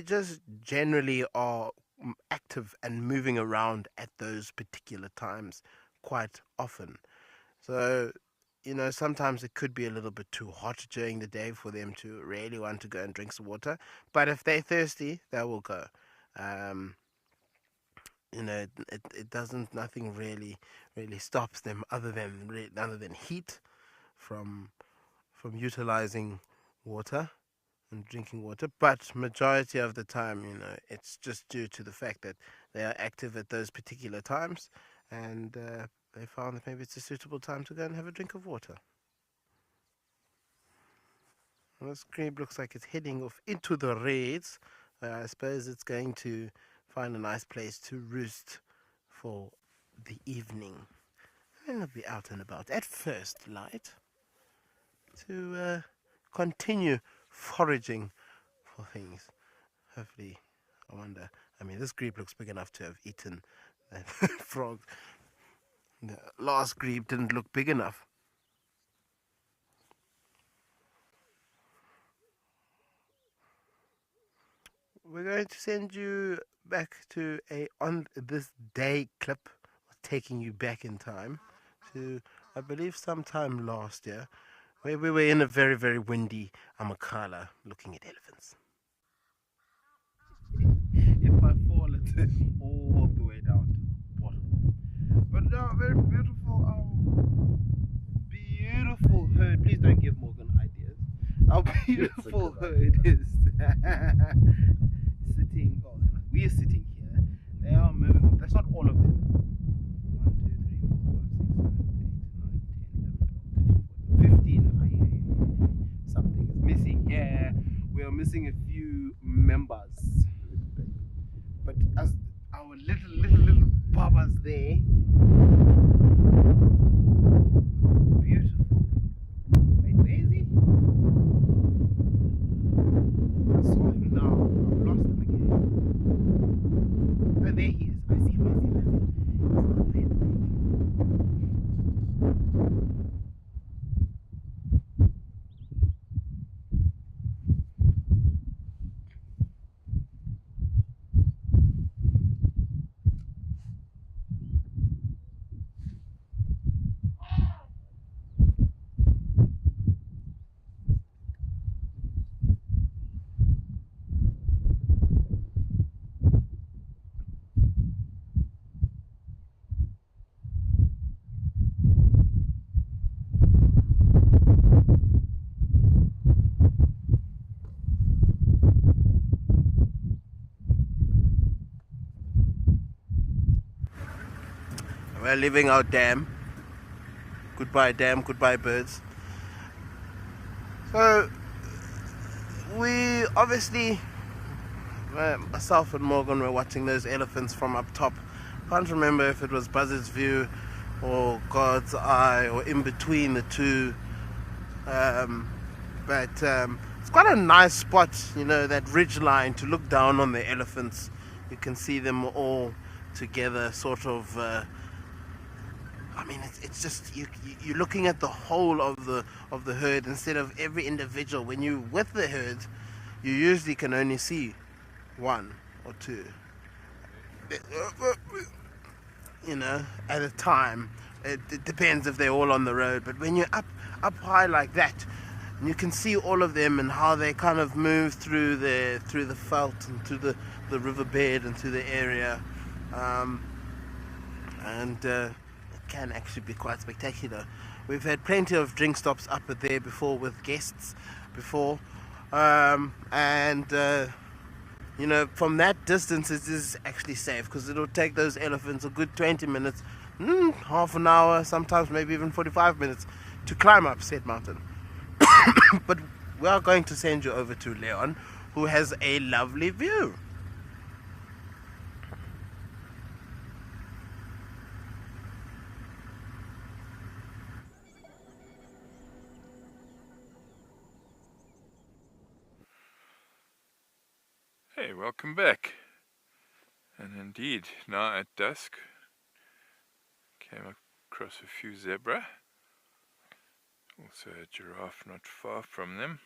just generally are active and moving around at those particular times quite often. So, sometimes it could be a little bit too hot during the day for them to really want to go and drink some water. But if they're thirsty, they will go. It doesn't, nothing really stops them other than heat from utilizing water and drinking water. But majority of the time, it's just due to the fact that they are active at those particular times, and they found that maybe it's a suitable time to go and have a drink of water. Well, this grebe looks like it's heading off into the reeds. I suppose it's going to find a nice place to roost for the evening. And it'll be out and about at first light to continue foraging for things. Hopefully, I wonder. I mean, this grebe looks big enough to have eaten that frog. The last grebe didn't look big enough. We're going to send you back to a on this day clip, taking you back in time to, I believe, sometime last year, where we were in a very, very windy Amakhala looking at elephants. If I fall, it's all the way down to the bottom. But now, very beautiful herd. Please don't give Morgan ideas. Our beautiful herd is sitting, we are sitting here. They are moving. That's not all of them. 1, 2, 3, 4, 5, 6, 7, 8, 9, 10, 11, 12, 13, 14, 15. Something is missing here. We are missing a few members. But as our little babas there, beautiful. Wait, where is he? I saw him now. I've lost him again. Oh, there he is. I see him. we're leaving our dam. Goodbye dam, goodbye birds. So we obviously, myself and Morgan were watching those elephants from up top. Can't remember if it was Buzzard's View or God's Eye or in between the two. But it's quite a nice spot, you know, that ridge line to look down on the elephants. You can see them all together, sort of. I mean, it's just you're looking at the whole of the herd instead of every individual. When you're with the herd, you usually can only see one or two, you know, at a time. It depends if they're all on the road, but when you're up high like that, and you can see all of them and how they kind of move through the veld and through the riverbed and through the area, and it can actually be quite spectacular. We've had plenty of drink stops up at there before with guests before, and you know, from that distance it is actually safe, because it'll take those elephants a good 20 minutes, half an hour, sometimes maybe even 45 minutes to climb up said mountain. But we are going to send you over to Leon, who has a lovely view. Hey, welcome back. And indeed, now at dusk, came across a few zebra. Also a giraffe not far from them.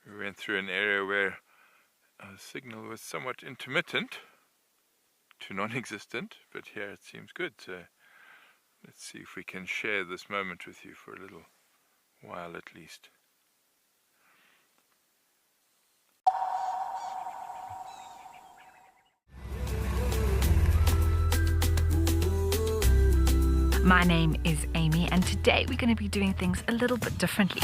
We went through an area where our signal was somewhat intermittent to non-existent, but here it seems good. So let's see if we can share this moment with you for a little while at least. My name is Amy, and today we're going to be doing things a little bit differently.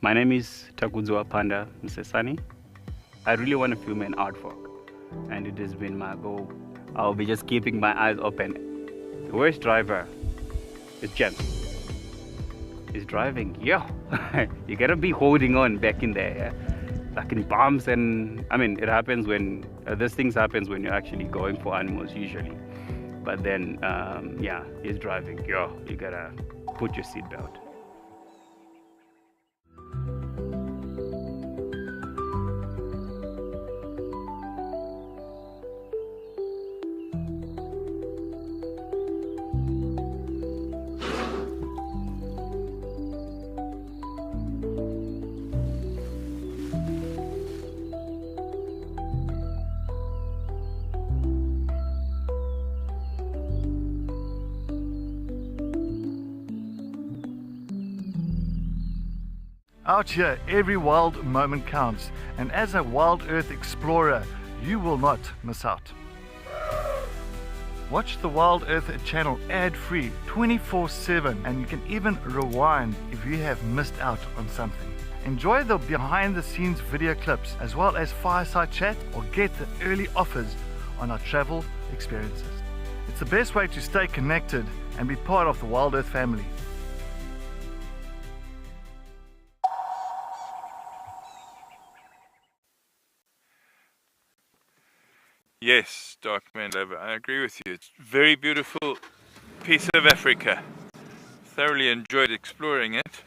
My name is Takudzwa Panda Msesani. I really want to film an artwork, and it has been my goal. I'll be just keeping my eyes open. The worst driver is James. He's driving, yeah. You gotta be holding on back in there, yeah? Like in bumps, and I mean, it happens when these things happens when you're actually going for animals usually. But then, yeah, he's driving, yeah. You gotta put your seatbelt. Out here, every wild moment counts, and as a wild earth explorer, you will not miss out. Watch the Wild Earth channel ad-free 24/7, and you can even rewind if you have missed out on something. Enjoy the behind-the-scenes video clips as well as fireside chat, or get the early offers on our travel experiences. It's the best way to stay connected and be part of the Wild Earth family. Yes, Darkman Lover, I agree with you. It's a very beautiful piece of Africa. Thoroughly enjoyed exploring it.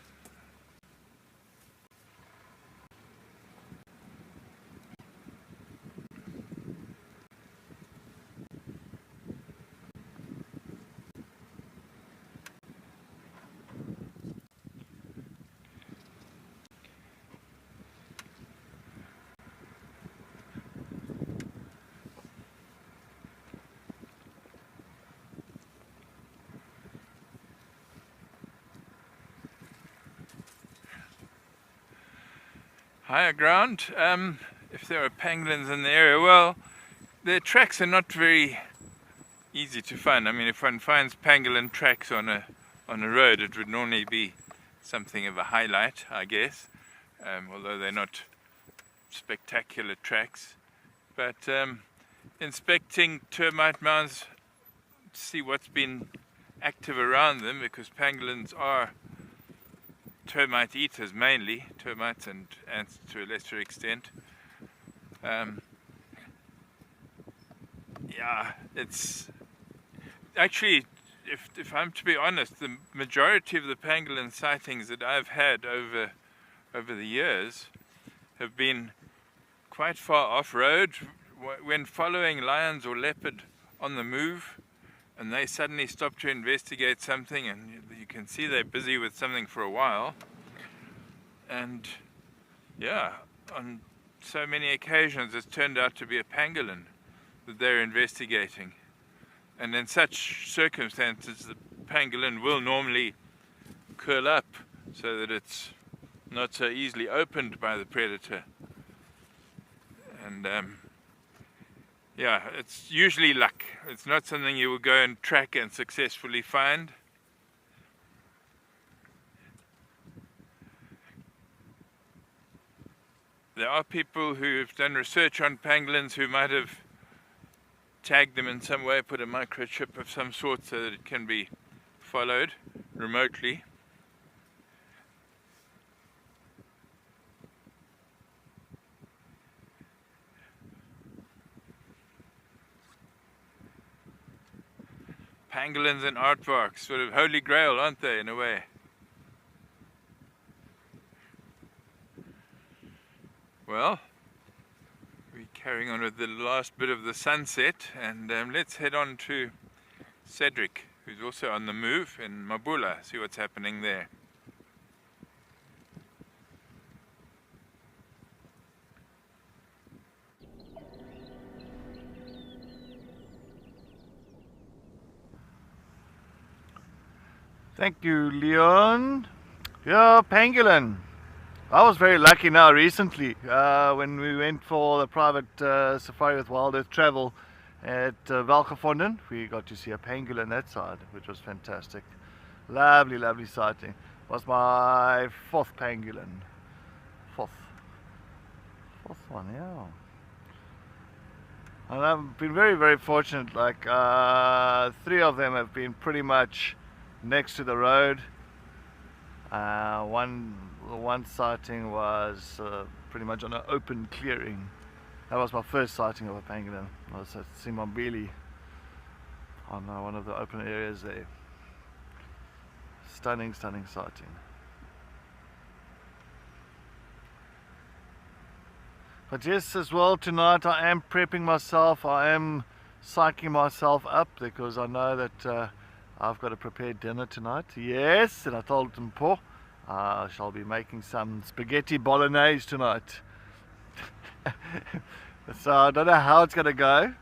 higher ground. If there are pangolins in the area, well, their tracks are not very easy to find. I mean, if one finds pangolin tracks on a road, it would normally be something of a highlight, I guess, although they're not spectacular tracks. But inspecting termite mounds to see what's been active around them, because pangolins are termite eaters mainly, termites and ants to a lesser extent. Yeah, it's actually, if I'm to be honest, the majority of the pangolin sightings that I've had over the years have been quite far off-road, when following lions or leopard on the move, and they suddenly stop to investigate something, and you can see they're busy with something for a while. And yeah, on so many occasions it's turned out to be a pangolin that they're investigating. And in such circumstances, the pangolin will normally curl up so that it's not so easily opened by the predator. And yeah, it's usually luck. It's not something you will go and track and successfully find. There are people who have done research on pangolins who might have tagged them in some way, put a microchip of some sort so that it can be followed remotely. Pangolins and aardvarks, sort of holy grail, aren't they, in a way? Well, we're carrying on with the last bit of the sunset, and let's head on to Cedric, who's also on the move in Mabula, see what's happening there. Thank you, Leon. Yeah, pangolin. I was very lucky now recently when we went for the private safari with Wild Earth Travel at Valgevonden. We got to see a pangolin that side, which was fantastic. Lovely, lovely sighting. It was my fourth pangolin. Fourth one, yeah. And I've been very, very fortunate. Like 3 of them have been pretty much next to the road. One sighting was pretty much on an open clearing. That was my first sighting of a pangolin. I was at Simambili on one of the open areas there. Stunning, stunning sighting. But yes, as well, tonight I am prepping myself. I am psyching myself up because I know that I've got to prepare dinner tonight. Yes, and I told them, Paul, I shall be making some spaghetti bolognese tonight. So I don't know how it's going to go,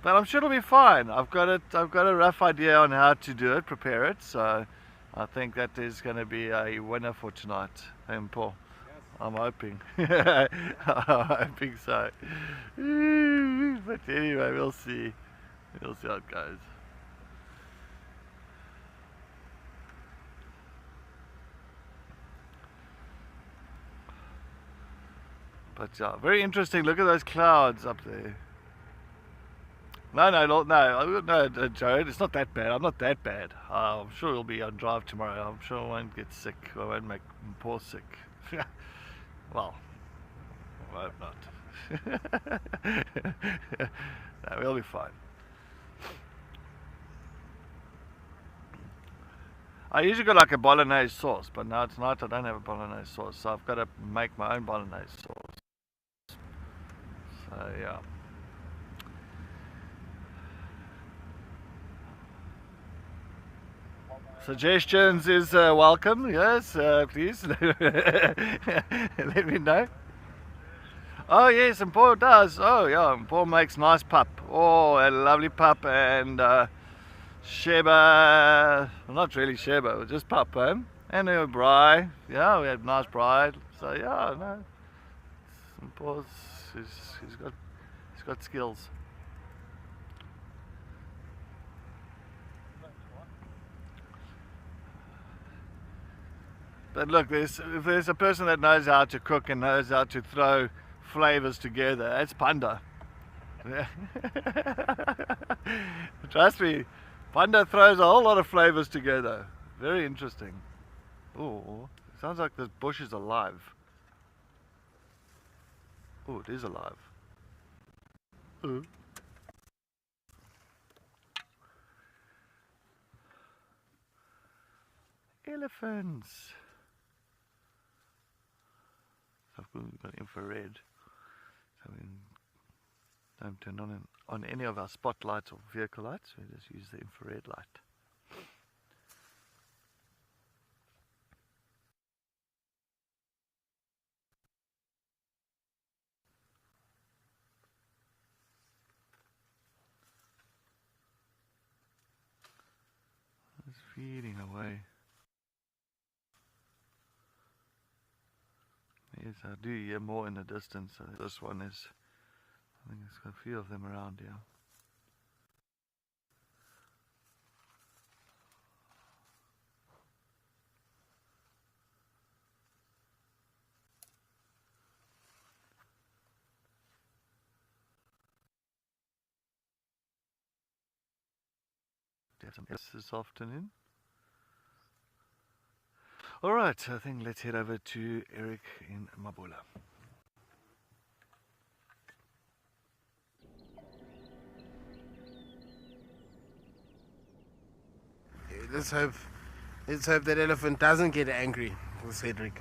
but I'm sure it'll be fine. I've got a rough idea on how to do it, prepare it. So I think that is going to be a winner for tonight. And Paul, yes. I'm hoping. I'm hoping so. But anyway, we'll see. We'll see how it goes. But yeah, very interesting. Look at those clouds up there. No, Jared, it's not that bad. I'm not that bad. I'm sure we'll be on drive tomorrow. I'm sure I won't get sick. I won't make Paul sick. Well, I hope not. No, we'll be fine. I usually got like a bolognese sauce, but now tonight I don't have a bolognese sauce, so I've got to make my own bolognese sauce. So yeah. Suggestions is welcome. Yes, please let me know. Oh yes, and Paul does. Oh yeah, and Paul makes nice pup. Oh, a lovely pup, and Sheba, well, not really Sheba, just pup, and a braai. Yeah, we had nice braai. So yeah, no, Pause. He's got skills. But look, if there's a person that knows how to cook and knows how to throw flavors together, it's Panda. Yeah. Trust me, Panda throws a whole lot of flavors together. Very interesting. Oh, sounds like this bush is alive. Oh, it is alive. Ooh. Elephants. So we've got infrared. So we don't turn on any of our spotlights or vehicle lights. We just use the infrared light. It's feeding away. Yes, I do hear more in the distance. This one is, I think there's got a few of them around here. Have some this afternoon. Alright, I think let's head over to Eric in Mabula. Let's hope that elephant doesn't get angry with Cedric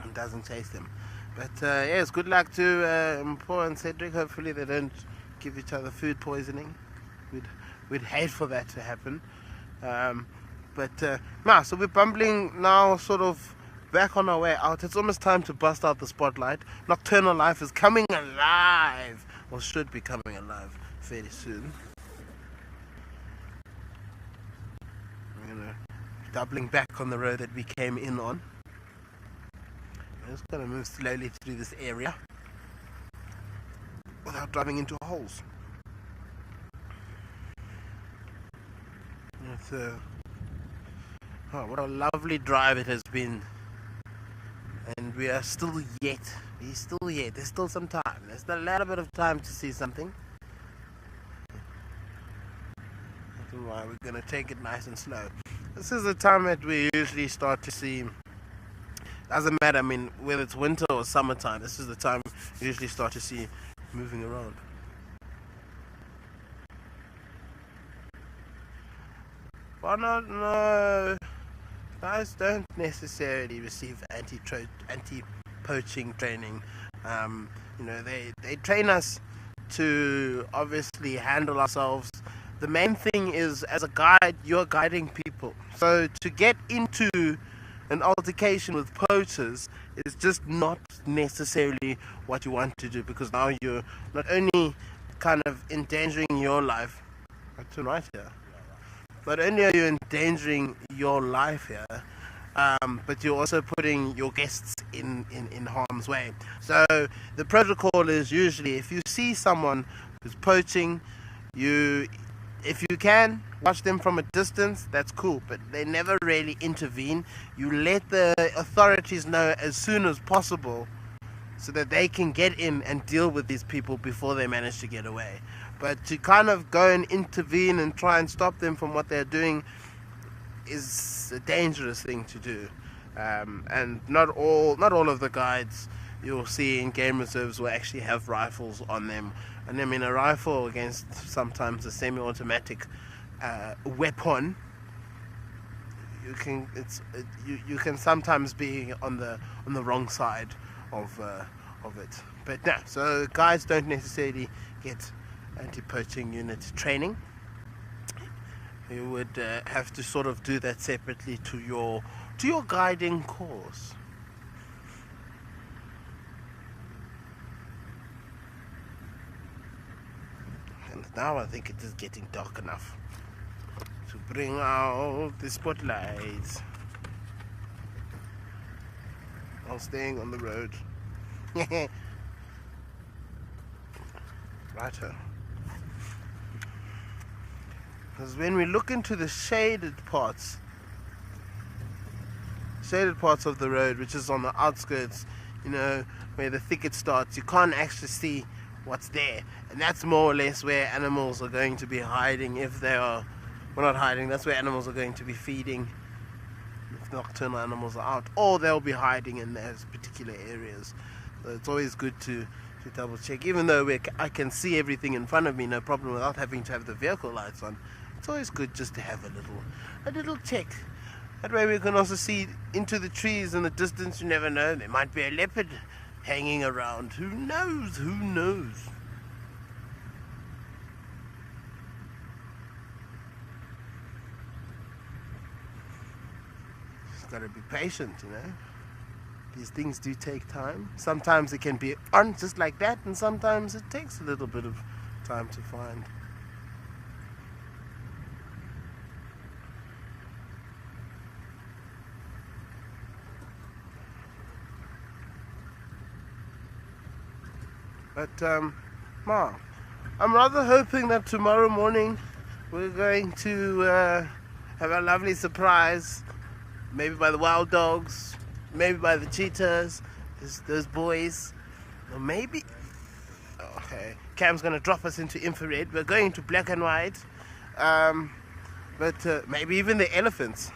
and doesn't chase them. But yes, good luck to Paul and Cedric. Hopefully they don't give each other food poisoning. We'd hate for that to happen. So we're bumbling now, sort of back on our way out. It's almost time to bust out the spotlight. Nocturnal life is coming alive, or should be coming alive fairly soon. We're doubling back on the road that we came in on. I'm just going to move slowly through this area without driving into holes. What a lovely drive it has been, and we are still yet. There's still some time. There's still a little bit of time to see something. That's why we're gonna take it nice and slow. This is the time that we usually start to see. Doesn't matter. I mean, whether it's winter or summertime, this is the time we usually start to see moving around. Why not? No. Guys don't necessarily receive anti-poaching training. They train us to obviously handle ourselves. The main thing is, as a guide, you're guiding people. So to get into an altercation with poachers is just not necessarily what you want to do, because now you're not only kind of endangering your life. That's right here. Not only are you endangering your life here, but you're also putting your guests in harm's way. So the protocol is usually, if you see someone who's poaching, if you can watch them from a distance, that's cool, but they never really intervene. You let the authorities know as soon as possible so that they can get in and deal with these people before they manage to get away. But to kind of go and intervene and try and stop them from what they're doing is a dangerous thing to do. And not all of the guides you'll see in game reserves will actually have rifles on them. And I mean, a rifle against sometimes a semi-automatic weapon, you can sometimes be on the wrong side of it. But no, so guides don't necessarily get anti-poaching unit training. You would have to sort of do that separately to your guiding course. And now I think it is getting dark enough to bring out the spotlights while staying on the road. Righto. Because when we look into the shaded parts of the road, which is on the outskirts, you know, where the thicket starts, you can't actually see what's there, and that's more or less where animals are going to be hiding. If they are, well, not hiding, that's where animals are going to be feeding if nocturnal animals are out, or they'll be hiding in those particular areas. So it's always good to double check, even though I can see everything in front of me, no problem, without having to have the vehicle lights on. It's always good just to have a little check. That way we can also see into the trees in the distance. You never know, there might be a leopard hanging around. Who knows? Who knows? Just gotta be patient, you know. These things do take time. Sometimes it can be on just like that, and sometimes it takes a little bit of time to find. But, Ma, I'm rather hoping that tomorrow morning we're going to have a lovely surprise, maybe by the wild dogs, maybe by the cheetahs, those boys, or maybe, okay, Cam's going to drop us into infrared. We're going to black and white, but maybe even the elephants.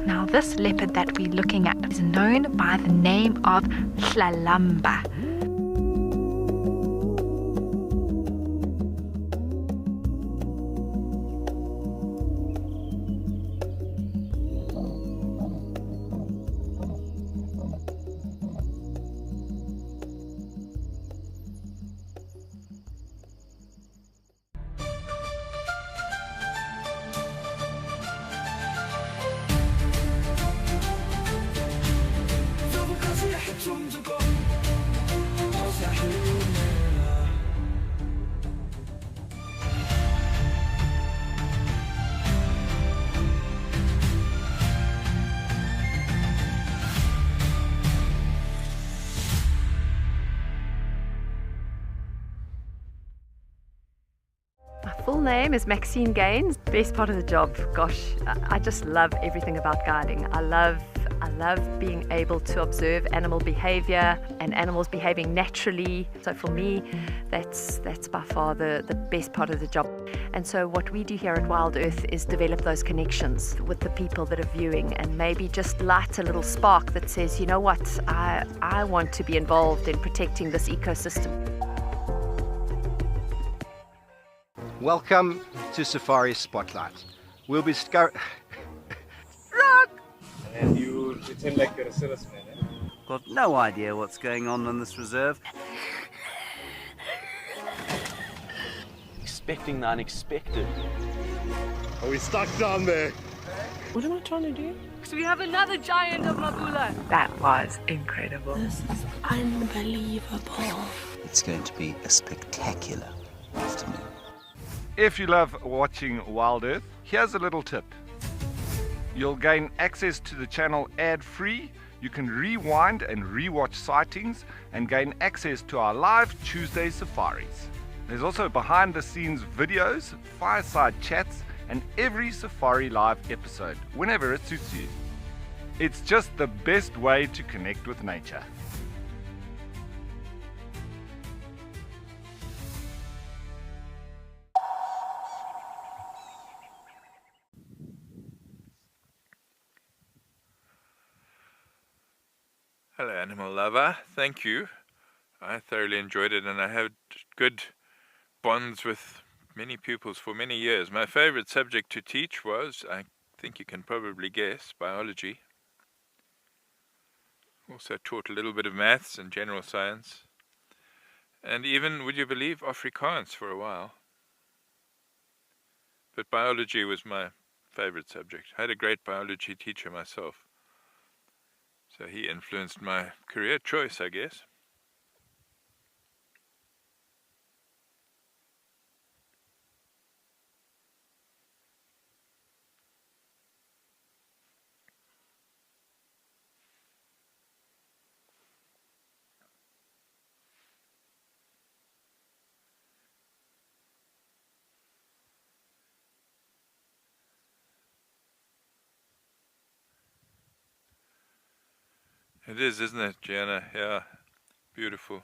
Now this leopard that we're looking at is known by the name of Hlalamba. My full name is Maxine Gaines. Best part of the job, gosh, I just love everything about guiding. I love being able to observe animal behavior and animals behaving naturally. So for me, that's by far the best part of the job. And so what we do here at Wild Earth is develop those connections with the people that are viewing, and maybe just light a little spark that says, you know what, I want to be involved in protecting this ecosystem. Welcome to Safari Spotlight. We'll be And you pretend like you're a salesman, eh? Got no idea what's going on in this reserve. Expecting the unexpected. Are we stuck down there? What am I trying to do? So we have another giant of Mabula. That was incredible. This is unbelievable. It's going to be a spectacular afternoon. If you love watching Wild Earth, here's a little tip. You'll gain access to the channel ad-free. You can rewind and rewatch sightings and gain access to our live Tuesday safaris. There's also behind-the-scenes videos, fireside chats, and every SafariLIVE episode, whenever it suits you. It's just the best way to connect with nature. Hello, animal lover. Thank you. I thoroughly enjoyed it, and I had good bonds with many pupils for many years. My favorite subject to teach was, I think you can probably guess, biology. Also taught a little bit of maths and general science. And even, would you believe, Afrikaans for a while. But biology was my favorite subject. I had a great biology teacher myself. So he influenced my career choice, I guess. It is, isn't it, Gianna? Yeah, beautiful.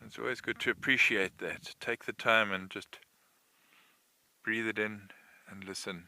It's always good to appreciate that. Take the time and just breathe it in and listen.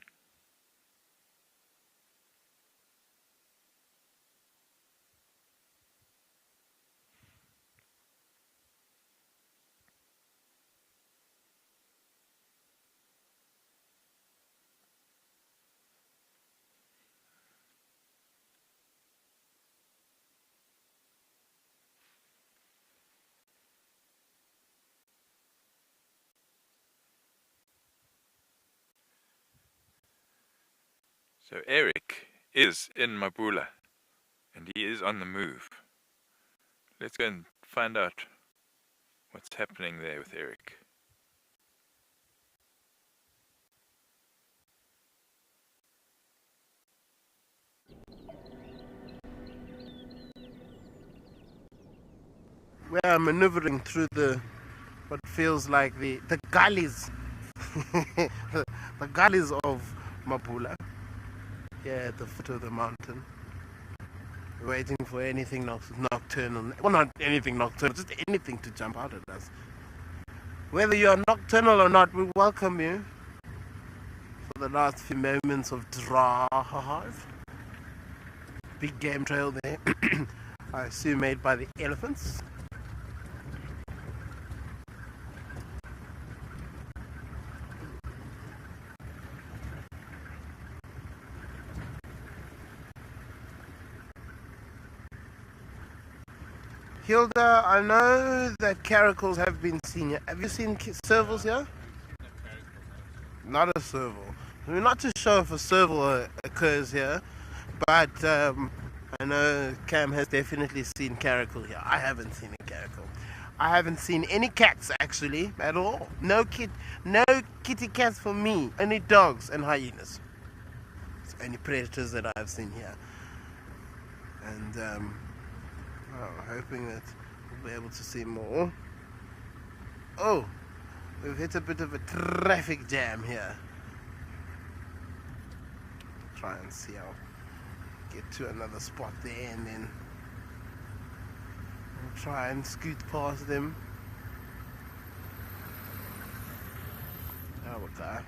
So Eric is in Mabula, and he is on the move. Let's go and find out what's happening there with Eric. We are maneuvering through what feels like the gullies, the gullies of Mabula, here at the foot of the mountain. We're waiting for anything nocturnal, well, not anything nocturnal, just anything to jump out at us. Whether you're nocturnal or not, we welcome you for the last few moments of drive. Big game trail there, I assume made by the elephants. Hilda, I know that caracals have been seen here. Have you seen servals here? Not a serval. We're not too sure if a serval occurs here, but I know Cam has definitely seen caracal here. I haven't seen a caracal. I haven't seen any cats actually at all. No kitty cats for me. Only dogs and hyenas. It's only predators that I've seen here. And hoping that we'll be able to see more. Oh, we've hit a bit of a traffic jam here. Try and see how get to another spot there, and then we'll try and scoot past them. Oh, okay.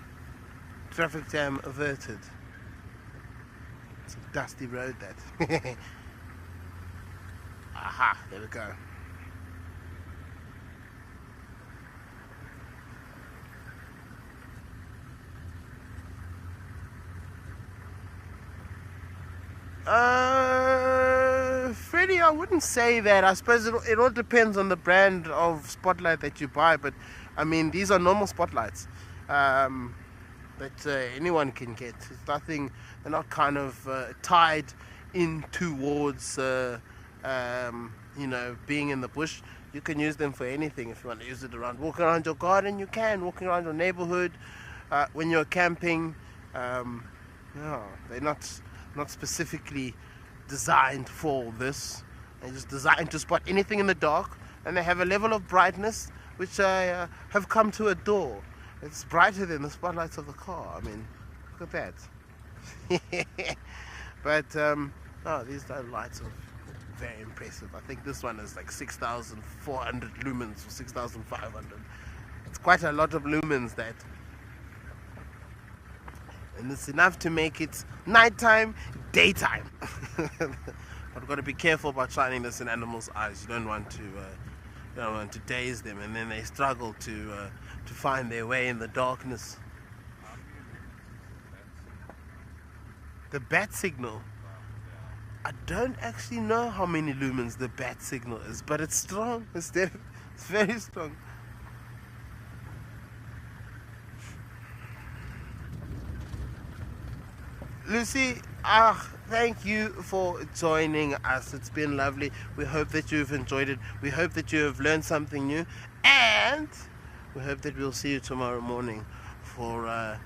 Traffic jam averted. It's a dusty road, that. Aha, there we go. Freddie, I wouldn't say that. I suppose it all depends on the brand of spotlight that you buy, but I mean, these are normal spotlights that anyone can get. It's nothing, they're not kind of tied in towards being in the bush. You can use them for anything. If you want to use it around, walking around your garden, you can. Walking around your neighborhood, when you're camping, no, they're not specifically designed for this. They're just designed to spot anything in the dark, and they have a level of brightness which I have come to adore. It's brighter than the spotlights of the car. I mean, look at that. But no, these lights are very impressive. I think this one is like 6,400 lumens or 6,500. It's quite a lot of lumens, that. And it's enough to make it nighttime, daytime. But we've got to be careful about shining this in animals' eyes. You don't want to daze them, and then they struggle to find their way in the darkness. The bat signal. I don't actually know how many lumens the bat signal is, but it's strong. It's It's very strong. Lucy, thank you for joining us. It's been lovely. We hope that you've enjoyed it. We hope that you have learned something new. And we hope that we'll see you tomorrow morning for, a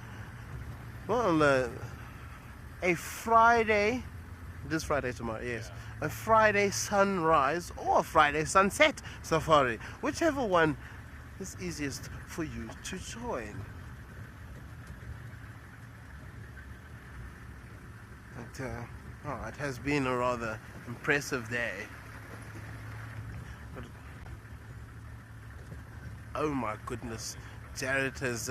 Friday. This Friday tomorrow, yes. Yeah. A Friday sunrise or a Friday sunset safari. Whichever one is easiest for you to join. But, it has been a rather impressive day. But, oh my goodness, Jared has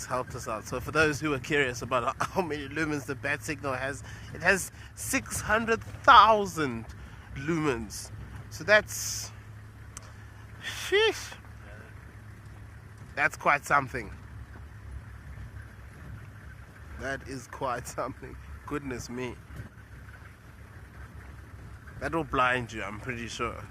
helped us out. So for those who are curious about how many lumens the bat signal has, it has 600,000 lumens. So that's, sheesh, that's quite something. That is quite something. Goodness me. That will blind you, I'm pretty sure.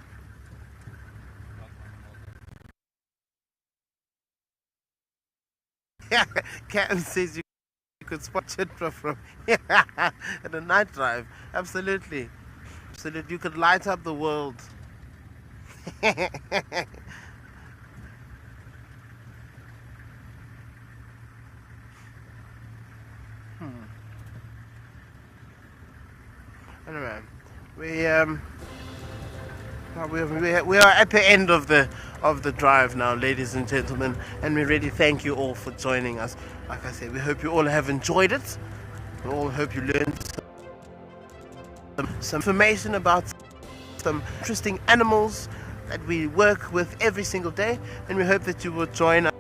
Cam says you could spot Chitra from at a night drive. Absolutely. Absolutely. You could light up the world. Anyway, we are at the end of the drive now, ladies and gentlemen, and we really thank you all for joining us. Like I said, we hope you all have enjoyed it. We all hope you learned some information about some interesting animals that we work with every single day, and we hope that you will join us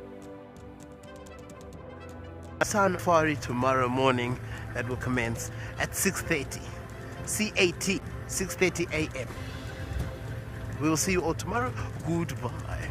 safari tomorrow morning. That will commence at 6:30 CAT, 6:30 a.m. We will see you all tomorrow. Goodbye.